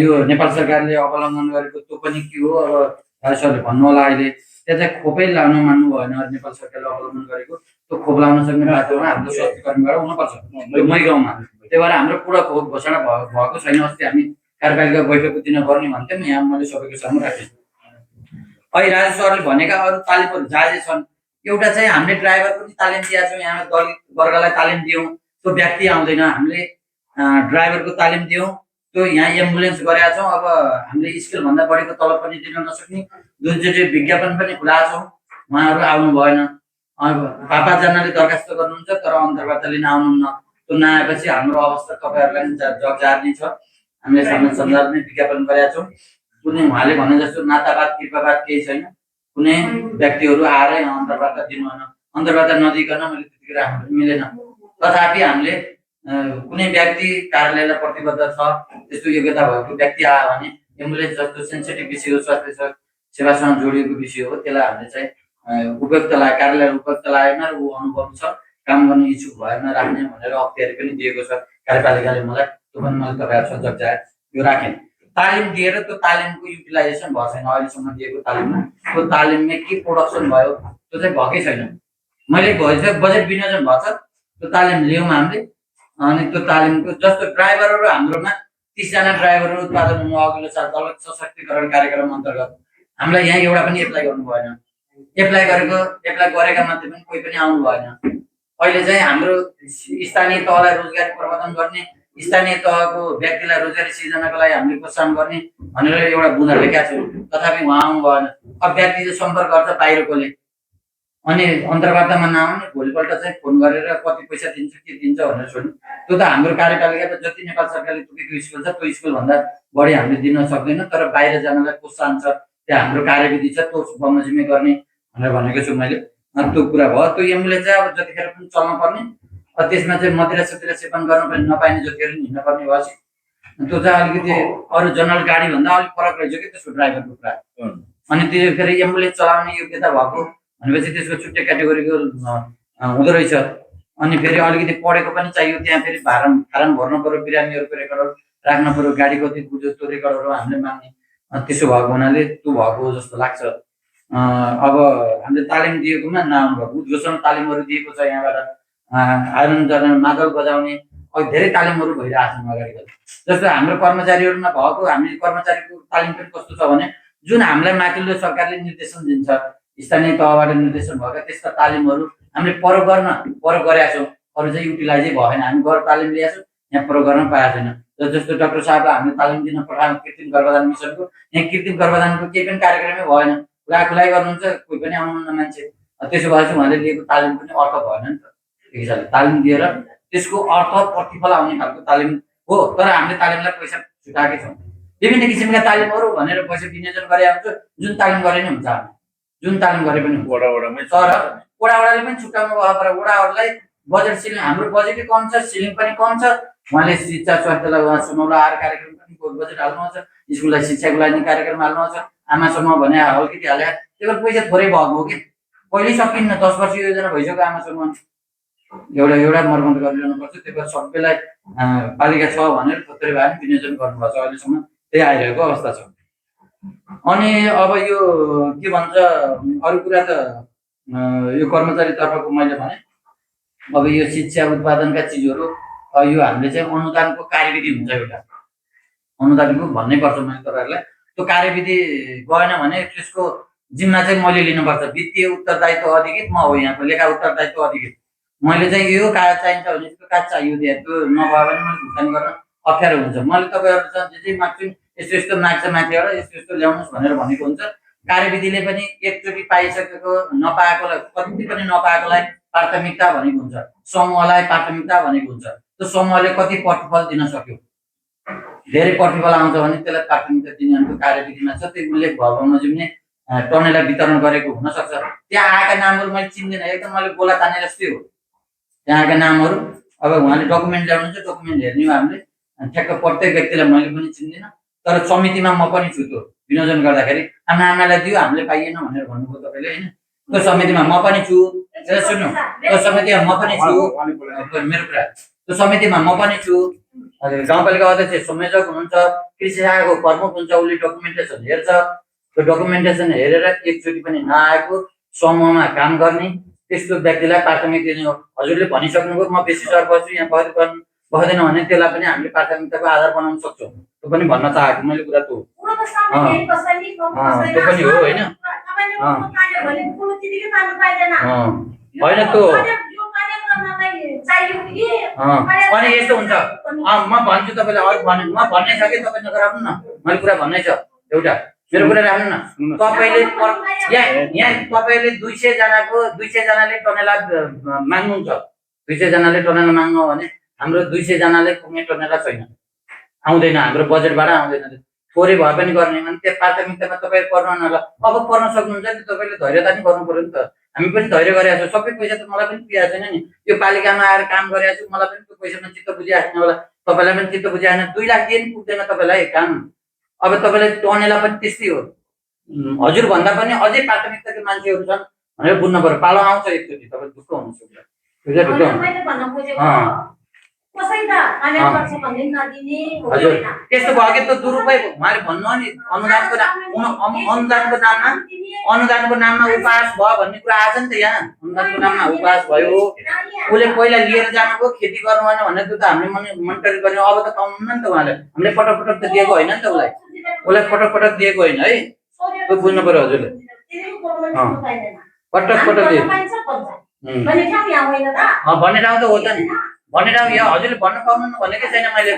यो नेपाल सरकारले अवलम्बन गरेको त्यो पनि के हो, अब राजेश सरले भन्नु होला अहिले। त्यहाँ चाहिँ खोपै लाउन मान्नु भएन अरे नेपाल सरकारले अवलम्बन गरेको। त्यो खोप लाउन सक्ने बाटोमा हाम्रो स्वास्थ्य कर्मीबाट हुनुपर्छ मै गाउँमा। त्यही भएर हाम्रो पुरा खोप घोषणा भएको छैन। अस्ति हामी कार्यपालिका बैठकको दिन गर्ने भन्थ्यौँ, यहाँ मैले सबैको सामु राखेँ। अहिले राजेश सरले भनेका अरू तालिमहरू जाँदै छन्। एउटा चाहिँ हामीले ड्राइभरको पनि तालिम दिएका छौँ। यहाँ दलित वर्गलाई तालिम दियौँ, त्यो व्यक्ति आउँदैन। हामीले ड्राइभरको तालिम दियौँ, त्यो यहाँ एम्बुलेन्स गरेका छौँ। अब हामीले स्केलभन्दा बढीको तलब पनि दिन नसक्ने दुईचोटि विज्ञापन पनि खुलाएको छौँ, उहाँहरू आउनु भएन। अब 5-5जनाले दरखास्त गर्नुहुन्छ तर अन्तर्वार्ता लिन आउनुहुन्न। त्यो नआएपछि हाम्रो अवस्था तपाईँहरूलाई पनि जगजार्ने छ। हामीले समाज सञ्जालमै विज्ञापन गरेका छौँ। कुनै उहाँले भने जस्तो नातावाद कृपावाद केही छैन। कुनै व्यक्तिहरू आएर अन्तर्वार्ता दिनुहुन्न। अन्तर्वार्ता नदिकन मैले त्यतिखेर हाम्रो मिलेन। तथापि हामीले कुनै व्यक्ति कार्यालयलाई प्रतिबद्ध छ, त्यस्तो योग्यता भएको व्यक्ति आयो भने एम्बुलेन्स जस्तो सेन्सिटिभ विषय हो, स्वास्थ्य सेवासँग जोडिएको विषय हो, त्यसलाई हामीले चाहिँ उपयुक्त लाग्यो, कार्यालय उपयुक्त लागेन र ऊ अनुभव छ, काम गर्ने इच्छुक भएन राख्ने भनेर अख्तियारी पनि दिएको छ कार्यपालिकाले मलाई। त्यो पनि मैले तपाईँहरूसँग जगजाहेर यो राखेँ। तालिम दिएर त्यो तालिमको युटिलाइजेसन भएको छैन। अहिलेसम्म दिएको तालिममा त्यो तालिममा के प्रोडक्सन भयो त्यो चाहिँ भएकै छैन। मैले बजेट विनियोजन भएको छ, त्यो तालिम लियौँ हामीले। अनि त्यो तालिमको जस्तो ड्राइभरहरू हाम्रोमा 30जना ड्राइभरहरू उत्पादन हुनु अघिल्लो साल दलित सशक्तिकरण कार्यक्रम अन्तर्गत हामीलाई यहाँ एउटा पनि एप्लाई गर्नु भएन। एप्लाई गरेका मात्रै पनि कोही पनि आउनु भएन। अहिले चाहिँ हाम्रो स्थानीय तहलाई रोजगारी प्रवर्धन गर्ने, स्थानीय तहको व्यक्तिलाई रोजगारी सिर्जनाको लागि हामीले प्रोत्साहन गर्ने भनेर एउटा बुँदा लेखेका छौँ, तथापि उहाँ आउनु भएन। अब व्यक्तिले सम्पर्क गर्छ बाहिरकोले, अनि अन्तर्वार्तामा नआउने भोलिपल्ट चाहिँ फोन गरेर कति पैसा दिन्छ के दिन्छ भनेर सोध्नु। त्यो त हाम्रो कार्यपालिकामा जति नेपाल सरकारले तोकेको स्कुल छ त्यो स्कुलभन्दा बढी हामीले दिन सक्दैन। तर बाहिर जानलाई प्रोत्साहन छ, त्यहाँ हाम्रो कार्यविधि छ, त्यो बमोजिमी गर्ने भनेर भनेको छु मैले। त्यो कुरा भयो। त्यो एम्बुलेन्स चाहिँ अब जतिखेर पनि चल्न पर्ने, त्यसमा चाहिँ मदिरा सतिरा सेवन गर्न पनि नपाइने, जतिखेर पनि हिँड्न पर्ने भएपछि त्यो चाहिँ अलिकति अरू जनरल गाडीभन्दा अलिक फरक रहेछ कि त्यसको ड्राइभरको कुरा। अनि त्यो फेरि एम्बुलेन्स चलाउने योग्यता भएको भनेपछि त्यसको छुट्टै क्याटेगोरीको हुँदो रहेछ। अनि फेरि अलिकति पढेको पनि चाहियो। त्यहाँ फेरि फारम भर्नु पऱ्यो, बिरामीहरूको रेकर्डहरू राख्नु पऱ्यो, गाडी कति बुझ्यो त्यो रेकर्डहरू हामीले माग्ने। त्यसो भएको हुनाले त्यो भएको जस्तो लाग्छ। अब हामीले तालिम दिएकोमा नआउनु भएको, उद्घोषण तालिमहरू दिएको छ यहाँबाट। आइरन जर्नल मादल बजाउने धेरै तालिमहरू भइरहेको छन् अगाडि। जस्तो हाम्रो कर्मचारीहरूमा भएको, हामीले कर्मचारीको तालिम पनि कस्तो छ भने जुन हामीलाई माथिल्लो सरकारले निर्देशन दिन्छ, स्थानीय तहबाट निर्देशन भएका त्यस्ता तालिमहरू हामीले प्रयोग गरेका छौँ। अरू चाहिँ युटिलाइजै भएन। हामी गएर तालिम लिएका छौँ, यहाँ प्रयोग गर्न पाएको छैन। जस्तो डाक्टर साहबलाई हामीले तालिम दिन पठायौँ कृत्रिम गर्भधान मिसनको, यहाँ कृत्रिम गर्भधानको केही पनि कार्यक्रमै भएन। खुलाखुलाई गर्नुहुन्छ, कोही पनि आउनुहुन्न मान्छे। त्यसो भएपछि उहाँले लिएको तालिम पनि अर्थ भएन नि त। एक हिसाबले तालिम दिएर त्यसको अर्थ प्रतिफल आउने खालको तालिम हो। तर हामीले तालिमलाई पैसा छुटाएकै छौँ। विभिन्न किसिमका तालिमहरू भनेर पैसा विनियोजन गरे हुन्छ, जुन तालिम गरे नि हुन्छ, हामी जुन तालिम गरे पनि हुन्छ। वडावडामै तर वडाले पनि छुट्याउनु भयो, तर वडाहरूलाई बजेट सिलिङ, हाम्रो बजेटै कम छ, सिलिङ पनि कम छ। उहाँले शिक्षा स्वास्थ्यलाई उहाँ समूहलाई आएर कार्यक्रम पनि बजेट हाल्नुहुन्छ, स्कुललाई शिक्षाको लागि कार्यक्रम हाल्नुहुन्छ, आमा समूह भने अलिकति हाले, त्यो पैसा थोरै भएको हो कि कहिले सकिन्न। 10 वर्ष योजना भइसक्यो आमा समूह एउटा मर्मत गरिरहनुपर्छ। त्यही भएर सबैलाई पालिका छ भनेर थोत्रै भए पनि विनियोजन गर्नुपर्छ। अहिलेसम्म त्यही आइरहेको अवस्था छ। अनि अब यो के भन्छ, अरू कुरा त यो कर्मचारीतर्फको मैले भने अब यो शिक्षा उत्पादनका चिजहरू यो हामीले चाहिँ अनुदानको कार्यविधि हुन्छ, एउटा अनुदानको भन्नै पर्छ मैले तपाईँहरूलाई। त्यो कार्यविधि गएन भने त्यसको जिम्मा चाहिँ मैले लिनुपर्छ। वित्तीय उत्तरदायित्व अधिकृत म हो, यहाँको लेखा उत्तरदायित्व अधिकृत। मैले चाहिँ यो कागज चाहिन्छ भने त्यो कागज चाहियो दिए, त्यो नभए भने मैले भुक्तानी गर्न अप्ठ्यारो हुन्छ। मैले तपाईँहरूसँग जे माग्छु यस्तो यस्तो माग्छ माथिबाट, यस्तो यस्तो ल्याउनुहोस् भनेर भनेको हुन्छ। कार्यविधिले पनि एकचोटि पाइसकेको नपाएकोलाई, कति पनि नपाएकोलाई प्राथमिकता भनेको हुन्छ, समूहलाई प्राथमिकता भनेको हुन्छ। त्यो समूहले कति प्रतिफल दिन सक्यो, धेरै प्रतिफल आउँछ भने त्यसलाई प्राथमिकता दिने अनुको कार्यविधिमा छ। त्यो उल्लेख भयो बमोजिम नै टनेलाई वितरण गरेको हुनसक्छ। त्यहाँ आएका नामहरू मैले चिन्दिनँ, एकदम मैले गोला ताने जस्तै हो त्यहाँ आएका नामहरू। अब उहाँले डकुमेन्ट ल्याउनुहुन्छ, डकुमेन्ट हेर्ने हो हामीले, ठ्याक्क प्रत्येक व्यक्तिलाई मैले पनि चिन्दिनँ। तर समितिमा म पनि छु। त्यो विनियोजन गर्दाखेरि आमालाई दियो हामीले पाइएन भनेर भन्नुभयो तपाईँले होइन। त्यो समितिमा म पनि छु, सुन्नु, त्यो समितिमा म पनि छु, मेरो कुरा, त्यो समितिमा म पनि छु। गाउँपालिका अध्यक्ष संयोजक हुनुहुन्छ, कृषि शाखाको प्रमुख हुन्छ, उसले डकुमेन्टेसन हेर्छ। त्यो डकुमेन्टेसन हेरेर एकचोटि पनि नआएको समूहमा काम गर्ने त्यस्तो व्यक्तिलाई प्राथमिकता दिने हो। हजुरले भनिसक्नुभयो म बेसी सर बस्छु, यहाँ बस्दैन भने त्यसलाई पनि हामीले प्राथमिकताको आधार बनाउन सक्छौँ। त्यो पनि भन्न चाहेको मैले कुरा त्यो त्यो पनि हो होइन। होइन त्यो अनि यस्तो हुन्छ, म भन्छु तपाईँलाई, अरू म भन्नै छ कि तपाईँ नगराउनु न, मैले कुरा भन्नै छ। एउटा मेरो कुरा राख्नु न, तपाईँले यहाँ तपाईँले 200 जनाले टनेला माग्नुहुन्छ, 200 जनाले टनेला माग्नु हो भने हाम्रो 200 जनाले पुग्ने टनेला छैन, आउँदैन, हाम्रो बजेटबाट आउँदैन। थोरै भए पनि गर्ने भने त्यो प्राथमिकतामा तपाईँ पर्नु नला। अब पर्न सक्नुहुन्छ नि, तपाईँले धैर्यता नि गर्नु पर्यो नि त। हामी पनि धैर्य गरेका छौँ, सबै पैसा त मलाई पनि पिएको छैन नि। यो पालिकामा आएर काम गरेको छु, मलाई पनि त्यो पैसामा चित्त बुझिआएको छैन होला, तपाईँलाई पनि चित्त बुझाएन। 2 लाख दिए नि पुग्दैन तपाईँलाई काम। अब तपाईँलाई टनेला पनि त्यस्तै हो, हजुरभन्दा पनि अझै प्राथमिकताको मान्छेहरू छन् भनेर बुझ्नु पर्यो। पालो आउँछ एकचोटि, तपाईँ ढुक्क हुनुहुन्छ। हजुर त्यस्तो भयो कि त्यो दुरुपयोग उहाँले भन्नु नि, अनुदानको नाममा उपहास भयो भन्ने कुरा आएछ नि त। यहाँ अनुदानको नाममा उपहास भयो, उसले पहिला लिएर जानुभयो, खेती गर्नु भएन भने त्यो त हामीले मोनिटरिङ गर्ने। अब त पाउनुहुन्न नि त उहाँले, हामीले पटक पटक त दिएको होइन नि त, उसलाई पटक पटक दिएको होइन है, त्यो बुझ्नु पर्यो हजुरले। पटक पटक दिएको भन्ने ठाउँ त हो त नि, भन्ने ठाउँ यहाँ हजुरले भन्न पाउनुहुन्न भनेकै छैन मैले।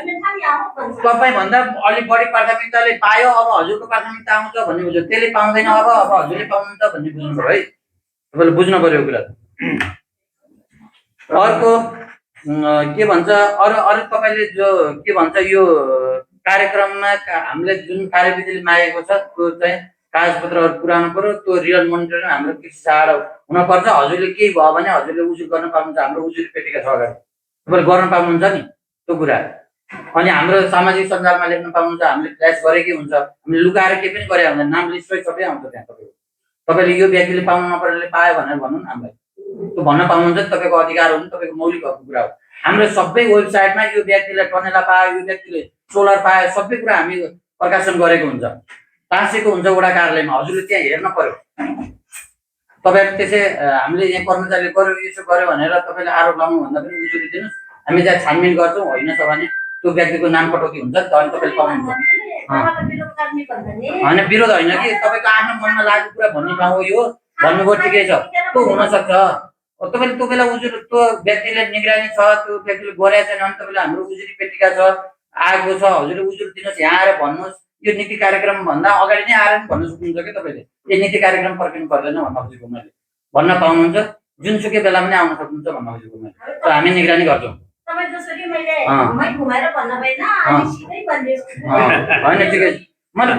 तपाईँभन्दा अलिक बढी प्राथमिकताले पायो, अब हजुरको प्राथमिकता आउँछ भन्ने बुझ्यो, त्यसले पाउँदैन, अब हजुरले पाउनुहुन्छ भन्ने बुझ्नु पर्यो है, तपाईँले बुझ्नु पर्यो कुरा। अर्को के भन्छ, अरू तपाईँले जो के भन्छ यो कार्यक्रममा हामीले जुन कार्यविधिले मागेको छ त्यो चाहिँ कागजपत्रहरू पुऱ्याउनु पर्यो। त्यो रियल मोनिटरिङ हाम्रो कृषि शाखाबाट हुनपर्छ। हजुरले केही भयो भने हजुरले उजुर गर्न पाउनुहुन्छ, हाम्रो उजुरी पेटिका छ अगाडि, तपाईँले गर्न पाउनुहुन्छ नि त्यो कुरा। अनि हाम्रो सामाजिक सञ्जालमा लेख्न पाउनुहुन्छ, हामीले फ्ल्यास गरेकै हुन्छ, हामीले लुकाएर केही पनि गरे हुँदैन, नाम लिस्टै सबै आउँछ त्यहाँ। तपाईँले यो व्यक्तिले पाउनु नपरेले पायो भनेर भन्नु न हामीलाई, त्यो भन्न पाउनुहुन्छ नि, तपाईँको अधिकार हो नि, तपाईँको मौलिक हकको कुरा हो। हाम्रो सबै वेबसाइटमा यो व्यक्तिले टनेला पायो, यो व्यक्तिले सोलर पायो, सबै कुरा हामी प्रकाशन गरेको हुन्छ, टाँसेको हुन्छ वडा कार्यालयमा। हजुरले त्यहाँ हेर्न पर्यो। तपाईँहरू त्यसै हामीले यहाँ कर्मचारीले गर्यो यसो गर्यो भनेर तपाईँले आरोप लाउनुभन्दा पनि उजुरी दिनुहोस्, हामी त्यहाँ छानबिन गर्छौँ। होइन त भने त्यो व्यक्तिको नाम कटौती हुन्छ नि त, अनि तपाईँले पाउनुहुन्छ। होइन विरोध होइन कि, तपाईँको आफ्नो मनमा लागेको कुरा भन्ने ठाउँ हो यो, भन्नुभयो ठिकै छ, त्यो हुनसक्छ। तपाईँले त्यो बेला उजुर त्यो व्यक्तिले निगरानी छ, त्यो व्यक्तिले गरेको छैन भने तपाईँले हाम्रो उजुरी पेटिका छ आएको छ, हजुरले उजुर दिनुहोस्, यहाँ आएर भन्नुहोस्, यो नीति कार्यक्रम भन्दा अगाडि नै आएर पनि भन्न सक्नुहुन्छ कि तपाईँले यो नीति कार्यक्रम फर्किनु पर्दैन भन्न खोजेको मैले भन्न पाउनुहुन्छ जुनसुकै बेला पनि आउन सक्नुहुन्छ भन्न खोजेको मैले र हामी निगरानी गर्छौँ तपाईँ जसरी मैले घुमाएर भन्न भएन अनि सिधै भनिदियो होइन ठिकै मैले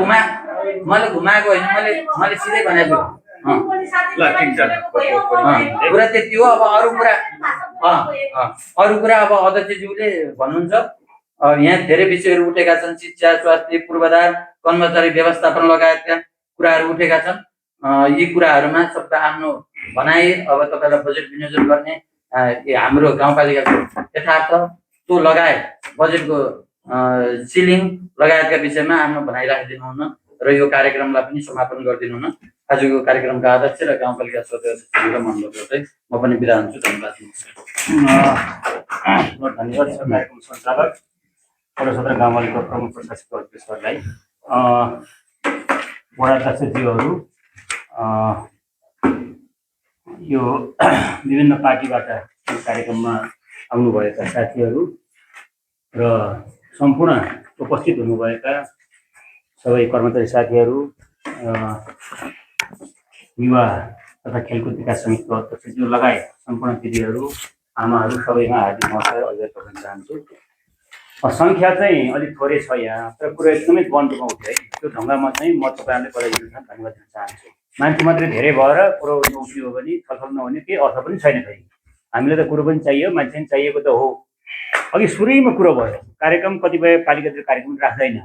घुमाएको होइन मैले सिधै भनेको कुरा त्यति हो अब अरू कुरा अब अध्यक्षज्यूले भन्नुहुन्छ यहाँ धेरै विषयहरू उठेका छन् शिक्षा स्वास्थ्य पूर्वाधार कर्मचारी व्यवस्थापन लगायतका कुराहरू उठेका छन् यी कुराहरूमा सबै आफ्नो भनाइ अब तपाईँलाई बजेट विनियोजन गर्ने हाम्रो गाउँपालिकाको यथार्थ त्यो लगायत बजेटको सिलिङ लगायतका विषयमा आफ्नो भनाइ राखिदिनुहुन र यो कार्यक्रमलाई पनि समापन गरिदिनुहुन आजको कार्यक्रमका अध्यक्ष र गाउँपालिका सदस्य मनबाट चाहिँ म पनि बिदा हुन्छु धन्यवाद धन्यवाद कार्यक्रम सञ्चालक वडा सदर गाउँपालिका प्रमुख प्रशासक सरलाई वडा अध्यक्षज्यूहरू यो विभिन्न पार्टीबाट कार्यक्रममा आउनुभएका साथीहरू र सम्पूर्ण उपस्थित हुनुभएका सबै कर्मचारी साथीहरू युवा तथा खेलकुद विकास समितिको अध्यक्षज्यू लगायत सम्पूर्ण दिदीहरू आमाहरू सबैमा हार्दिक नमस्कार अभिव्यक्त गर्न चाहन्छु सङ्ख्या चाहिँ अलिक थोरै छ यहाँ तर कुरो एकदमै बन्टुमा उठ्यो है त्यो ढङ्गमा चाहिँ म तपाईँहरूले बधाई दिन धन्यवाद दिन चाहन्छु मान्छे मात्रै धेरै भएर कुरो उठ्यो भने छलफल नहुने केही अर्थ पनि छैन फेरि हामीले त कुरो पनि चाहियो मान्छे पनि चाहिएको त हो अघि सुरुमा कुरो भयो कार्यक्रम कतिपय पालिकातिर कार्यक्रम राख्दैन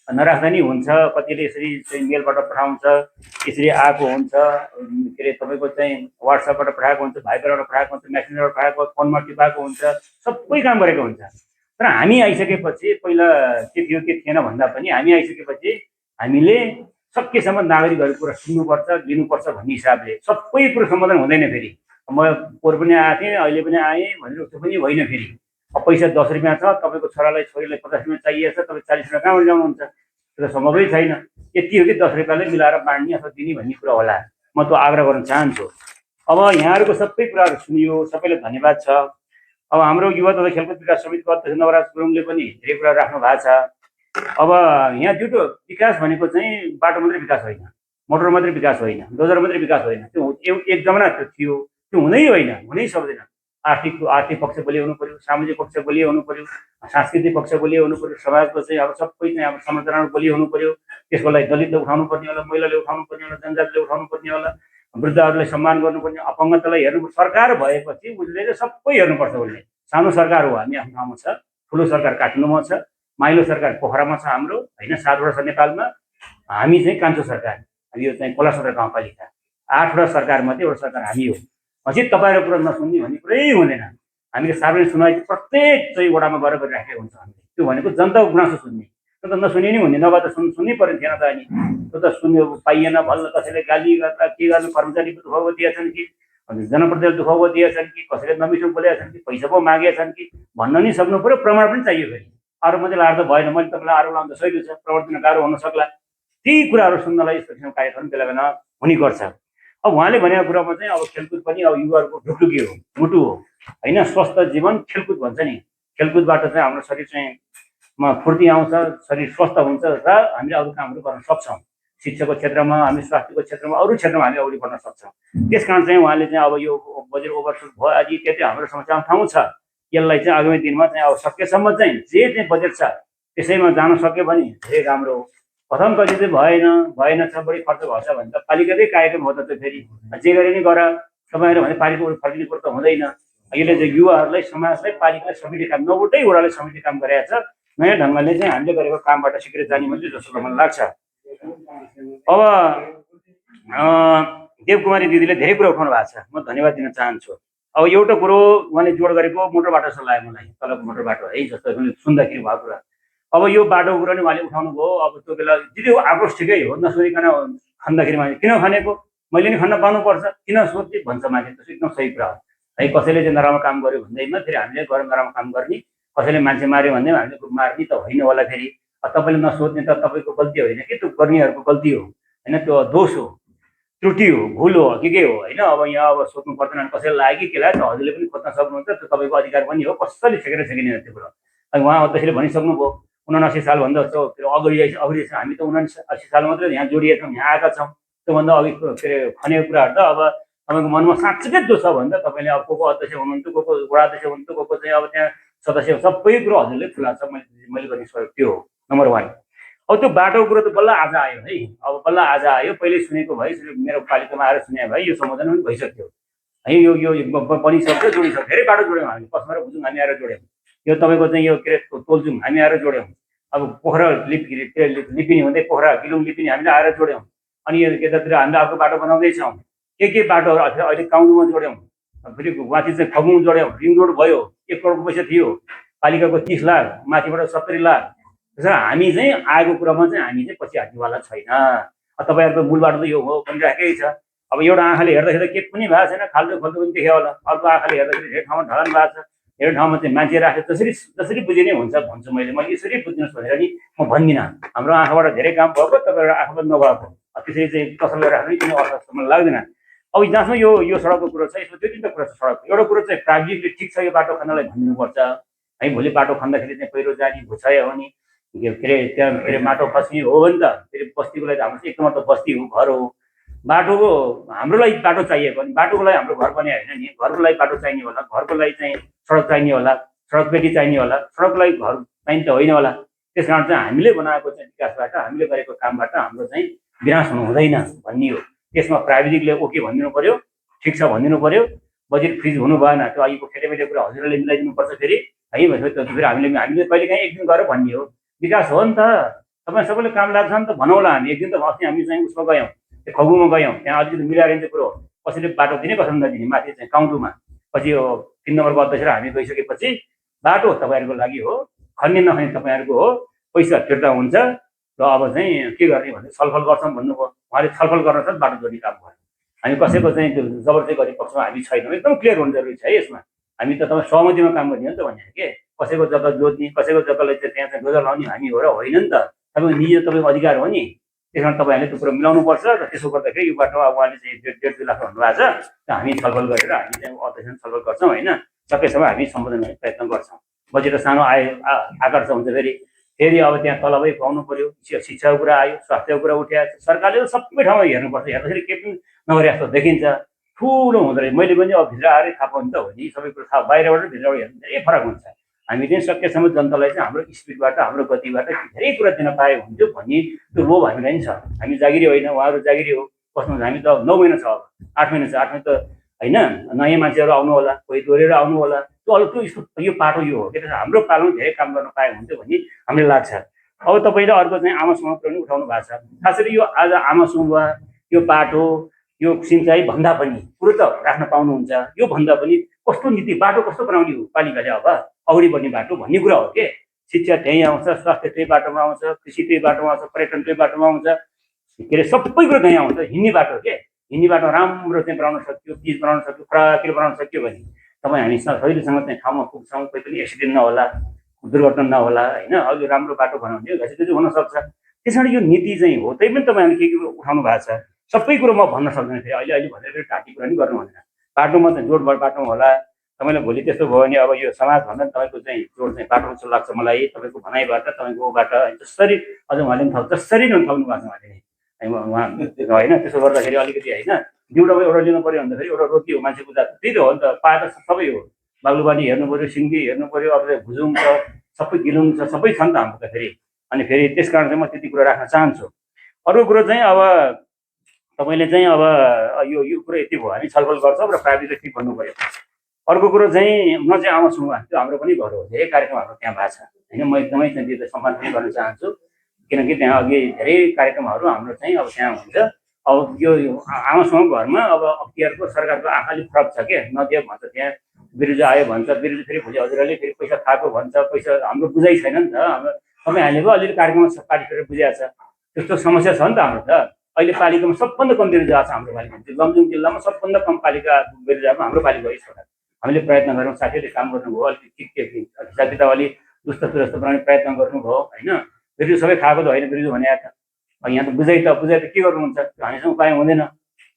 नराख्दा नि हुन्छ कतिले यसरी चाहिँ मेलबाट पठाउँछ यसरी आएको हुन्छ के अरे तपाईँको चाहिँ वाट्सएपबाट पठाएको हुन्छ भाइबरबाट पठाएको हुन्छ मेसेन्जरबाट पठाएको फोनमा टिपाएको हुन्छ सबै काम गरेको हुन्छ तर हामी आइसकेपछि पहिला के थियो के थिएन भन्दा पनि हामी आइसकेपछि हामीले सकेसम्म नागरिकहरूको कुरा सुन्नुपर्छ लिनुपर्छ भन्ने हिसाबले सबै कुरो समाधान हुँदैन फेरि म पोहोर पनि आएको थिएँ अहिले पनि आएँ भनेर त्यो पनि होइन फेरि पैसा 10 रुपियाँ छ तपाईँको छोरालाई छोरीलाई 50 रुपियाँ चाहिएको छ तपाईँ 40 रुपियाँ कहाँबाट ल्याउनुहुन्छ त्यो त सम्भवै छैन यति हो कि 10 रुपियाँले मिलाएर बाँड्ने अथवा दिने भन्ने कुरा होला म त्यो आग्रह गर्न चाहन्छु अब यहाँहरूको सबै कुराहरू सुनियो सबैलाई धन्यवाद छ अब हाम्रो युवा तथा खेलकुद विकास समितिको अध्यक्ष नवराज गुरुङले पनि धेरै कुरा राख्नु भएको छ अब यहाँ दुईटो विकास भनेको चाहिँ बाटो मात्रै विकास होइन मोटर मात्रै विकास होइन डोजर मात्रै विकास होइन त्यो एक जमाना त्यो थियो त्यो हुँदै होइन हुनै सक्दैन आर्थिक पक्ष बलियो हुनु पर्यो सामाजिक पक्ष बलियो हुनु पर्यो सांस्कृतिक पक्ष बलियो हुनु पर्यो समाजको चाहिँ अब सबै चाहिँ अब संरचनाहरू बलियो हुनु पर्यो त्यसको लागि दलितले उठाउनु पर्ने होला महिलाले उठाउनु पर्ने होला जनजातिले उठाउनु पर्ने होला वृद्धहरूलाई सम्मान गर्नुपर्ने अपङ्गतालाई हेर्नु सरकार भएपछि उसले चाहिँ सबै हेर्नुपर्छ उसले सानो सरकार हो हामी आफ्नो ठाउँमा छ ठुलो सरकार काठमाडौँमा छ माइलो सरकार पोखरामा छ हाम्रो होइन 7वटा छ नेपालमा हामी चाहिँ कान्छो सरकार यो चाहिँ खोला सदर गाउँपालिका 8वटा सरकारमध्ये एउटा सरकार हामी हो पछि तपाईँहरूको कुरा नसुन्ने भन्ने कुरै हुँदैन हामीले सार्वजनिक सुनवाई प्रत्येक चाहिँ वडामा गएर गरिराखेको हुन्छ हामीले त्यो भनेको जनताको गुनासो सुन्ने त्यो त नसुने नि हुने नभए त सुन्नै पर्ने थिएन त अनि त्यो त सुन्यो पाइएन भन्न कसैले गाली गर्दा के गर्नु कर्मचारी दुखाउको दिएछन् कि जनप्रतिनिधिले दुखाउको दिएछन् कि कसैले नमिठो बोलेका छन् कि पैसा पो मागेका छन् कि भन्न नि सक्नु पऱ्यो प्रमाण पनि चाहियो फेरि अरू मात्रै लाएर त भएन मैले तपाईँलाई आरोप लाउँदा सहिलो छ प्रमाण दिन गाह्रो हुन सक्ला त्यही कुराहरू सुन्नलाई यस्तो किसिमको कार्यक्रम बेला बेला हुने गर्छ अब उहाँले भनेको कुरामा चाहिँ अब खेलकुद पनि अब युवाहरूको ढुकढुकी हो मुटु हो होइन स्वस्थ जीवन खेलकुद भन्छ नि खेलकुदबाट चाहिँ हाम्रो शरीर चाहिँ फुर्ती आउँछ शरीर स्वस्थ हुन्छ र हामीले अरू कामहरू गर्न सक्छौँ शिक्षाको क्षेत्रमा हामी स्वास्थ्यको क्षेत्रमा अरू क्षेत्रमा हामी अगाडि बढ्न सक्छौँ त्यस कारण चाहिँ उहाँले चाहिँ अब यो बजेट ओभरसुट भयो अझै त्यति हाम्रो समस्यामा ठाउँ छ यसलाई चाहिँ आगामी दिनमा चाहिँ अब सकेसम्म चाहिँ जे चाहिँ बजेट छ त्यसैमा जान सक्यो भने धेरै राम्रो हो प्रथम कति चाहिँ भएन छ बढी खर्च भएछ भने त पालिकाकै कार्यक्रम हो त फेरि जे गरे नि गर तपाईँहरू भने पालिका फर्किने कुरो त हुँदैन अहिले चाहिँ युवाहरूलाई समाजलाई पालिकालाई समिति काम 9वटै वडाले समिति काम गरेका छ नयाँ ढङ्गले चाहिँ हामीले गरेको कामबाट सिकेर जाने मात्रै जस्तो मलाई लाग्छ अब देवकुमारी दिदीले धेरै कुरा उठाउनु भएको छ म धन्यवाद दिन चाहन्छु अब एउटा कुरो उहाँले जोड गरेको मोटर बाटो जस्तो लाग्यो मलाई तलको मोटर बाटो है जस्तो सुन्दाखेरि भएको कुरा अब यो बाटोको कुरा नि उहाँले उठाउनु भयो अब त्यो बेला दिदी आक्रोश ठिकै हो नसोधिकन खन्दाखेरि मान्छे किन खनेको मैले नि खन्न पाउनुपर्छ किन सोध्ने भन्छ मान्छे त्यो एकदम सही कुरा हो है कसैले चाहिँ नराम्रो काम गर्यो भन्दैमा फेरि हामीले गएर नराम्रो काम गर्ने कसैले मान्छे मार्यो भन्दै हामीले मार्ने त होइन होला फेरि तपाईँले नसोध्ने त तपाईँको गल्ती होइन कि त्यो गर्नेहरूको गल्ती हो होइन त्यो दोष हो त्रुटि हो भुल हो के हो होइन अब यहाँ अब सोध्नु पर्दैन कसैलाई लाग्यो कि के लाग्यो त हजुरले पनि खोज्न सक्नुहुन्छ त्यो तपाईँको अधिकार पनि हो कसैले छेकेर छेकिने त्यो कुरो अनि उहाँ अध्यक्षले भनिसक्नुभयो 79 सालभन्दा अगाडि हामी त 79 साल मात्रै यहाँ जोडिएका छौँ, यहाँ आएका छौँ। त्योभन्दा अघि के अरे खनेको कुराहरू त अब तपाईँको मनमा साँच्चै जो छ भने त तपाईँले अब को अध्यक्ष हुनुहुन्थ्यो, को वडा अध्यक्ष हुनुहुन्थ्यो, को चाहिँ अब त्यहाँ सदस्य सबै कुरो हजुरले खुला छ। मैले गर्ने सहयोग त्यो हो नम्बर 1। अब त्यो बाटोको कुरो त बल्ल आज आयो है, अब बल्ल आज आयो। पहिले सुनेको भए मेरो पालिकामा आएर सुने भए यो समाधान पनि भइसक्थ्यो है। यो बनिसक्छ, जोडिसक्छ। धेरै बाटो जोड्यौँ हामी, पसमा र भुजुङ हामी आएर जोड्यौँ। यो तपाईँको चाहिँ यो के अरे तोलजुङ हामी आएर जोड्यौँ। अब पोखरा लिपिनी हुँदै पोखरा गिलुङ लिपिनी हामीले आएर जोड्यौँ। अनि यो यतातिर हामीले अर्को बाटो बनाउँदैछौँ। के बाटोहरू अहिले काउडुमा जोड्यौँ, फेरि माथि चाहिँ खगुङ जोड्यौँ। रिङ रोड भयो, 1 करोडको पैसा थियो, पालिकाको 30 लाख, माथिबाट 70 लाख। त्यसो हामी चाहिँ आएको कुरामा चाहिँ हामी चाहिँ पछि हट्नेवाला छैन। तपाईँहरूको मूल बाटो त यो हो भनिराखेकै छ। अब एउटा आँखाले हेर्दाखेरि के पनि भएको छैन, खाल्टो खाल्टो पनि देख्यो होला। अर्को आँखाले हेर्दाखेरि धेरै ठाउँमा ढलान भएको छ, धेरै ठाउँमा चाहिँ मान्छे राखेर जसरी बुझिने हुन्छ भन्छु मैले यसरी बुझ्नुहोस् भनेर नि म भन्दिनँ। हाम्रो आँखाबाट धेरै काम भएको, तपाईँको आँखाबाट नभएको, त्यसरी चाहिँ कसैलाई राख्ने कुनै अर्थ मलाई लाग्दैन। अब जहाँसम्म यो सडकको कुरो छ, यसमा 2-3टा कुरा छ सडकको। एउटा कुरो चाहिँ प्राविधिकले ठिक छ, यो बाटो खन्नलाई भनिदिनुपर्छ है। भोलि बाटो खन्दाखेरि चाहिँ पहिरो जाने भुसायो भने के अरे त्यहाँ फेरि माटो खस्ने हो भने त फेरि बस्तीको लागि हाम्रो चाहिँ एकदम त बस्ती हो, घर हो। बाटोको हाम्रो लागि बाटो चाहिएको अनि बाटोको लागि हाम्रो घर बनायो होइन नि, घरको लागि बाटो चाहिने होला, घरको लागि चाहिँ सडक चाहिने होला, सडक पेटी चाहिने होला, सडकको लागि घर चाहिने त होइन होला। त्यस कारण चाहिँ हामीले बनाएको चाहिँ विकासबाट, हामीले गरेको कामबाट हाम्रो चाहिँ विनाश हुनु हुँदैन भन्ने हो। त्यसमा प्राविधिकले ओके भनिदिनु पर्यो, ठिक छ भनिदिनु पर्यो। बजेट फ्रिज हुनु भएन, त्यो अहिलेको खेटेमेटे कुरा हजुरले मिलाइदिनुपर्छ फेरि है। भनेपछि फेरि हामीले कहिलेकाहीँ एक दिन गएर भन्ने हो, विकास हो नि त। तपाईँ सबैले काम लाग्छ नि त भनौँला हामी। एक दिन त अस्ति हामी चाहिँ उसमा गयौँ, खगुमा गयौँ, त्यहाँ अलिकति मिलाएर चाहिँ कुरो कसैले बाटो दिने कसैले नदिने, माथि चाहिँ काउन्टुमा। पछि यो 3 नम्बरको अध्यक्ष हामी गइसकेपछि बाटो तपाईँहरूको लागि हो, खन्ने नखन्ने तपाईँहरूको हो, पैसा फिर्ता हुन्छ। र अब चाहिँ के गर्ने भने छलफल गर्छौँ भन्नुभयो, उहाँले छलफल गर्न सक्छ, बाटो जोड्ने काम भयो। हामी कसैको चाहिँ त्यो जबरजस्ती गर्ने पक्षमा हामी छैनौँ। एकदम क्लियर हुनु जरुरी छ है यसमा। हामी त तपाईँ सहमतिमा काम गर्ने हो नि त भने के, कसैको जग्गा जोत्ने, कसैको जग्गालाई चाहिँ त्यहाँ चाहिँ डोजर लाउने हामी हो र होइन नि त। तपाईँको निजी तपाईँको अधिकार हो नि। त्यस कारण तपाईँहरूले त्यो कुरो मिलाउनुपर्छ। र त्यसो गर्दाखेरि यो बाटो अब उहाँले चाहिँ 1.5-2 लाख भन्नुभएको छ, हामी छलफल गरेर हामी चाहिँ अध्यक्षसँग छलफल गर्छौँ होइन। सकेसम्म हामी सम्बोधन गर्ने प्रयत्न गर्छौँ। बजेट सानो आकार छ हुन्छ फेरि अब त्यहाँ तलबै पाउनु पर्यो। शिक्षाको कुरा आयो, स्वास्थ्यको कुरा उठाएको छ। सरकारले सबै ठाउँमा हेर्नुपर्छ, हेर्दाखेरि केही पनि नगरे जस्तो देखिन्छ, ठुलो हुँदो रहेछ। मैले पनि अब भित्र आएर थाहा पाउनु त हो नि, सबै कुरो थाहा बाहिरबाट भित्रबाट हेर्नु धेरै फरक हुन्छ। हामी चाहिँ सकेसम्म जनतालाई चाहिँ हाम्रो स्पिडबाट, हाम्रो गतिबाट धेरै कुरा दिन पाए हुन्थ्यो भन्ने त्यो लोभ हामीलाई नि छ। हामी जागिरी होइन, उहाँहरू जागिरी हो। कस्तो हुन्छ, हामी त 9 महिना छ, अब 8 महिना छ। 8 महिना त होइन, नयाँ मान्छेहरू आउनु होला, कोही दोहोरेर आउनु होला। त्यो अलिक यो पाटो यो हो के, हाम्रो पालोमा धेरै काम गर्न पाए हुन्थ्यो भन्ने हामीलाई लाग्छ। अब तपाईँले अर्को चाहिँ आमा समूह पनि उठाउनु भएको छ। खास गरी यो आज आमा समूह, यो बाटो, यो सिँचाइ भन्दा पनि कुरो त राख्न पाउनुहुन्छ। यो भन्दा पनि कस्तो नीति, बाटो कस्तो बनाउने हो पालिकाले अब अगाडि बढ्ने बाटो भन्ने कुरा हो के। शिक्षा त्यहीँ आउँछ, स्वास्थ्य त्यही बाटोमा आउँछ, कृषि त्यही बाटोमा आउँछ, पर्यटन त्यही बाटोमा आउँछ, के अरे सबै कुरो त्यहीँ आउँछ। हिँड्ने बाटो के, हिँड्ने बाटो राम्रो चाहिँ बनाउन सक्यो, पिच बनाउन सक्यो, फराकिलो बनाउन सक्यो भने तपाईँ हामी सजिलोसँग चाहिँ ठाउँमा पुग्छौँ। कोही पनि एक्सिडेन्ट नहोला, दुर्घटना नहोला होइन। अहिले राम्रो बाटो बनाउने घसिघसी हुनसक्छ। त्यस कारण यो नीति चाहिँ हो। त्यही पनि तपाईँहरूले के उठाउनु भएको छ, सबै कुरो म भन्न सक्दैन फेरि अहिले भनेर फेरि टाटी कुरा नि गर्नु भन्दैन। बाटोमा चाहिँ जोड बाटोमा होला। तपाईँलाई भोलि त्यस्तो भयो भने अब यो समाजभन्दा तपाईँको चाहिँ जोड चाहिँ बाटो जस्तो लाग्छ मलाई। तपाईँको भनाइबाट, तपाईँको ऊबाट जसरी अझ उहाँले पनि थाहा जसरी नै थाल्नु भएको छ उहाँले होइन। त्यसो गर्दाखेरि अलिकति होइन, दुईवटा एउटा लिनु पऱ्यो भन्दाखेरि एउटा रोटी हो मान्छेको जात, त्यही त हो नि त। पाए त सबै हो, बागलुबानी हेर्नु पऱ्यो, सिङ्गी हेर्नु पऱ्यो, अब भुजुङ छ, सबै गिलुङ छ, सबै छ नि त हाम्रो त फेरि। अनि फेरि त्यस कारण चाहिँ म त्यति कुरा राख्न चाहन्छु। अर्को कुरो चाहिँ अब तपाईँले चाहिँ अब यो कुरो यति भयो, हामी छलफल गर्छौँ र प्राविधिक ठिक भन्नु पऱ्यो। अर्को कुरो चाहिँ म चाहिँ आमा समूह, त्यो हाम्रो पनि घर हो। धेरै कार्यक्रमहरू त्यहाँ भएको छ होइन। म एकदमै चाहिँ सम्मान पनि गर्न चाहन्छु, किनकि त्यहाँ अघि धेरै कार्यक्रमहरू हाम्रो चाहिँ अब त्यहाँ हुन्छ। अब यो आमा समूह घरमा अब अख्तियारको सरकारको आँखा अलिक फरक छ के, नदियो भन्छ, त्यहाँ विरुद्ध आयो भन्छ, विरुद्ध फेरि भोलि हजुरहरूले फेरि पैसा खाएको भन्छ। पैसा हाम्रो बुझाइ छैन नि त। हाम्रो तपाईँ हालेको अलिअलि कार्यक्रममा पार्टिसिपेट बुझाएको छ, त्यस्तो समस्या छ नि त हाम्रो त। अहिले पालिकामा सबभन्दा कम बिरुवा छ हाम्रो पालिका, लमजुङ जिल्लामा सबभन्दा कम पालिका बिरुवामा हाम्रो पालिका हो। हामीले प्रयत्न गऱ्यौँ, साथीहरूले काम गर्नुभयो, अलिक के हिसाब किताब अलिक दुस्त बनाउने प्रयत्न गर्नुभयो होइन। बिरुवा सबै खाएको त होइन बिरुवा भने त यहाँ त बुझाइ त के गर्नुहुन्छ, हामीसँग उपाय हुँदैन।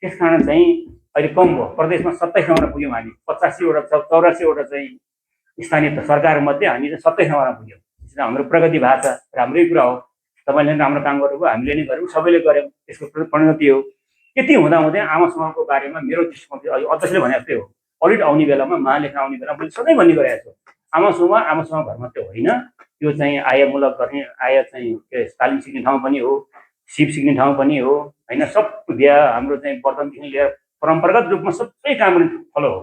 त्यस कारण चाहिँ अहिले कम भयो। प्रदेशमा 27 नम्बर पुग्यौँ हामी। 85वटा 84वटा चाहिँ स्थानीय सरकारमध्ये हामी चाहिँ 27 नम्बरमा पुग्यौँ। हाम्रो प्रगति भएको छ, राम्रै कुरा हो। तपाईँले राम्रो काम गर्नुभयो, हामीले नै गऱ्यौँ, सबैले गऱ्यौँ, त्यसको परिणति हो। यति हुँदाहुँदै आमा समूहको बारेमा मेरो दृष्टिकोण चाहिँ अध्यक्षले भने जस्तै हो, अडिट आउने बेलामा महालेखा आउने बेलामा मैले सधैँ भन्ने गरेको छु, आमा समूह घर मात्रै होइन, त्यो चाहिँ आयमूलक गर्ने, आय चाहिँ तालिम सिक्ने ठाउँ पनि हो, सिप सिक्ने ठाउँ पनि हो होइन। सब बिहा हाम्रो चाहिँ वर्तनदेखि लिएर परम्परागत रूपमा सबै काम गर्ने फलो हो।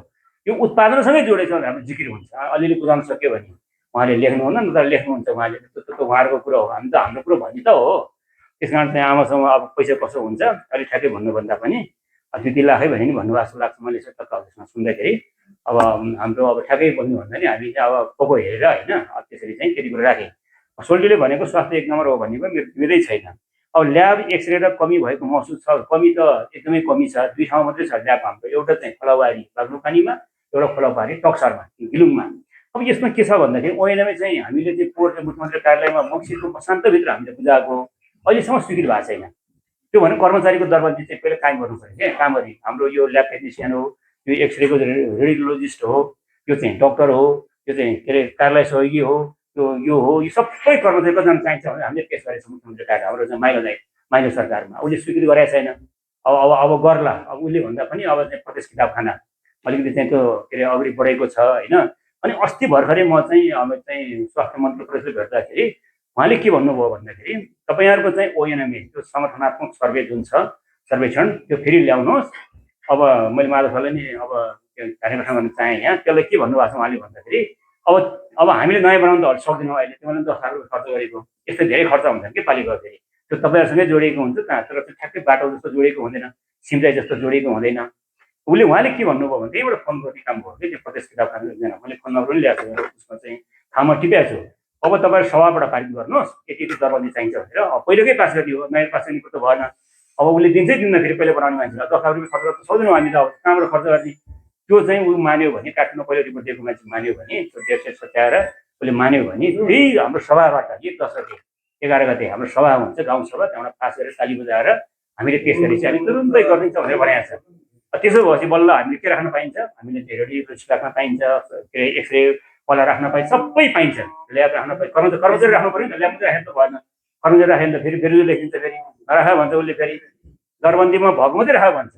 यो उत्पादनसँगै जोडेको हाम्रो जिकिर हुन्छ। अलिअलि बुझाउन सक्यो भने उहाँले लेख्नुहुन्न, न त लेख्नुहुन्छ उहाँले, त्यो उहाँहरूको कुरो हो, हामी त हाम्रो कुरो भन्ने त हो। त्यस कारण चाहिँ आमासँग अब पैसा कसो हुन्छ अलिक ठ्याक्कै भन्नुभन्दा पनि 2-3 लाखै भने नि भन्नुभएको जस्तो लाग्छ मैले तपाईँहरूसँग सुन्दाखेरि। अब हाम्रो अब ठ्याक्कै भन्नुभन्दा नि हामी चाहिँ अब को हेरेर होइन त्यसरी चाहिँ त्यति कुरा राखेँ। सोल्टीले भनेको स्वास्थ्य 1 नम्बर हो भन्ने पनि मेरो विरोधै छैन। अब ल्याब एक्सरे र कमी भएको महसुस छ, कमी त एकदमै कमी छ। 2 ठाउँ मात्रै छ ल्याब हाम्रो, एउटा चाहिँ खोलाबारी बागलुकानीमा, एउटा खोलाबारी टक्सरमा गिलुङमा। अब यसमा के छ भन्दाखेरि ओएनएमए चाहिँ हामीले चाहिँ पोहोर मुख्यमन्त्री कार्यालयमा मक्सिरको मसान्तभित्र हामीले बुझाएको अहिलेसम्म स्वीकृत भएको छैन। त्यो भने कर्मचारीको दरबन्दी चाहिँ पहिला कायम गर्नु पऱ्यो क्या। कामगरी हाम्रो यो ल्याब टेक्निसियन हो, यो एक्सरेको रेडियोलोजिस्ट हो, यो चाहिँ डक्टर हो, यो चाहिँ के अरे कार्यालय सहयोगी हो, यो हो, यो सबै कर्मचारी कतिजना चाहिन्छ भने हामीले पेस गरेको छ मुख्यमन्त्री कार्यालय हाम्रो चाहिँ माइलो सरकारमा। उसले स्वीकृत गरेको छैन। अब गर्ला। अब उसले भन्दा पनि अब चाहिँ प्रदेश किताबखाना अलिकति चाहिँ त्यो के अरे अगाडि बढेको छ होइन। अनि अस्ति भर्खरै म चाहिँ अब चाहिँ स्वास्थ्य मन्त्री प्रेसले भेट्दाखेरि उहाँले के भन्नुभयो भन्दाखेरि तपाईँहरूको चाहिँ ओएनएमए त्यो संगठनात्मक सर्वे जुन छ सर्वेक्षण त्यो फेरि ल्याउनुहोस्। अब मैले माधव सरलाई नि अब कार्यक्रम गर्न चाहेँ यहाँ, त्यसलाई के भन्नुभएको छ उहाँले भन्दाखेरि अब हामीले नयाँ बनाउनु त अलिक सक्दैनौँ अहिले, तिमीले 10 लाख रुपियाँ खर्च गरेको, यस्तो धेरै खर्च हुन्छ के पालिका गर्दाखेरि त्यो तपाईँहरूसँगै जोडिएको हुन्छ तर त्यो ठ्याक्कै बाटो जस्तो जोडिएको हुँदैन, सिमराई जस्तो जोडिएको हुँदैन। उहाँले के भन्नुभयो भने त्यहीबाट फोन गर्ने काम भयो कि त्यो प्रदेश किताबखाना एकजना मैले फोन नम्बर पनि ल्याएको छु, उसमा चाहिँ ठाउँमा टिपेको छु। अब तपाईँहरू सभाबाट पारित गर्नुहोस् यति दरबन्दी चाहिन्छ भनेर। पहिलेकै पास गरिदियो, नयाँ पास गर्ने कुरो त भएन। अब उसले दिन्छै दिन्न फेरि पहिला बनाउने मान्छेलाई 10 लाख रुपियाँ खर्च गर्न सक्दैनौँ हामी त। अब कहाँबाट खर्च गर्ने त्यो चाहिँ ऊ मान्यो भने, काठमाडौँ पहिलो रिपोर्ट दिएको मान्छे मान्यो भने, त्यो 150 सच्याएर उसले मान्यो भने त्यही हाम्रो सभाबाट यही 10 गते 11 गते हाम्रो सभा हुन्छ गाउँ सभा, त्यहाँबाट पास गरेर ताली बजाएर हामीले त्यस गरी चाहिँ हामी तुरुन्तै गरिदिन्छ भनेर भनेको छ। त्यसो भएपछि बल्ल हामीले के राख्न पाइन्छ, हामीले रेडियोलोजिस्ट राख्न पाइन्छ, के अरे एक्सरे वाला राख्न पाइन्छ, सबै पाइन्छ। ल्याब राख्न पाइन्छ, कर्मचारी राख्नु पऱ्यो नि त, ल्याब मात्रै राखेर त भएन। कर्मचारी राखेर त फेरि बेलुका लेखिन्छ, फेरि नराख भन्छ उसले, फेरि दरबन्दीमा भएको मात्रै राख भन्छ।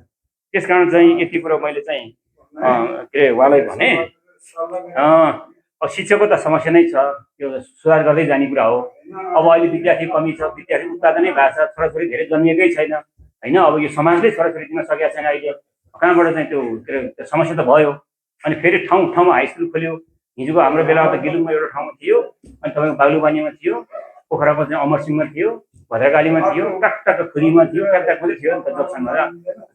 त्यस कारण चाहिँ यति कुरो मैले चाहिँ के अरे उहाँलाई भने अब शिक्षाको त समस्या नै छ, त्यो सुधार गर्दै जाने कुरा हो। अब अहिले विद्यार्थी कमी छ, विद्यार्थी उत्पादनै भएको छ, छोराछोरी धेरै जन्मिएकै छैन होइन। अब यो समाजले छोराछोरी दिन सकेको छैन अहिले, कहाँबाट चाहिँ त्यो के अरे समस्या त भयो। अनि फेरि ठाउँ ठाउँमा हाई स्कुल खोल्यो। हिजोको हाम्रो बेलामा त गिलुङमा एउटा ठाउँमा थियो, अनि तपाईँको बागलुबानीमा थियो, पोखराको चाहिँ अमरसिंहमा थियो, भद्रकालीमा थियो, टाकटाक खुरीमा थियो, टाकटाक मात्रै थियो नि त जक्सनमा।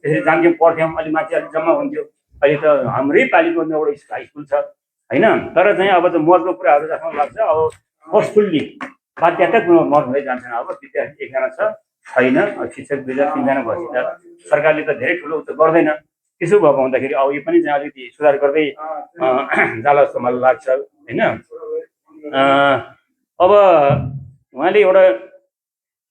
त्यसरी जान्थ्यौँ, पढ्थ्यौँ, अलि मान्छे अलिक जम्मा हुन्थ्यो। अहिले त हाम्रै पालिको एउटा हाई स्कुल छ होइन। तर चाहिँ अब त मर्को कुराहरू राख्न लाग्छ। अब फोर्सफुल्ली बाध्यतात्मक मर् हुँदै जान्छन्। अब विद्यार्थी एकजना छैन, शिक्षक 2-3 जना भएपछि त सरकारले त धेरै ठुलो त गर्दैन। त्यसो भएको हुँदाखेरि अब यो पनि चाहिँ अलिकति सुधार गर्दै जाला जस्तो मलाई लाग्छ होइन। अब उहाँले एउटा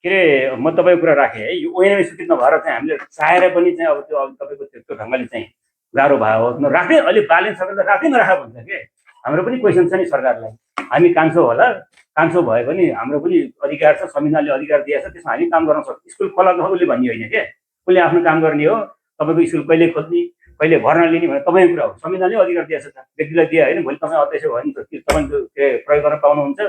के अरे म तपाईँको कुरा राखेँ है, यो ओएनएमए स्वीकृत नभएर चाहिँ हामीले चाहेर पनि चाहिँ अब त्यो तपाईँको त्यो ढङ्गले चाहिँ गाह्रो भयो राख्दै। अहिले बालेन सरकारले राख्दै नराख भन्छ कि हाम्रो पनि क्वेसन छ नि सरकारलाई। हामी कान्छो होला, कान्छो भए पनि हाम्रो पनि अधिकार छ, संविधानले अधिकार दिएको छ, त्यसमा हामी काम गर्न सक्छौँ। स्कुल खोलाको उसले भन्ने होइन क्या, उसले आफ्नो काम गर्ने हो। तपाईँको स्कुल कहिले खोल्ने, कहिले भर्ना लिने भने तपाईँको कुरा हो। संविधानले अधिकार दिएको छ, व्यक्तिलाई दिए होइन। भोलि तपाईँ अध्यक्ष भयो भने त तपाईँको के प्रयोग गर्न पाउनुहुन्छ,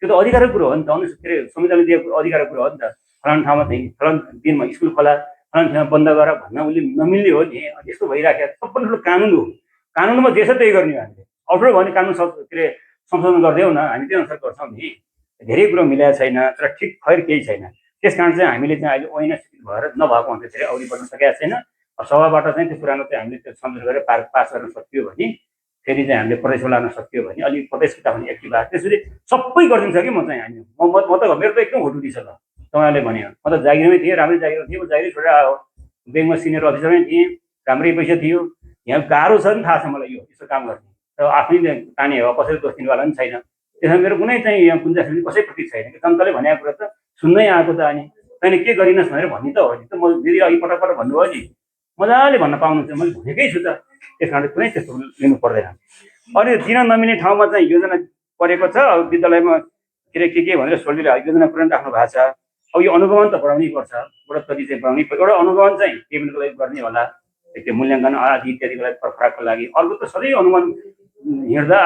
त्यो त अधिकारको कुरो हो नि त। के अरे संविधानले दिएको अधिकारको कुरो हो नि त। फलानु ठाउँमा चाहिँ फलानु दिनमा स्कुल खोला, फलानु ठाउँमा बन्द गर भन्न उसले नमिल्ने हो नि। यस्तो भइराखेको सबै ठुलो कानुन हो। कानुनमा जे छ त्यही गर्ने हो हामीले। अप्ठ्यारो भयो भने कानुन के अरे संशोधन गरिदेऊ न, हामी त्यही अनुसार गर्छौँ नि। धेरै कुरो मिलाएको छैन, तर ठिक खैर केही छैन। त्यस कारण चाहिँ हामीले चाहिँ अहिले ऐना स्थित भएर नभएको हुँदा धेरै अगाडि बढ्न सकेका छैन। सभाबाट चाहिँ त्यो पुरानो चाहिँ हामीले त्यो सम्झौता गरेर पास गर्न सक्यो भने, फेरि चाहिँ हामीले प्रदेशमा लान सक्यो भने अलिक प्रदेश किताब एक्टिभ भएको त्यसरी सबै गरिदिन्छ कि म चाहिँ हामी म त मेरो त एकदम हुटुटी छ। ल तपाईँले भन्यो म त जागिरमै थिएँ, राम्रै जागिर थिएँ, म जागिरै छोडेर आयो। ब्याङ्कमा सिनियर अफिसरमै थिएँ, राम्रै पैसा थियो। यहाँ गाह्रो छ नि थाहा छ मलाई यो यस्तो काम गर्ने। र आफ्नै ताने हो, कसैले दोष दिनेवाला पनि छैन। त्यसमा मेरो कुनै चाहिँ यहाँ गुन्जाइस पनि कसैप्रति छैन कि जनताले भनेको कुरा त सुन्नै आएको त। अनि तैँले के गरिनस् भनेर भन्ने त हो नि त। म दिदी अघि पटक पटक भन्नुभयो नि, मजाले भन्न पाउनुहुन्छ, मैले भनेकै छु त। त्यस कारण कुनै त्यस्तो लिनु पर्दैन। अनि दिन नमिल्ने ठाउँमा चाहिँ योजना परेको छ। विद्यालयमा के भनेर सोल्टीले योजना पुऱ्याउनु राख्नु भएको छ। अब यो अनुगमन त बढाउनै पर्छ, बढोत्तरी चाहिँ बढाउनै पर्छ। एउटा अनुगमन चाहिँ पेमेन्टको लागि गर्ने होला, त्यो मूल्याङ्कन आदि इत्यादिको लागि फरकको लागि। अर्को त सधैँ अनुगमन हिँड्दा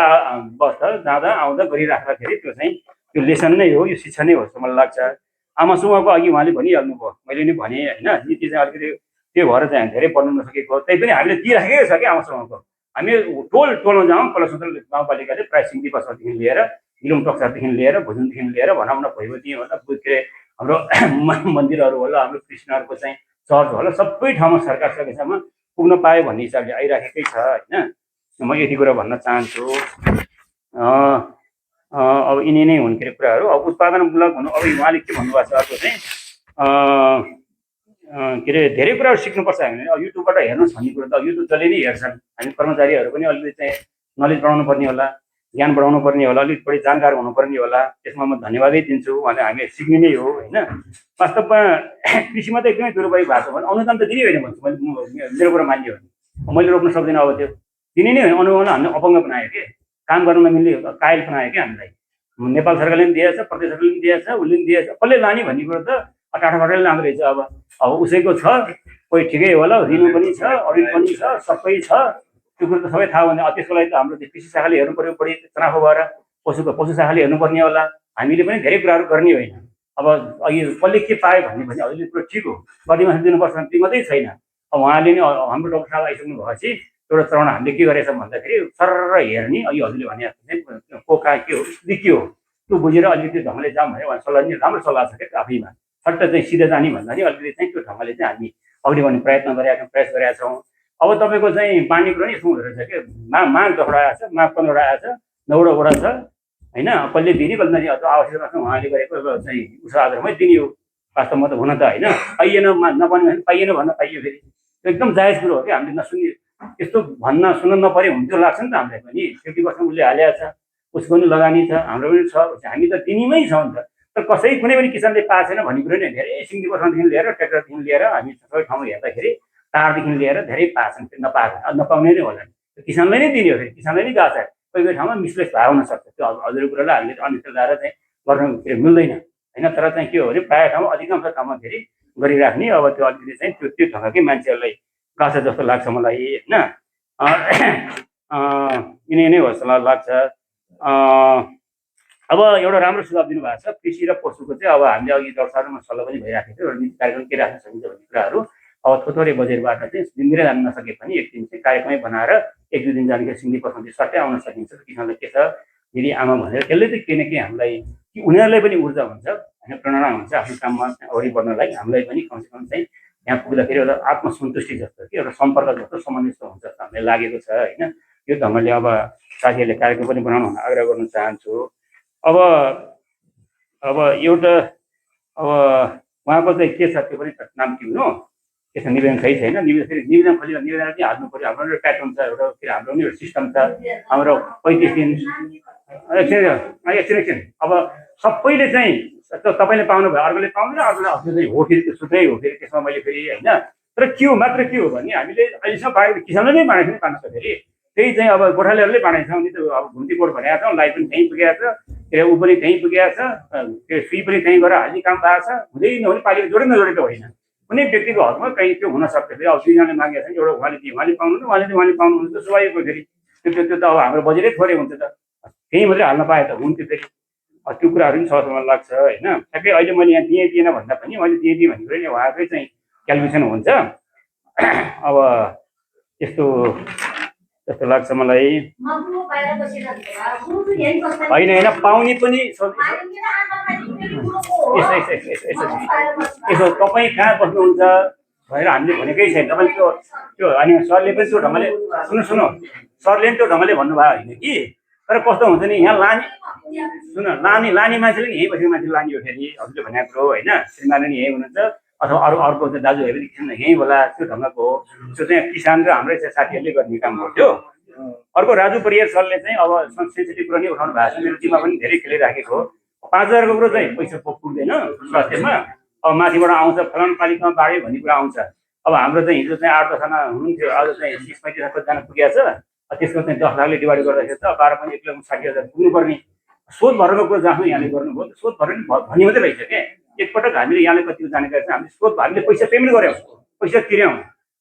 बस्दा जाँदा आउँदा गरिराख्दाखेरि त्यो चाहिँ त्यो लेसन नै हो, यो शिक्षा नै हो जस्तो मलाई लाग्छ। आमा समूहको अघि उहाँले भनिहाल्नुभयो, मैले नि भने होइन, नीति चाहिँ अलिकति त्यो भएर चाहिँ धेरै पढ्नु नसकेको, तैपनि हामीले दिइराखेकै छ कि आमा समूहको। हामी टोलमा जाउँ, कलशुद्र गाउँपालिकाले प्राय सिङ्गी बसदेखि लिएर गिलुङ टक्सादेखि लिएर भुजुङदेखि लिएर भनौँ न भैवती होला, के अरे हाम्रो मन्दिरहरू होला, हाम्रो कृष्णहरूको चाहिँ चर्च होला, सबै ठाउँमा सरकार सकेसम्म पुग्न पायो भन्ने हिसाबले आइराखेकै छ होइन। म यति कुरा भन्न चाहन्छु। अब यिनी नै हुन् के अरे कुराहरू। अब उत्पादनमूलक हुनु, अब उहाँले के भन्नुभएको छ अर्को चाहिँ के अरे धेरै कुराहरू सिक्नुपर्छ हामीले। अब युट्युबबाट हेर्नुहोस् भन्ने कुरो त अब युट्युब जसले नै हेर्छन्, हामी कर्मचारीहरू पनि अलिकति चाहिँ नलेज बढाउनु पर्ने होला, ज्ञान बढाउनु पर्ने होला, अलिक बढी जानकार हुनुपर्ने होला। त्यसमा म धन्यवादै दिन्छु, भने हामी सिक्ने नै हो होइन। वास्तवमा कृषिमा त एकदमै दुरुपयोग भएको छ भने अनुदान त दिनै होइन भन्छु मैले, मेरो कुरा मान्यो भने मैले रोप्न सक्दिनँ। अब त्यो दिने नै होइन, अनुदान हामीले अपङ्ग बनायो कि, काम गर्न नमिल्ने कायल बनायो कि हामीलाई। नेपाल सरकारले पनि दिएछ, प्रदेश सरकारले पनि दिएछ, उसले पनि दिएछ, कसले लाने भन्ने कुरो त टाढाबाटै लाँदो रहेछ। अब उसैको छ, कोही ठिकै होला, रिनु पनि छ, अडिट पनि छ, सबै छ, त्यो कुरो त सबै थाहा भने त्यसको लागि त हाम्रो कृषि शाखाले हेर्नु पऱ्यो, बढी तनाखो भएर पशु शाखाले हेर्नुपर्ने होला। हामीले पनि धेरै कुराहरू गर्ने होइन। अब अघि कसले के पायो भन्ने हजुरले कुरो ठिक हो, प्रतिमा दिनुपर्छ त्यो मात्रै छैन। अब उहाँले नै हाम्रो डक्टर साहब आइसक्नु भएपछि एउटा चरण हामीले के गरेछ भन्दाखेरि सर हेर्ने, अघि हजुरले भने को कहाँ के हो स्थिति के हो त्यो बुझेर अलिकति ढङ्गले जाऊँ भने उहाँ सल्लाह नि राम्रो सल्लाह छ क्या आफैमा। सट्ट चाहिँ सिधै जाने भन्दा नि अलिकति चाहिँ त्यो ढङ्गले चाहिँ हामी अगाडि बढ्ने प्रयास गरेका छौँ। अब तपाईँको चाहिँ बाँड्ने कुरो नि यस्तो हुँदो रहेछ कि माग 10वटा आएको छ, माग 15वटा आएको छ, 9वटा वडा छ होइन। कसले दिने कसले नदिने आवश्यकता उहाँले गरेको चाहिँ उसो आधारमै दिने हो। वास्तवमा त हुन त होइन, पाइएन नपाउने भने पाइएन भन्न पाइयो, फेरि त्यो एकदम जायज कुरो हो कि। हामीले नसुन्ने यस्तो सुन्न नपरे हुन्थ्यो लाग्छ नि त हामीलाई पनि। 50% उसले हालेको छ, उसको पनि लगानी छ, हाम्रो पनि छ, हामी त दिनेमै छौँ नि त। तर कसै कुनै पनि किसानले पाएको छैन भन्ने कुरो नै धेरै सिङ्गी बसनदेखि लिएर ट्र्याक्टरदेखि लिएर हामी सबै ठाउँमा हेर्दाखेरि तारदेखि लिएर धेरै पाएछन्, नपाएको नपाउने नै होला। किसानलाई नै दिने हो, फेरि किसानलाई नै गएको छ। कोही कोही ठाउँमा मिसप्लेस भएको हुनसक्छ, त्यो हजुरको कुरालाई हामीले अन्यत्र ल्याएर चाहिँ गर्न मिल्दैन होइन। तर चाहिँ के हो भने प्रायः ठाउँमा अधिकांश ठाउँमा फेरि गरिराख्ने। अब त्यो अलिकति चाहिँ त्यो ढङ्गकै मान्छेहरूलाई गएको छ जस्तो लाग्छ मलाई होइन। यिनी नै हो जस्तो लाग्छ। अब एउटा राम्रो सुझाव दिनुभएको छ कृषि र पशुको चाहिँ। अब हामीले अघि डक्टरसँग सल्लाह पनि भइराखेको थियो, एउटा नीति कार्यक्रम के राख्न सकिन्छ भन्ने कुराहरू। अब थोरै बजेटबाट चाहिँ दिनदिनै जान नसके पनि एक दिन चाहिँ कार्यक्रमै बनाएर 1-2 दिन जाँदाखेरि सिङ्गी पर्सेन्ट सट्टै आउन सकिन्छ। किसानलाई के छ दिदी आमा भनेर त्यसले चाहिँ केही न केही हामीलाई कि उनीहरूलाई पनि ऊर्जा हुन्छ होइन, प्रेरणा हुन्छ आफ्नो काममा अगाडि बढ्नलाई। हामीलाई पनि कमसेकम चाहिँ यहाँ पुग्दाखेरि एउटा आत्मसन्तुष्टि जस्तो कि एउटा सम्पर्क जस्तो समन्वित हुन्छ जस्तो हामीलाई लागेको छ होइन। यो ढङ्गले अब साथीहरूले कार्यक्रम पनि बनाउनु आग्रह गर्न चाहन्छु। अब एउटा अब उहाँको चाहिँ के छ त्यो पनि नाम के हुनु त्यसमा निवेदन सही छैन। निवेदन खोलेर निवेदन चाहिँ हाल्नु पऱ्यो। हाम्रो एउटा प्याटर्न छ, एउटा हाम्रो पनि एउटा सिस्टम छ। हाम्रो 35 दिन एकछिन अब सबैले चाहिँ तपाईँले पाउनु भयो, अर्कोले पाउँदैन, अर्कोले चाहिँ हो फेरि त्यो सुत्रै हो फेरि त्यसमा मैले फेरि होइन। तर के हो मात्र के हो भने हामीले अहिलेसम्म बाँडेको किसानले नै बाँडेको नि पाउनु छ। फेरि त्यही चाहिँ अब गोर्खालीहरूले बाँडेको छौँ नि त। अब घुम्ती कोड भनेको छौँ, लाइट पनि त्यहीँ पुगेको छ, त्यो ऊ पनि त्यहीँ पुगेको छ, त्यो सुई पनि त्यहीँ गएर हाल्ने काम पाएको छ। हुँदै नहुने पालिका जोडै नजोडेको होइन, कुनै व्यक्तिको हकमा कहीँ त्यो हुनसक्छ। फेरि अब 2जनाले मागेको छ एउटा उहाँले दिए उहाँले पाउनु, उहाँले पाउनुहुन्छ त्यो स्वाभाविक हो। फेरि त्यो त अब हाम्रो बजेटै थोरै हुन्छ त, त्यहीँ मात्रै हाल्न पाए त हुन्थ्यो। फेरि त्यो कुराहरू पनि छ जस्तो मलाई लाग्छ होइन। ठ्याक्कै अहिले मैले यहाँ दिएन भन्दा पनि मैले दिएँ भन्ने कुरो नै उहाँकै चाहिँ क्यालकुलेसन हुन्छ। अब यस्तो जस्तो लाग्छ मलाई। होइन पाउने पनि यसो तपाईँ कहाँ बस्नुहुन्छ भनेर हामीले भनेकै छैन। तपाईँ त्यो अनि सरले पनि त्यो ढङ्गले सुन्नु सरले पनि त्यो ढङ्गले भन्नुभयो होइन कि। तर कस्तो हुन्छ नि यहाँ लाने मान्छेले नि यहीँ बसेको मान्छेले लाने हो। फेरि हजुरले भनेको कुरो होइन, श्रीमानले नि यहीँ हुनुहुन्छ अथवा अर्को चाहिँ दाजुहरू किसान यहीँ होला, त्यो ढङ्गको हो। त्यो चाहिँ किसान र हाम्रै चाहिँ साथीहरूले गर्ने काम हो त्यो। अर्को राजु परियार सरले चाहिँ अब सेन्सिटिभ कुरो नै उठाउनु भएको छ। मेरो टिममा पनि धेरै खेलिराखेको हो। 5000 को कुरो चाहिँ पैसा पुग्दैन स्वास्थ्यमा। अब माथिबाट आउँछ फलान पालिकामा बाढ्यो भन्ने कुरा आउँछ। अब हाम्रो चाहिँ हिजो चाहिँ 8-10 जना हुनुहुन्थ्यो, आज चाहिँ 30-35 जना पुगेको छ। त्यसको चाहिँ 10 लाखले डिभाइड गर्दाखेरि त 12 पनि 1,60,000 पुग्नुपर्ने। सोध भर्नको कुरो जहाँ यहाँले गर्नुभयो सोध भर्ने भन्ने मात्रै रहेछ क्या एकपटक हामीले यहाँले कतिको जानकारी छ हामीले सोध हामीले पैसा पेमेन्ट गऱ्यौँ पैसा तिर्यौँ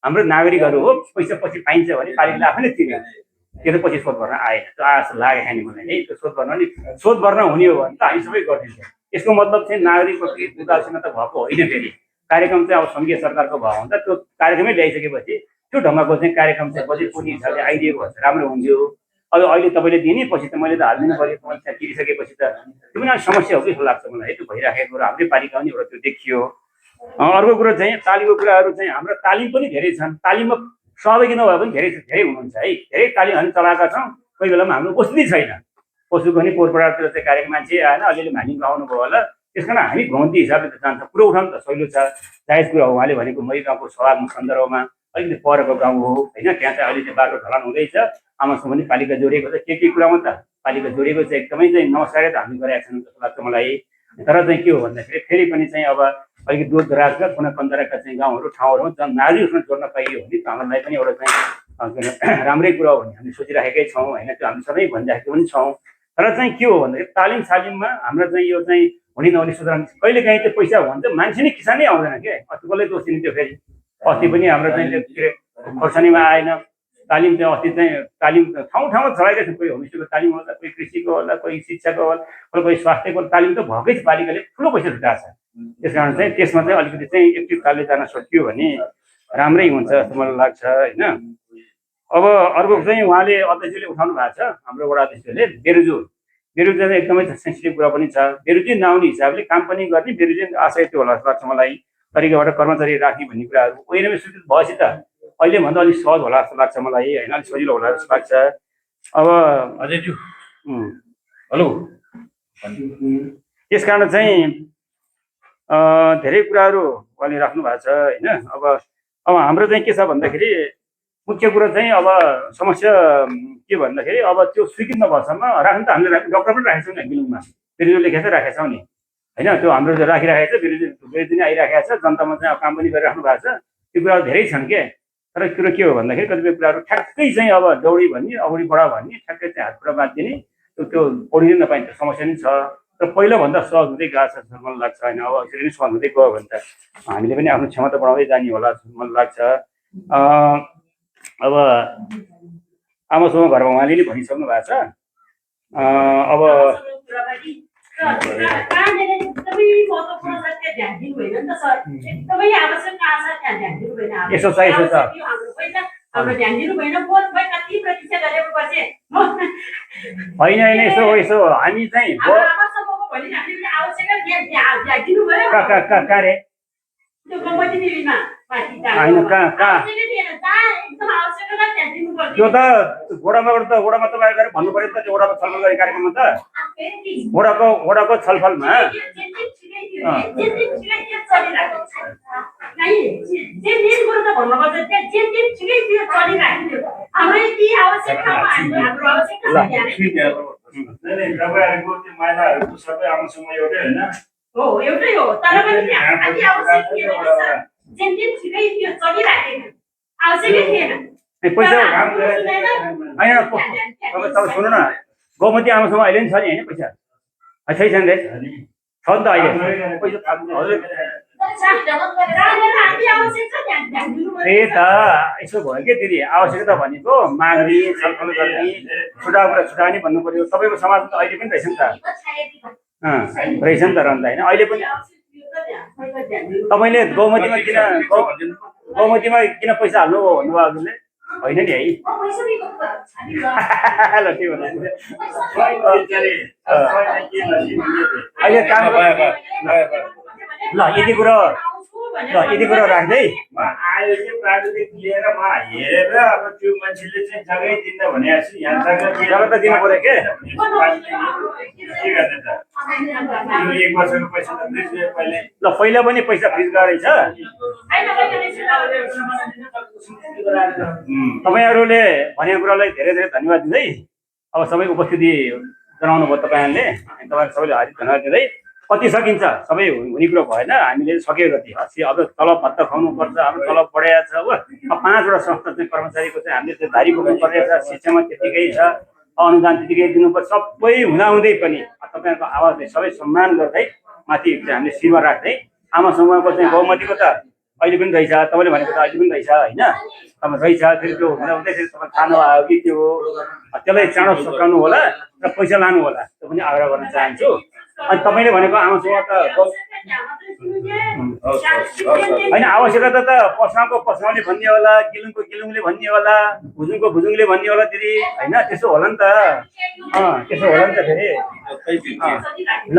हाम्रो नागरिकहरू हो पैसा पछि पाइन्छ भने पालिकाले आफैले तिर्यो त्यो त पछि सोध भर्न आएन त्यो आश लागेको नि मलाई है त्यो सोध भर्न नि सोध भर्न हुने हो भने त हामी सबै गरिदिन्छौँ यसको मतलब चाहिँ नागरिकप्रति उदासीनता भएको होइन फेरि कार्यक्रम चाहिँ अब सङ्घीय सरकारको भयो भने त त्यो कार्यक्रमै ल्याइसकेपछि त्यो ढङ्गको चाहिँ कार्यक्रम चाहिँ पछि कुनै हिसाबले आइदिएको भए राम्रो हुन्थ्यो अब अहिले तपाईँले दिने पछि त मैले त हालिदिनु पऱ्यो समस्या तिरिसकेपछि त त्यो पनि समस्या हो कि जस्तो लाग्छ मलाई है त्यो भइराखेको कुरो हाम्रै पालिका पनि एउटा त्यो देखियो अर्को कुरो चाहिँ तालिमको कुराहरू चाहिँ हाम्रो तालिम पनि धेरै छन् तालिममा सहभागी नभए पनि धेरै धेरै हुनुहुन्छ है धेरै तालिम हामी चलाएका छौँ कोही बेलामा हाम्रो उपस्थिति छैन पशुको पनि पोहोरपरातिर चाहिँ कार्यक्रम मान्छे आएन अलिअलि मानिको आउनुभयो होला त्यस कारण हामी घुम्ती हिसाबले त जान्छ कुरो उठाउनु त सहिलो छ जायज कुरा हो उहाँले भनेको मै गाउँको सभाको सन्दर्भमा अलिकति परको गाउँ हो होइन त्यहाँ चाहिँ अहिले चाहिँ बाटो ढलान हुँदैछ आमासँग पनि पालिका जोडिएको छ के कुरामा त पालिका जोडिएको चाहिँ एकदमै चाहिँ नमस्कारै त हामी गरेका छौँ जस्तो लाग्छ मलाई तर चाहिँ के हो भन्दाखेरि फेरि पनि चाहिँ अब अलिकति दूर दराजका कुना कन्दराका चाहिँ गाउँहरू ठाउँहरूमा जन नागरिकसँग जोड्न पाइयो भने त हामीलाई पनि एउटा चाहिँ राम्रै कुरा हो भन्ने हामी सोचिराखेकै छौँ होइन त्यो हामी सधैँ भनिराखेको पनि छौँ तर चाहिँ के हो भन्दाखेरि तालिम सालिममा हाम्रो चाहिँ यो चाहिँ हुने नहुने सुधार कहिले काहीँ चाहिँ पैसा हो भने चाहिँ मान्छे नै किसानै आउँदैन के अस्ति कसले दोष दिने त्यो फेरि अस्ति पनि हाम्रो चाहिँ के अरे खोर्सानीमा आएन तालिम चाहिँ अस्ति चाहिँ तालिम ठाउँ ठाउँमा चलाइरहेको छ कोही होमस्टेको तालिम होला कोही कृषिको होला कोही शिक्षाको होला कोही स्वास्थ्यको तालिम त भएकै छ पालिकाले ठुलो पैसा छुट्याएको छ त्यस कारण चाहिँ त्यसमा चाहिँ अलिकति चाहिँ एक्टिभ तालले जान सकियो भने राम्रै हुन्छ जस्तो मलाई लाग्छ होइन अब अर्को चाहिँ उहाँले अध्यक्षले उठाउनु भएको छ हाम्रो वडा अध्यक्षले बेरुजु चाहिँ एकदमै सेन्सिटिभ कुरा पनि छ बेरुजी नआउने हिसाबले काम पनि गर्ने बेरुजी आशय त्यो होला जस्तो लाग्छ मलाई तरिकाबाट कर्मचारी राख्ने भन्ने कुराहरू पहिला स्वीकृत भएपछि त अहिले भन्दा अलिक सहज होला जस्तो लाग्छ मलाई होइन अलिक सजिलो होला जस्तो लाग्छ अब अजयज्यू हेलो त्यस कारण चाहिँ धेरै कुराहरू उहाँले राख्नु भएको छ होइन अब हाम्रो चाहिँ के छ भन्दाखेरि मुख्य कुरो चाहिँ अब समस्या के भन्दाखेरि अब त्यो स्वीकृत नभएसम्म राख्नु त हामीले डक्टर पनि राखेको छौँ नि बिल्डिङमा बिरुजु लेखेर राखेका छौँ नि होइन त्यो हाम्रो राखिराखेको छ बिरुजु नै आइराखेको छ जनतामा चाहिँ अब काम पनि गरिराख्नु भएको छ त्यो कुराहरू धेरै छन् के तर कुरो के हो भन्दाखेरि कतिपय कुराहरू ठ्याक्कै चाहिँ अब दौडी भन्ने अगाडि बढा भन्ने ठ्याक्कै चाहिँ हात खुट्टा बाँधिदिने त्यो पढिदिन नपाइने समस्या नि छ तर पहिलाभन्दा सहज हुँदै गएको छ जस्तो मलाई लाग्छ होइन अब यसरी नै सहज हुँदै गयो भने त हामीले पनि आफ्नो क्षमता बढाउँदै जाने होला जस्तो मलाई लाग्छ अब आमासँग घरमा उहाँले नि भनिसक्नु भएको छ अब कहाँनिर एकदमै महत्त्वपूर्ण छ त्यहाँ ध्यान दिनु भएन नि त सर एकदमै आवश्यक कहाँ छ त्यहाँ ध्यान दिनु भएन यसो चाहिएको छ हाम्रो पहिला हाम्रो ध्यान दिनु भएन बोध भए कति प्रतीक्षा गरेको पछि होइन यसो हामी चाहिँ भोलि हामीले आवश्यक ध्यान दिनु भयो कार्य त्यो कम्पनी देवीमा होइन कहाँ त्यो त वडामा तपाईँ गएर भन्नु पऱ्यो नि त त्यो वडामा छलफल गर्ने कार्यक्रममा त वडाको छलफलमा तपाईँहरूको त्यो महिलाहरूको सबै आमासँग एउटै होइन हो एउटै हो तर पनि अति आवश्यक थिएन सर जेन छिटै त्यो चलिराखेको आवश्यकै थिएन पैसा होइन तपाईँ सुन्नु न गौमती आमासँग अहिले पनि छ नि होइन पैसा छैन रे छ नि त अहिले पैसा त्यही त यसो भयो क्या दिदी आवश्यकता भनेको माग्ने छलफल गर्ने छुटाउने भन्नु पर्यो सबैको समाजमा त अहिले पनि रहेछ नि त रहेछ नि त रहन्छ होइन अहिले पनि तपाईँले गौमतीमा किन पैसा हाल्नु भन्नुभयो हजुरले होइन नि है ल के भन्नु अहिले काम ल यति कुरो राख्दै आयो चाहिँ प्राविधिक लिएर म हेरेर अब त्यो मान्छेले चाहिँ जग्गै दिन्छ भने यहाँ जग्गा त दिनु पर्यो के गर्ने त यो 1 वर्षको पैसा त फ्रिज पहिले ल पहिला पनि पैसा फ्रिज गरेछ तपाईँहरूले भनेको कुरालाई धेरै धेरै धन्यवाद दिँदै अब सबै उपस्थिति जनाउनु भयो तपाईँहरूले तपाईँहरू सबैले हार्दिक धन्यवाद दिँदै कति सकिन्छ सबै हुने कुरो भएन हामीले सक्यो कति अस्ति अब तलब भत्ता खुवाउनुपर्छ हाम्रो तलब बढाएको छ हो अब 5वटा संस्था चाहिँ कर्मचारीको चाहिँ हामीले चाहिँ धारी बोक्नु पर्नेछ शिक्षामा त्यतिकै छ अनुदान त्यतिकै दिनुपर्छ। सबै हुँदाहुँदै पनि तपाईँहरूको आवाजले सबै सम्मान गर्दै माथि हामीले शिरमा राख्दै आमा समूहको चाहिँ बहुमतिको त अहिले पनि रहेछ, तपाईँले भनेको त अहिले पनि रहेछ होइन, तपाईँ रहेछ। फेरि त्यो हुँदाहुँदै फेरि तपाईँ थाहा आयो कि त्यो त्यसलाई चाँडो सकाउनु होला र पैसा लानु होला, त्यो पनि आग्रह गर्न चाहन्छु। अनि तपाईँले भनेको आमा समूह त होइन, आवश्यकता त पसलाको पसलाले भन्ने होला, गिलुङको गिलुङले भन्ने होला, भुजुङको भुजुङले भन्ने होला दिदी होइन, त्यसो होला नि त। त्यसो होला नि त फेरि। ल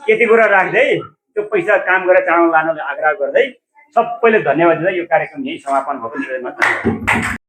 यति कुरा राख्दै त्यो पैसा काम गरेर चाँडो लानुलाई आग्रह गर्दै सबैले धन्यवाद दिँदै यो कार्यक्रम यही समापन भएको निवेदनमा